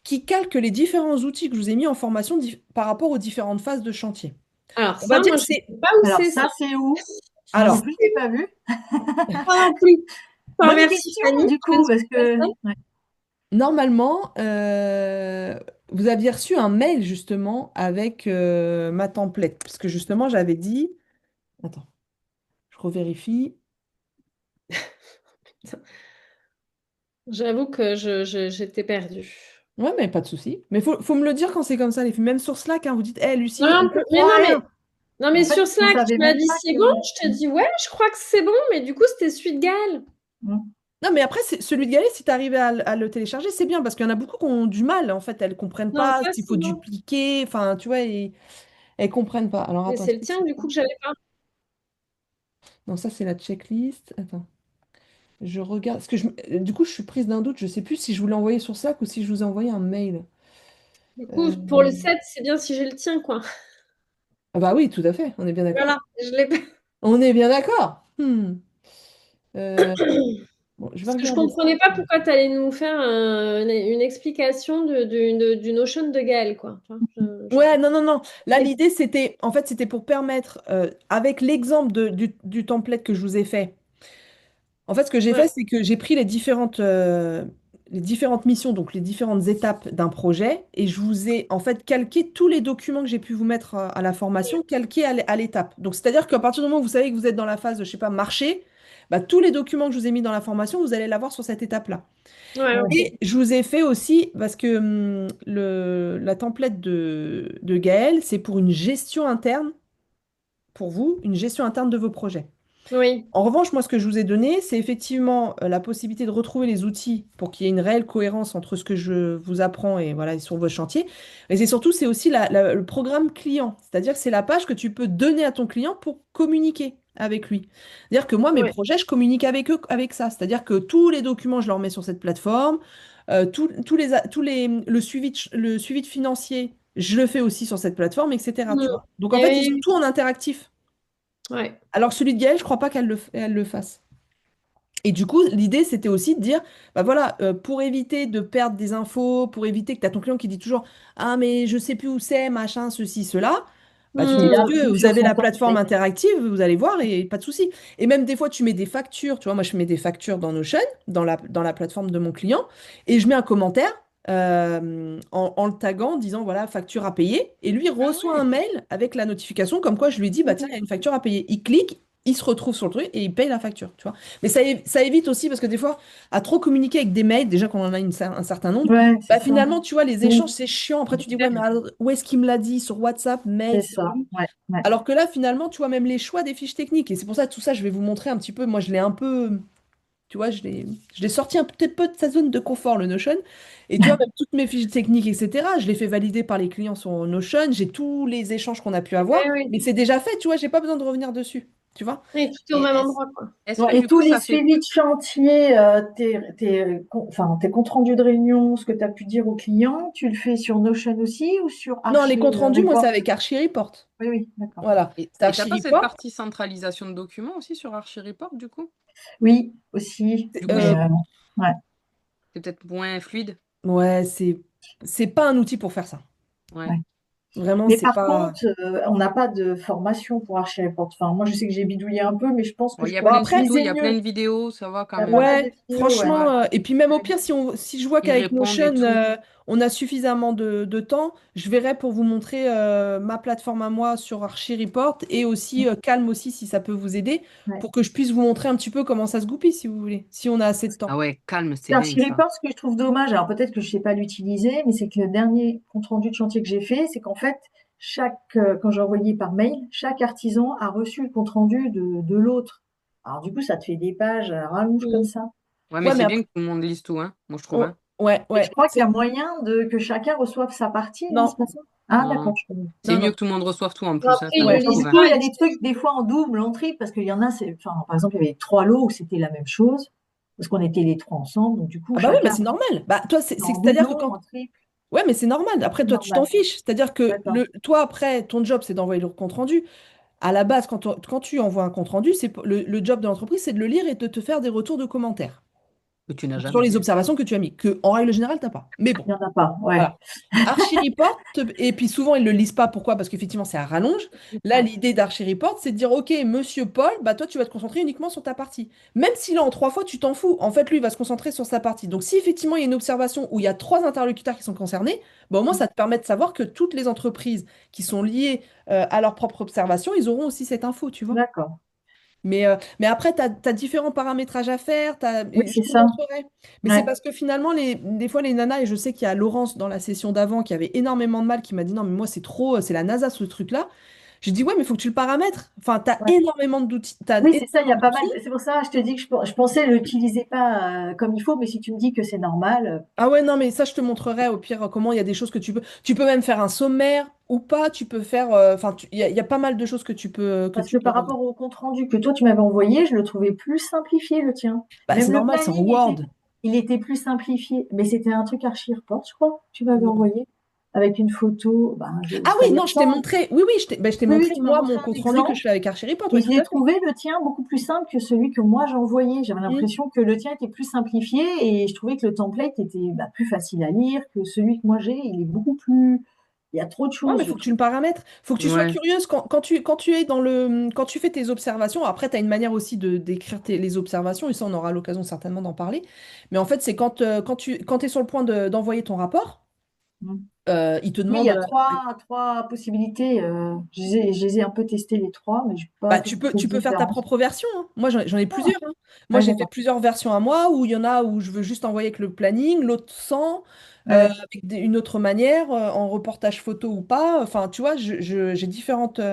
[SPEAKER 1] qui calque les différents outils que je vous ai mis en formation par rapport aux différentes phases de chantier.
[SPEAKER 3] Alors
[SPEAKER 1] On va
[SPEAKER 3] ça,
[SPEAKER 1] dire
[SPEAKER 3] moi,
[SPEAKER 1] que
[SPEAKER 3] je
[SPEAKER 1] c'est,
[SPEAKER 3] sais pas où
[SPEAKER 4] Alors
[SPEAKER 3] c'est ça.
[SPEAKER 4] ça, c'est où? Moi non
[SPEAKER 1] alors,
[SPEAKER 4] plus, je l'ai pas vu.
[SPEAKER 3] Pas non plus. Enfin,
[SPEAKER 4] Bonne
[SPEAKER 3] merci
[SPEAKER 4] question,
[SPEAKER 3] Fanny.
[SPEAKER 4] du
[SPEAKER 3] Je ne
[SPEAKER 4] coup,
[SPEAKER 3] suis
[SPEAKER 4] parce
[SPEAKER 3] pas
[SPEAKER 4] que
[SPEAKER 3] seule.
[SPEAKER 4] ouais.
[SPEAKER 1] normalement, vous aviez reçu un mail justement avec ma template, parce que justement, j'avais dit, attends, je revérifie.
[SPEAKER 3] J'avoue que j'étais perdue.
[SPEAKER 1] Ouais, mais pas de souci. Mais faut me le dire quand c'est comme ça, les filles. Même sur Slack, hein, vous dites, hé, Lucie, on
[SPEAKER 3] Non,
[SPEAKER 1] comprend rien.
[SPEAKER 3] non,
[SPEAKER 4] En
[SPEAKER 3] mais
[SPEAKER 4] fait,
[SPEAKER 3] sur
[SPEAKER 4] on
[SPEAKER 3] Slack, tu
[SPEAKER 4] savait
[SPEAKER 3] m'as
[SPEAKER 4] même
[SPEAKER 3] dit
[SPEAKER 4] pas
[SPEAKER 3] c'est
[SPEAKER 4] que.
[SPEAKER 3] bon. Je te dis ouais, je crois que c'est bon, mais du coup, c'était celui de Gaël.
[SPEAKER 4] Mm.
[SPEAKER 1] Non, mais après, celui de Gaël, si tu arrives à le télécharger, c'est bien, parce qu'il y en a beaucoup qui ont du mal, en fait, elles comprennent
[SPEAKER 3] Non,
[SPEAKER 1] pas
[SPEAKER 3] ça
[SPEAKER 1] s'il
[SPEAKER 3] c'est
[SPEAKER 1] faut
[SPEAKER 3] bon.
[SPEAKER 1] dupliquer, enfin, tu vois, elles comprennent pas. Alors,
[SPEAKER 3] Mais
[SPEAKER 1] attends,
[SPEAKER 3] c'est
[SPEAKER 1] est-ce
[SPEAKER 3] le
[SPEAKER 1] que
[SPEAKER 3] tien,
[SPEAKER 1] c'est
[SPEAKER 3] du
[SPEAKER 1] ça?
[SPEAKER 3] coup, que j'avais pas.
[SPEAKER 1] Non, ça, c'est la checklist. Attends. Je regarde. Parce que du coup, je suis prise d'un doute. Je sais plus si je vous l'ai envoyé sur Slack ou si je vous ai envoyé un mail.
[SPEAKER 3] Du coup, pour le
[SPEAKER 1] Euh,
[SPEAKER 3] 7, c'est bien si j'ai le tien, quoi.
[SPEAKER 1] Ah bah oui, tout à fait. On est bien d'accord.
[SPEAKER 3] Voilà, je l'ai pas.
[SPEAKER 1] On est bien d'accord. Euh, bon, je vais
[SPEAKER 3] Parce que je
[SPEAKER 1] regarder ça.
[SPEAKER 3] comprenais pas pourquoi tu allais nous faire une explication du Notion de Gaël, quoi. Enfin, je
[SPEAKER 1] Ouais,
[SPEAKER 3] sais
[SPEAKER 1] non, non, non. Là,
[SPEAKER 3] pas.
[SPEAKER 1] l'idée, c'était, en fait, c'était pour permettre, avec l'exemple du template que je vous ai fait. En fait, ce que j'ai
[SPEAKER 3] Ouais,
[SPEAKER 1] fait, c'est que j'ai pris les différentes missions, donc les différentes étapes d'un projet, et je vous ai en fait calqué tous les documents que j'ai pu vous mettre à la formation, calqués à l'étape. Donc, c'est-à-dire qu'à partir du moment où vous savez que vous êtes dans la phase, je sais pas, marché, bah, tous les documents que je vous ai mis dans la formation, vous allez l'avoir sur cette étape-là.
[SPEAKER 3] ouais,
[SPEAKER 4] Ouais.
[SPEAKER 3] ok.
[SPEAKER 1] Et je vous ai fait aussi, parce que la template de Gaël, c'est pour une gestion interne, pour vous, une gestion interne de vos projets.
[SPEAKER 3] Oui,
[SPEAKER 1] En revanche, moi, ce que je vous ai donné, c'est effectivement la possibilité de retrouver les outils pour qu'il y ait une réelle cohérence entre ce que je vous apprends et voilà, sur vos chantiers. Et c'est surtout, c'est aussi le programme client. C'est-à-dire que c'est la page que tu peux donner à ton client pour communiquer avec lui. C'est-à-dire que moi, mes
[SPEAKER 3] ouais.
[SPEAKER 1] projets, je communique avec eux avec ça. C'est-à-dire que tous les documents, je leur mets sur cette plateforme. Le suivi de financier, je le fais aussi sur cette plateforme, etc. Tu
[SPEAKER 3] Mm.
[SPEAKER 1] vois. Donc, en
[SPEAKER 3] Eh
[SPEAKER 1] fait, ils ont
[SPEAKER 3] oui,
[SPEAKER 1] tout en interactif.
[SPEAKER 3] ouais.
[SPEAKER 1] Alors, celui de Gaël, je crois pas elle le fasse. Et du coup, l'idée, c'était aussi de dire, bah voilà, pour éviter de perdre des infos, pour éviter que tu as ton client qui dit toujours, ah mais je sais plus où c'est, machin, ceci, cela, bah tu
[SPEAKER 4] Il
[SPEAKER 1] dis,
[SPEAKER 3] Mm.
[SPEAKER 4] a
[SPEAKER 1] monsieur,
[SPEAKER 4] tout
[SPEAKER 1] vous
[SPEAKER 4] sur
[SPEAKER 1] avez
[SPEAKER 4] son
[SPEAKER 1] la plateforme
[SPEAKER 4] template.
[SPEAKER 1] interactive, vous allez voir et pas de souci. Et même des fois, tu mets des factures, tu vois, moi je mets des factures dans Notion, dans la plateforme de mon client, et je mets un commentaire en le taguant, en disant, voilà, facture à payer, et lui il
[SPEAKER 2] Ah
[SPEAKER 1] reçoit un
[SPEAKER 2] ouais.
[SPEAKER 1] mail avec la notification, comme quoi je lui dis, bah tiens, il y a une facture à payer. Il clique, il se retrouve sur le truc et il paye la facture, tu vois. Mais ça évite aussi parce que des fois, à trop communiquer avec des mails, déjà qu'on en a un certain nombre,
[SPEAKER 4] Ouais, c'est
[SPEAKER 1] bah
[SPEAKER 4] ça.
[SPEAKER 1] finalement, tu vois, les échanges,
[SPEAKER 4] Mm.
[SPEAKER 1] c'est chiant. Après, tu dis, ouais, mais alors, où est-ce qu'il me l'a dit? Sur WhatsApp, mail,
[SPEAKER 4] C'est
[SPEAKER 1] c'est
[SPEAKER 4] ça.
[SPEAKER 1] relou.
[SPEAKER 4] Ouais, ouais.
[SPEAKER 1] Alors que là, finalement, tu vois, même les choix des fiches techniques. Et c'est pour ça, tout ça, je vais vous montrer un petit peu. Moi, je l'ai un peu, tu vois, je l'ai sorti un petit peu de sa zone de confort, le Notion. Et tu vois, même toutes mes fiches techniques, etc., je les fais valider par les clients sur Notion. J'ai tous les échanges qu'on a pu avoir.
[SPEAKER 3] Eh oui.
[SPEAKER 1] Mais c'est déjà fait, tu vois, j'ai pas besoin de revenir dessus. Tu vois?
[SPEAKER 3] Oui, tout est au
[SPEAKER 2] Et
[SPEAKER 3] même
[SPEAKER 2] est-ce
[SPEAKER 3] endroit, quoi.
[SPEAKER 2] est-ce que
[SPEAKER 1] Ouais.
[SPEAKER 4] Et
[SPEAKER 2] du
[SPEAKER 4] tous
[SPEAKER 2] coup,
[SPEAKER 4] les
[SPEAKER 2] ça fait...
[SPEAKER 4] suivis de chantier, enfin, tes comptes rendus de réunion, ce que tu as pu dire aux clients, tu le fais sur Notion aussi ou sur
[SPEAKER 1] Non, les
[SPEAKER 4] Archie
[SPEAKER 1] comptes rendus, moi, c'est
[SPEAKER 4] Report?
[SPEAKER 1] avec Archie-Report.
[SPEAKER 4] Oui, oui, d'accord.
[SPEAKER 1] Voilà. C'est
[SPEAKER 2] Et t'as pas cette
[SPEAKER 1] Archie-Report.
[SPEAKER 2] partie centralisation de documents aussi sur ArchiReport, du coup?
[SPEAKER 4] Oui, aussi.
[SPEAKER 2] Du coup,
[SPEAKER 4] Mais ouais.
[SPEAKER 2] c'est peut-être moins fluide.
[SPEAKER 1] Ouais, c'est pas un outil pour faire ça.
[SPEAKER 2] Ouais.
[SPEAKER 4] Ouais.
[SPEAKER 1] Vraiment,
[SPEAKER 4] Mais
[SPEAKER 1] c'est
[SPEAKER 4] par
[SPEAKER 1] pas.
[SPEAKER 4] contre, on n'a pas de formation pour Archireport. Enfin, moi, je sais que j'ai bidouillé un peu, mais je pense que
[SPEAKER 2] Bon, il
[SPEAKER 4] je
[SPEAKER 2] y a
[SPEAKER 1] Bon,
[SPEAKER 4] pourrais
[SPEAKER 2] plein de
[SPEAKER 1] après,
[SPEAKER 2] tutos, il
[SPEAKER 4] utiliser
[SPEAKER 2] y a plein
[SPEAKER 4] mieux.
[SPEAKER 2] de vidéos, ça va quand
[SPEAKER 4] Il y a pas
[SPEAKER 2] même.
[SPEAKER 4] mal de
[SPEAKER 1] ouais,
[SPEAKER 4] vidéos, ouais.
[SPEAKER 1] franchement, et puis même au
[SPEAKER 4] Ouais.
[SPEAKER 1] pire, si je vois
[SPEAKER 2] Ils
[SPEAKER 1] qu'avec
[SPEAKER 2] répondent et
[SPEAKER 1] Notion,
[SPEAKER 2] tout.
[SPEAKER 1] on a suffisamment de temps, je verrai pour vous montrer ma plateforme à moi sur Archireport et aussi Calm aussi, si ça peut vous aider,
[SPEAKER 4] Ouais.
[SPEAKER 1] pour que je puisse vous montrer un petit peu comment ça se goupille, si vous voulez, si on a assez de temps.
[SPEAKER 2] Ah ouais, calme, c'est
[SPEAKER 4] C'est
[SPEAKER 2] bien ça.
[SPEAKER 4] Archireport, ce que je trouve dommage, alors peut-être que je ne sais pas l'utiliser, mais c'est que le dernier compte-rendu de chantier que j'ai fait, c'est qu'en fait, quand j'ai envoyé par mail, chaque artisan a reçu le compte-rendu de l'autre. Alors du coup, ça te fait des pages à rallonge comme
[SPEAKER 3] Mm.
[SPEAKER 4] ça.
[SPEAKER 2] Ouais, mais
[SPEAKER 1] Ouais, mais
[SPEAKER 2] c'est bien
[SPEAKER 1] après,
[SPEAKER 2] que tout le monde lise tout, hein, moi je trouve, hein.
[SPEAKER 1] ouais,
[SPEAKER 4] Et je
[SPEAKER 1] ouais.
[SPEAKER 4] crois qu'il y a moyen que chacun reçoive sa partie, non, c'est
[SPEAKER 1] Non,
[SPEAKER 4] pas ça? Ah,
[SPEAKER 2] Non.
[SPEAKER 4] d'accord, je connais.
[SPEAKER 2] C'est
[SPEAKER 1] non,
[SPEAKER 2] mieux
[SPEAKER 1] non.
[SPEAKER 2] que tout le monde reçoive tout en
[SPEAKER 3] Bon,
[SPEAKER 2] plus, hein,
[SPEAKER 3] après,
[SPEAKER 2] ça,
[SPEAKER 3] ils
[SPEAKER 2] moi
[SPEAKER 3] le
[SPEAKER 1] Ouais.
[SPEAKER 2] je
[SPEAKER 4] Et
[SPEAKER 2] trouve,
[SPEAKER 3] lisent
[SPEAKER 4] du
[SPEAKER 2] hein.
[SPEAKER 4] coup,
[SPEAKER 3] pas,
[SPEAKER 4] il y a
[SPEAKER 3] ils
[SPEAKER 4] des trucs, des fois, en double, en triple, parce qu'il y en a, enfin, par exemple, il y avait 3 lots où c'était la même chose, parce qu'on était les trois ensemble, donc du coup,
[SPEAKER 1] Ah bah oui, mais
[SPEAKER 4] chacun
[SPEAKER 1] c'est normal. Bah toi,
[SPEAKER 4] en
[SPEAKER 1] c'est-à-dire que
[SPEAKER 4] doublon,
[SPEAKER 1] quand.
[SPEAKER 4] en triple,
[SPEAKER 1] Ouais, mais c'est normal. Après,
[SPEAKER 4] c'est
[SPEAKER 1] toi, tu t'en
[SPEAKER 4] normal.
[SPEAKER 1] fiches. C'est-à-dire que
[SPEAKER 4] D'accord.
[SPEAKER 1] toi, après, ton job, c'est d'envoyer le compte rendu. À la base, quand tu envoies un compte rendu, le job de l'entreprise, c'est de le lire et de te faire des retours de commentaires
[SPEAKER 2] Que tu n'as
[SPEAKER 1] sur
[SPEAKER 2] jamais.
[SPEAKER 1] les observations que tu as mis, que en règle générale, t'as pas. Mais
[SPEAKER 4] Il
[SPEAKER 1] bon,
[SPEAKER 4] n'y en a pas, ouais.
[SPEAKER 1] voilà. Archie-Report, et puis souvent ils le lisent pas, pourquoi? Parce qu'effectivement c'est à rallonge. Là,
[SPEAKER 4] Ouais.
[SPEAKER 1] l'idée d'Archie-Report, c'est de dire, ok, monsieur Paul, bah toi tu vas te concentrer uniquement sur ta partie. Même si là en 3 fois tu t'en fous, en fait lui il va se concentrer sur sa partie. Donc si effectivement il y a une observation où il y a 3 interlocuteurs qui sont concernés, bah, au moins ça te permet de savoir que toutes les entreprises qui sont liées à leur propre observation, ils auront aussi cette info, tu vois.
[SPEAKER 4] D'accord.
[SPEAKER 1] Mais après, tu as différents paramétrages à faire,
[SPEAKER 4] Oui,
[SPEAKER 1] et je
[SPEAKER 4] c'est
[SPEAKER 1] te
[SPEAKER 4] ça.
[SPEAKER 1] montrerai. Mais c'est
[SPEAKER 4] Ouais.
[SPEAKER 1] parce que finalement, des fois, les nanas, et je sais qu'il y a Laurence dans la session d'avant qui avait énormément de mal, qui m'a dit non, mais moi, c'est trop, c'est la NASA ce truc-là. J'ai dit ouais, mais il faut que tu le paramètres. Enfin, tu as
[SPEAKER 4] Ouais.
[SPEAKER 1] énormément d'outils. T'as
[SPEAKER 4] Oui, c'est ça, il y
[SPEAKER 1] énormément
[SPEAKER 4] a pas mal.
[SPEAKER 1] d'outils.
[SPEAKER 4] C'est pour ça, je te dis que je pensais l'utiliser pas comme il faut, mais si tu me dis que c'est normal,
[SPEAKER 1] Ah ouais, non, mais ça, je te montrerai au pire comment il y a des choses que tu peux. Tu peux même faire un sommaire ou pas. Tu peux faire. Enfin, il y a pas mal de choses que
[SPEAKER 4] parce
[SPEAKER 1] tu
[SPEAKER 4] que
[SPEAKER 1] peux
[SPEAKER 4] par
[SPEAKER 1] regarder.
[SPEAKER 4] rapport au compte rendu que toi tu m'avais envoyé, je le trouvais plus simplifié le tien.
[SPEAKER 1] Bah, c'est
[SPEAKER 4] Même le
[SPEAKER 1] normal, c'est en
[SPEAKER 4] planning
[SPEAKER 1] Word.
[SPEAKER 4] il était plus simplifié. Mais c'était un truc Archie Report, je crois, que tu m'avais envoyé avec une photo. Ben,
[SPEAKER 1] Ah
[SPEAKER 4] ça y
[SPEAKER 1] oui,
[SPEAKER 4] a
[SPEAKER 1] non, je t'ai
[SPEAKER 4] longtemps.
[SPEAKER 1] montré. Oui, oui, je t'ai
[SPEAKER 4] Oui, oui,
[SPEAKER 1] montré,
[SPEAKER 4] tu m'as
[SPEAKER 1] moi,
[SPEAKER 4] montré
[SPEAKER 1] mon
[SPEAKER 4] un
[SPEAKER 1] compte-rendu que
[SPEAKER 4] exemple.
[SPEAKER 1] je fais avec Archireport.
[SPEAKER 4] Et
[SPEAKER 1] Oui,
[SPEAKER 4] je
[SPEAKER 1] tout
[SPEAKER 4] l'ai
[SPEAKER 1] à fait.
[SPEAKER 4] trouvé le tien beaucoup plus simple que celui que moi j'ai envoyé. J'avais
[SPEAKER 1] Mm.
[SPEAKER 4] l'impression que le tien était plus simplifié et je trouvais que le template était plus facile à lire que celui que moi j'ai. Il est beaucoup plus. Il y a trop de
[SPEAKER 1] Ouais, mais
[SPEAKER 4] choses,
[SPEAKER 1] il
[SPEAKER 4] je
[SPEAKER 1] faut que tu
[SPEAKER 4] trouve.
[SPEAKER 1] le paramètres. Il faut que tu sois
[SPEAKER 2] Ouais.
[SPEAKER 1] curieuse quand tu es quand tu fais tes observations. Après, tu as une manière aussi de d'écrire les observations, et ça, on aura l'occasion certainement d'en parler. Mais en fait, c'est quand tu es sur le point d'envoyer ton rapport,
[SPEAKER 4] Mm.
[SPEAKER 1] il te
[SPEAKER 4] Oui, il
[SPEAKER 1] demande.
[SPEAKER 4] y a trois possibilités. Je les ai un peu testé les trois, mais je n'ai pas
[SPEAKER 1] Bah,
[SPEAKER 4] vu trop de
[SPEAKER 1] tu peux faire ta
[SPEAKER 4] différence.
[SPEAKER 1] propre version, hein. Moi, j'en ai
[SPEAKER 4] Ah,
[SPEAKER 1] plusieurs, hein. Moi,
[SPEAKER 4] ouais,
[SPEAKER 1] j'ai fait
[SPEAKER 4] d'accord.
[SPEAKER 1] plusieurs versions à moi, où il y en a où je veux juste envoyer avec le planning, l'autre sans,
[SPEAKER 4] Ouais,
[SPEAKER 1] avec une autre manière, en reportage photo ou pas. Enfin, tu vois, j'ai différentes.
[SPEAKER 4] ouais.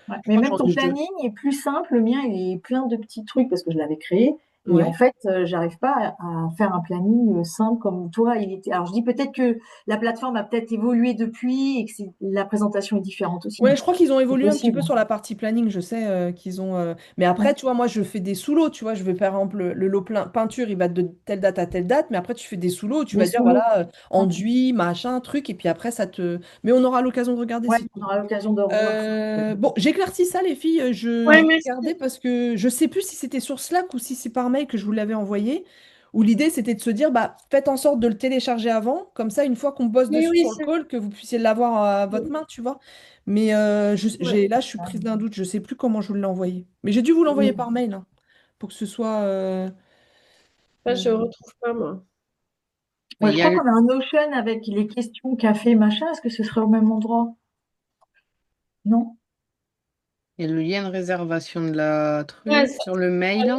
[SPEAKER 1] Je
[SPEAKER 4] Mais
[SPEAKER 1] crois que
[SPEAKER 4] même ton planning est plus simple. Le mien, il est plein de petits trucs parce que je l'avais créé. Et en
[SPEAKER 1] Ouais.
[SPEAKER 4] fait, j'arrive pas à faire un planning simple comme toi. Il était. Alors, je dis peut-être que la plateforme a peut-être évolué depuis et que la présentation est différente aussi.
[SPEAKER 1] Ouais, je crois qu'ils ont
[SPEAKER 4] C'est
[SPEAKER 1] évolué un petit peu
[SPEAKER 4] possible.
[SPEAKER 1] sur la partie planning. Je sais qu'ils ont. Mais
[SPEAKER 4] Ouais.
[SPEAKER 1] après, tu vois, moi, je fais des sous-lots. Tu vois, je vais par exemple le lot peinture, il va de telle date à telle date. Mais après, tu fais des sous-lots. Tu
[SPEAKER 4] Des
[SPEAKER 1] vas dire
[SPEAKER 4] sous-lots.
[SPEAKER 1] voilà,
[SPEAKER 4] Ok.
[SPEAKER 1] enduit, machin, truc. Et puis après, ça te. Mais on aura l'occasion de regarder
[SPEAKER 4] Ouais,
[SPEAKER 1] si tu
[SPEAKER 4] on
[SPEAKER 1] veux.
[SPEAKER 4] aura l'occasion de revoir ça.
[SPEAKER 1] Bon, j'éclaircis ça, les filles.
[SPEAKER 3] Ouais,
[SPEAKER 1] Je vais
[SPEAKER 3] merci.
[SPEAKER 1] regarder parce que je sais plus si c'était sur Slack ou si c'est par mail que je vous l'avais envoyé. Où l'idée, c'était de se dire, bah, faites en sorte de le télécharger avant. Comme ça, une fois qu'on bosse
[SPEAKER 3] Oui,
[SPEAKER 1] dessus
[SPEAKER 3] oui,
[SPEAKER 1] sur le
[SPEAKER 3] c'est
[SPEAKER 1] call, que vous puissiez l'avoir à votre main, tu vois. Mais
[SPEAKER 3] ouais.
[SPEAKER 1] là, je suis prise d'un doute. Je sais plus comment je vous l'ai envoyé. Mais j'ai dû vous l'envoyer
[SPEAKER 4] Oui.
[SPEAKER 1] par mail, hein, pour que ce soit.
[SPEAKER 3] Ça,
[SPEAKER 1] Euh,
[SPEAKER 3] je retrouve pas, moi.
[SPEAKER 2] Mais
[SPEAKER 4] Ouais,
[SPEAKER 2] il
[SPEAKER 4] je
[SPEAKER 2] y a
[SPEAKER 4] crois qu'on a un Notion avec les questions café, machin. Est-ce que ce serait au même endroit? Non?
[SPEAKER 2] il y a le lien de réservation de la
[SPEAKER 3] Ouais,
[SPEAKER 2] truc sur le mail.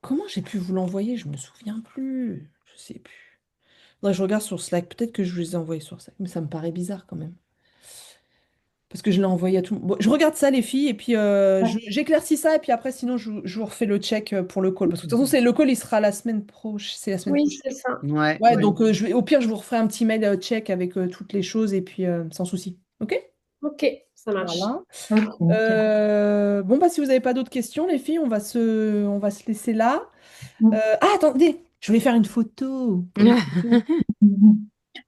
[SPEAKER 1] Comment j'ai pu vous l'envoyer? Je me souviens plus. Je sais plus. Faudrait que je regarde sur Slack. Peut-être que je vous les ai envoyés sur Slack. Mais ça me paraît bizarre quand même. Parce que je l'ai envoyé à tout. Bon, je regarde ça, les filles, et puis
[SPEAKER 4] Ouais.
[SPEAKER 1] j'éclaircis ça, et puis après, sinon, je vous refais le check pour le call. Parce que de toute façon, le call, il sera la semaine prochaine. C'est la semaine
[SPEAKER 3] oui,
[SPEAKER 1] prochaine.
[SPEAKER 3] c'est ça.
[SPEAKER 2] Ouais,
[SPEAKER 1] Ouais,
[SPEAKER 3] Ouais.
[SPEAKER 1] donc au pire, je vous referai un petit mail check avec toutes les choses, et puis sans souci. OK?
[SPEAKER 3] Ok, ça marche.
[SPEAKER 1] Voilà.
[SPEAKER 4] Ok, nickel.
[SPEAKER 1] Bon, bah, si vous n'avez pas d'autres questions, les filles, on va se laisser là.
[SPEAKER 4] Mm.
[SPEAKER 1] Ah, attendez, je voulais faire une photo pour les photos.
[SPEAKER 4] Mhm.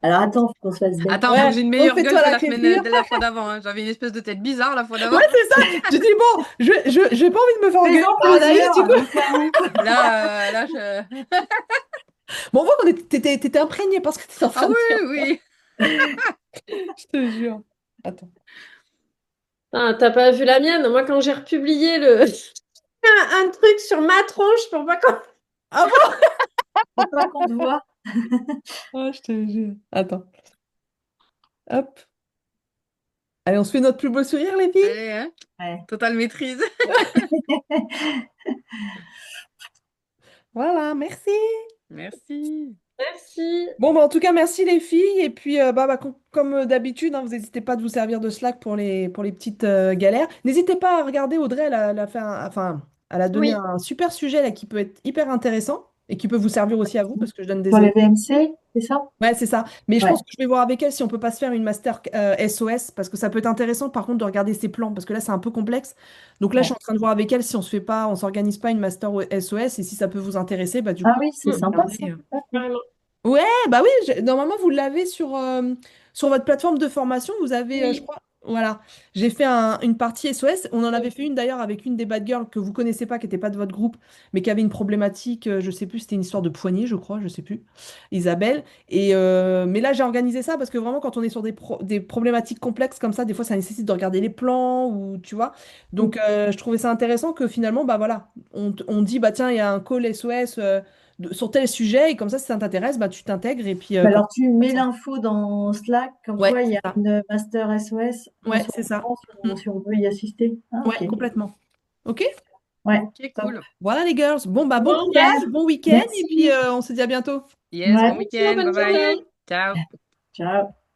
[SPEAKER 4] Alors attends, faut qu'on se fasse belle.
[SPEAKER 2] Attends, faut que
[SPEAKER 1] Ouais,
[SPEAKER 2] j'ai une meilleure gueule
[SPEAKER 1] refais-toi
[SPEAKER 2] que
[SPEAKER 1] la
[SPEAKER 2] la semaine
[SPEAKER 1] clôture.
[SPEAKER 2] de la fois d'avant, hein. J'avais une espèce de tête bizarre la fois d'avant.
[SPEAKER 1] Ouais, c'est ça. Je dis, bon, j'ai pas envie de me faire engueuler
[SPEAKER 4] Fais-en
[SPEAKER 1] par Anaïs, du
[SPEAKER 4] plusieurs,
[SPEAKER 1] coup.
[SPEAKER 4] au cas où.
[SPEAKER 2] Là, je...
[SPEAKER 1] Bon, on voit t'étais imprégné parce que t'étais en
[SPEAKER 2] Ah
[SPEAKER 1] train de dire.
[SPEAKER 2] oui, oui.
[SPEAKER 1] Je te jure. Attends.
[SPEAKER 3] Ah, t'as pas vu la mienne? Moi, quand j'ai republié un truc sur ma tronche pour pas qu'on...
[SPEAKER 1] Ah bon?
[SPEAKER 4] Faut pas qu'on te voit.
[SPEAKER 1] Ah, je te jure. Attends. Hop. Allez, on se fait notre plus beau sourire, les filles?
[SPEAKER 2] Allez, hein?
[SPEAKER 4] Ouais.
[SPEAKER 2] Totale maîtrise.
[SPEAKER 1] Voilà, merci.
[SPEAKER 2] Merci.
[SPEAKER 3] Merci.
[SPEAKER 1] Bon, bah, en tout cas, merci les filles. Et puis, comme d'habitude, hein, vous n'hésitez pas de vous servir de Slack pour les petites galères. N'hésitez pas à regarder Audrey, elle a fait enfin, elle a donné
[SPEAKER 3] Oui.
[SPEAKER 1] un super sujet là, qui peut être hyper intéressant et qui peut vous servir aussi à vous parce que je donne des
[SPEAKER 4] Sur les
[SPEAKER 1] exemples.
[SPEAKER 4] VMC, c'est ça?
[SPEAKER 1] Ouais, c'est ça. Mais je
[SPEAKER 4] Ouais.
[SPEAKER 1] pense que je vais voir avec elle si on peut pas se faire une master SOS parce que ça peut être intéressant par contre de regarder ses plans parce que là c'est un peu complexe. Donc là je
[SPEAKER 4] Ouais.
[SPEAKER 1] suis en train de voir avec elle si on se fait pas, on s'organise pas une master SOS et si ça peut vous intéresser, bah du
[SPEAKER 4] Ah
[SPEAKER 1] coup
[SPEAKER 4] oui, c'est
[SPEAKER 1] on peut
[SPEAKER 4] sympa
[SPEAKER 1] regarder.
[SPEAKER 4] ça.
[SPEAKER 3] Vraiment.
[SPEAKER 1] Ouais, bah oui, normalement vous l'avez sur votre plateforme de formation, vous avez, je
[SPEAKER 3] Oui.
[SPEAKER 1] crois, voilà, j'ai fait une partie SOS, on en avait fait une d'ailleurs avec une des bad girls que vous connaissez pas, qui n'était pas de votre groupe, mais qui avait une problématique, je sais plus, c'était une histoire de poignée, je crois, je sais plus, Isabelle, mais là j'ai organisé ça parce que vraiment quand on est sur des problématiques complexes comme ça, des fois ça nécessite de regarder les plans, ou tu vois, donc je trouvais ça intéressant que finalement, bah voilà, on dit, bah tiens, il y a un call SOS sur tel sujet, et comme ça, si ça t'intéresse, bah, tu t'intègres, et puis
[SPEAKER 4] Bah
[SPEAKER 1] comme
[SPEAKER 4] alors, tu mets
[SPEAKER 1] ça.
[SPEAKER 4] l'info dans Slack, comme
[SPEAKER 1] Ouais,
[SPEAKER 4] quoi il y
[SPEAKER 1] c'est
[SPEAKER 4] a
[SPEAKER 1] ça.
[SPEAKER 4] une master SOS. On
[SPEAKER 1] Ouais,
[SPEAKER 4] se
[SPEAKER 1] c'est ça.
[SPEAKER 4] reprend
[SPEAKER 1] Mm.
[SPEAKER 4] si on veut y assister. Ah,
[SPEAKER 1] Ouais,
[SPEAKER 4] ok.
[SPEAKER 1] complètement. Ok?
[SPEAKER 4] Ouais,
[SPEAKER 2] Ok,
[SPEAKER 4] top.
[SPEAKER 2] cool.
[SPEAKER 1] Voilà les girls. Bon, bah, bon
[SPEAKER 3] Bon, ben,
[SPEAKER 1] courage, bon week-end, et puis
[SPEAKER 4] Merci.
[SPEAKER 1] on se dit à bientôt.
[SPEAKER 2] Yes,
[SPEAKER 4] Ouais,
[SPEAKER 2] bon
[SPEAKER 3] bonne
[SPEAKER 2] week-end. Bye bye.
[SPEAKER 3] journée.
[SPEAKER 2] Ciao.
[SPEAKER 4] ciao.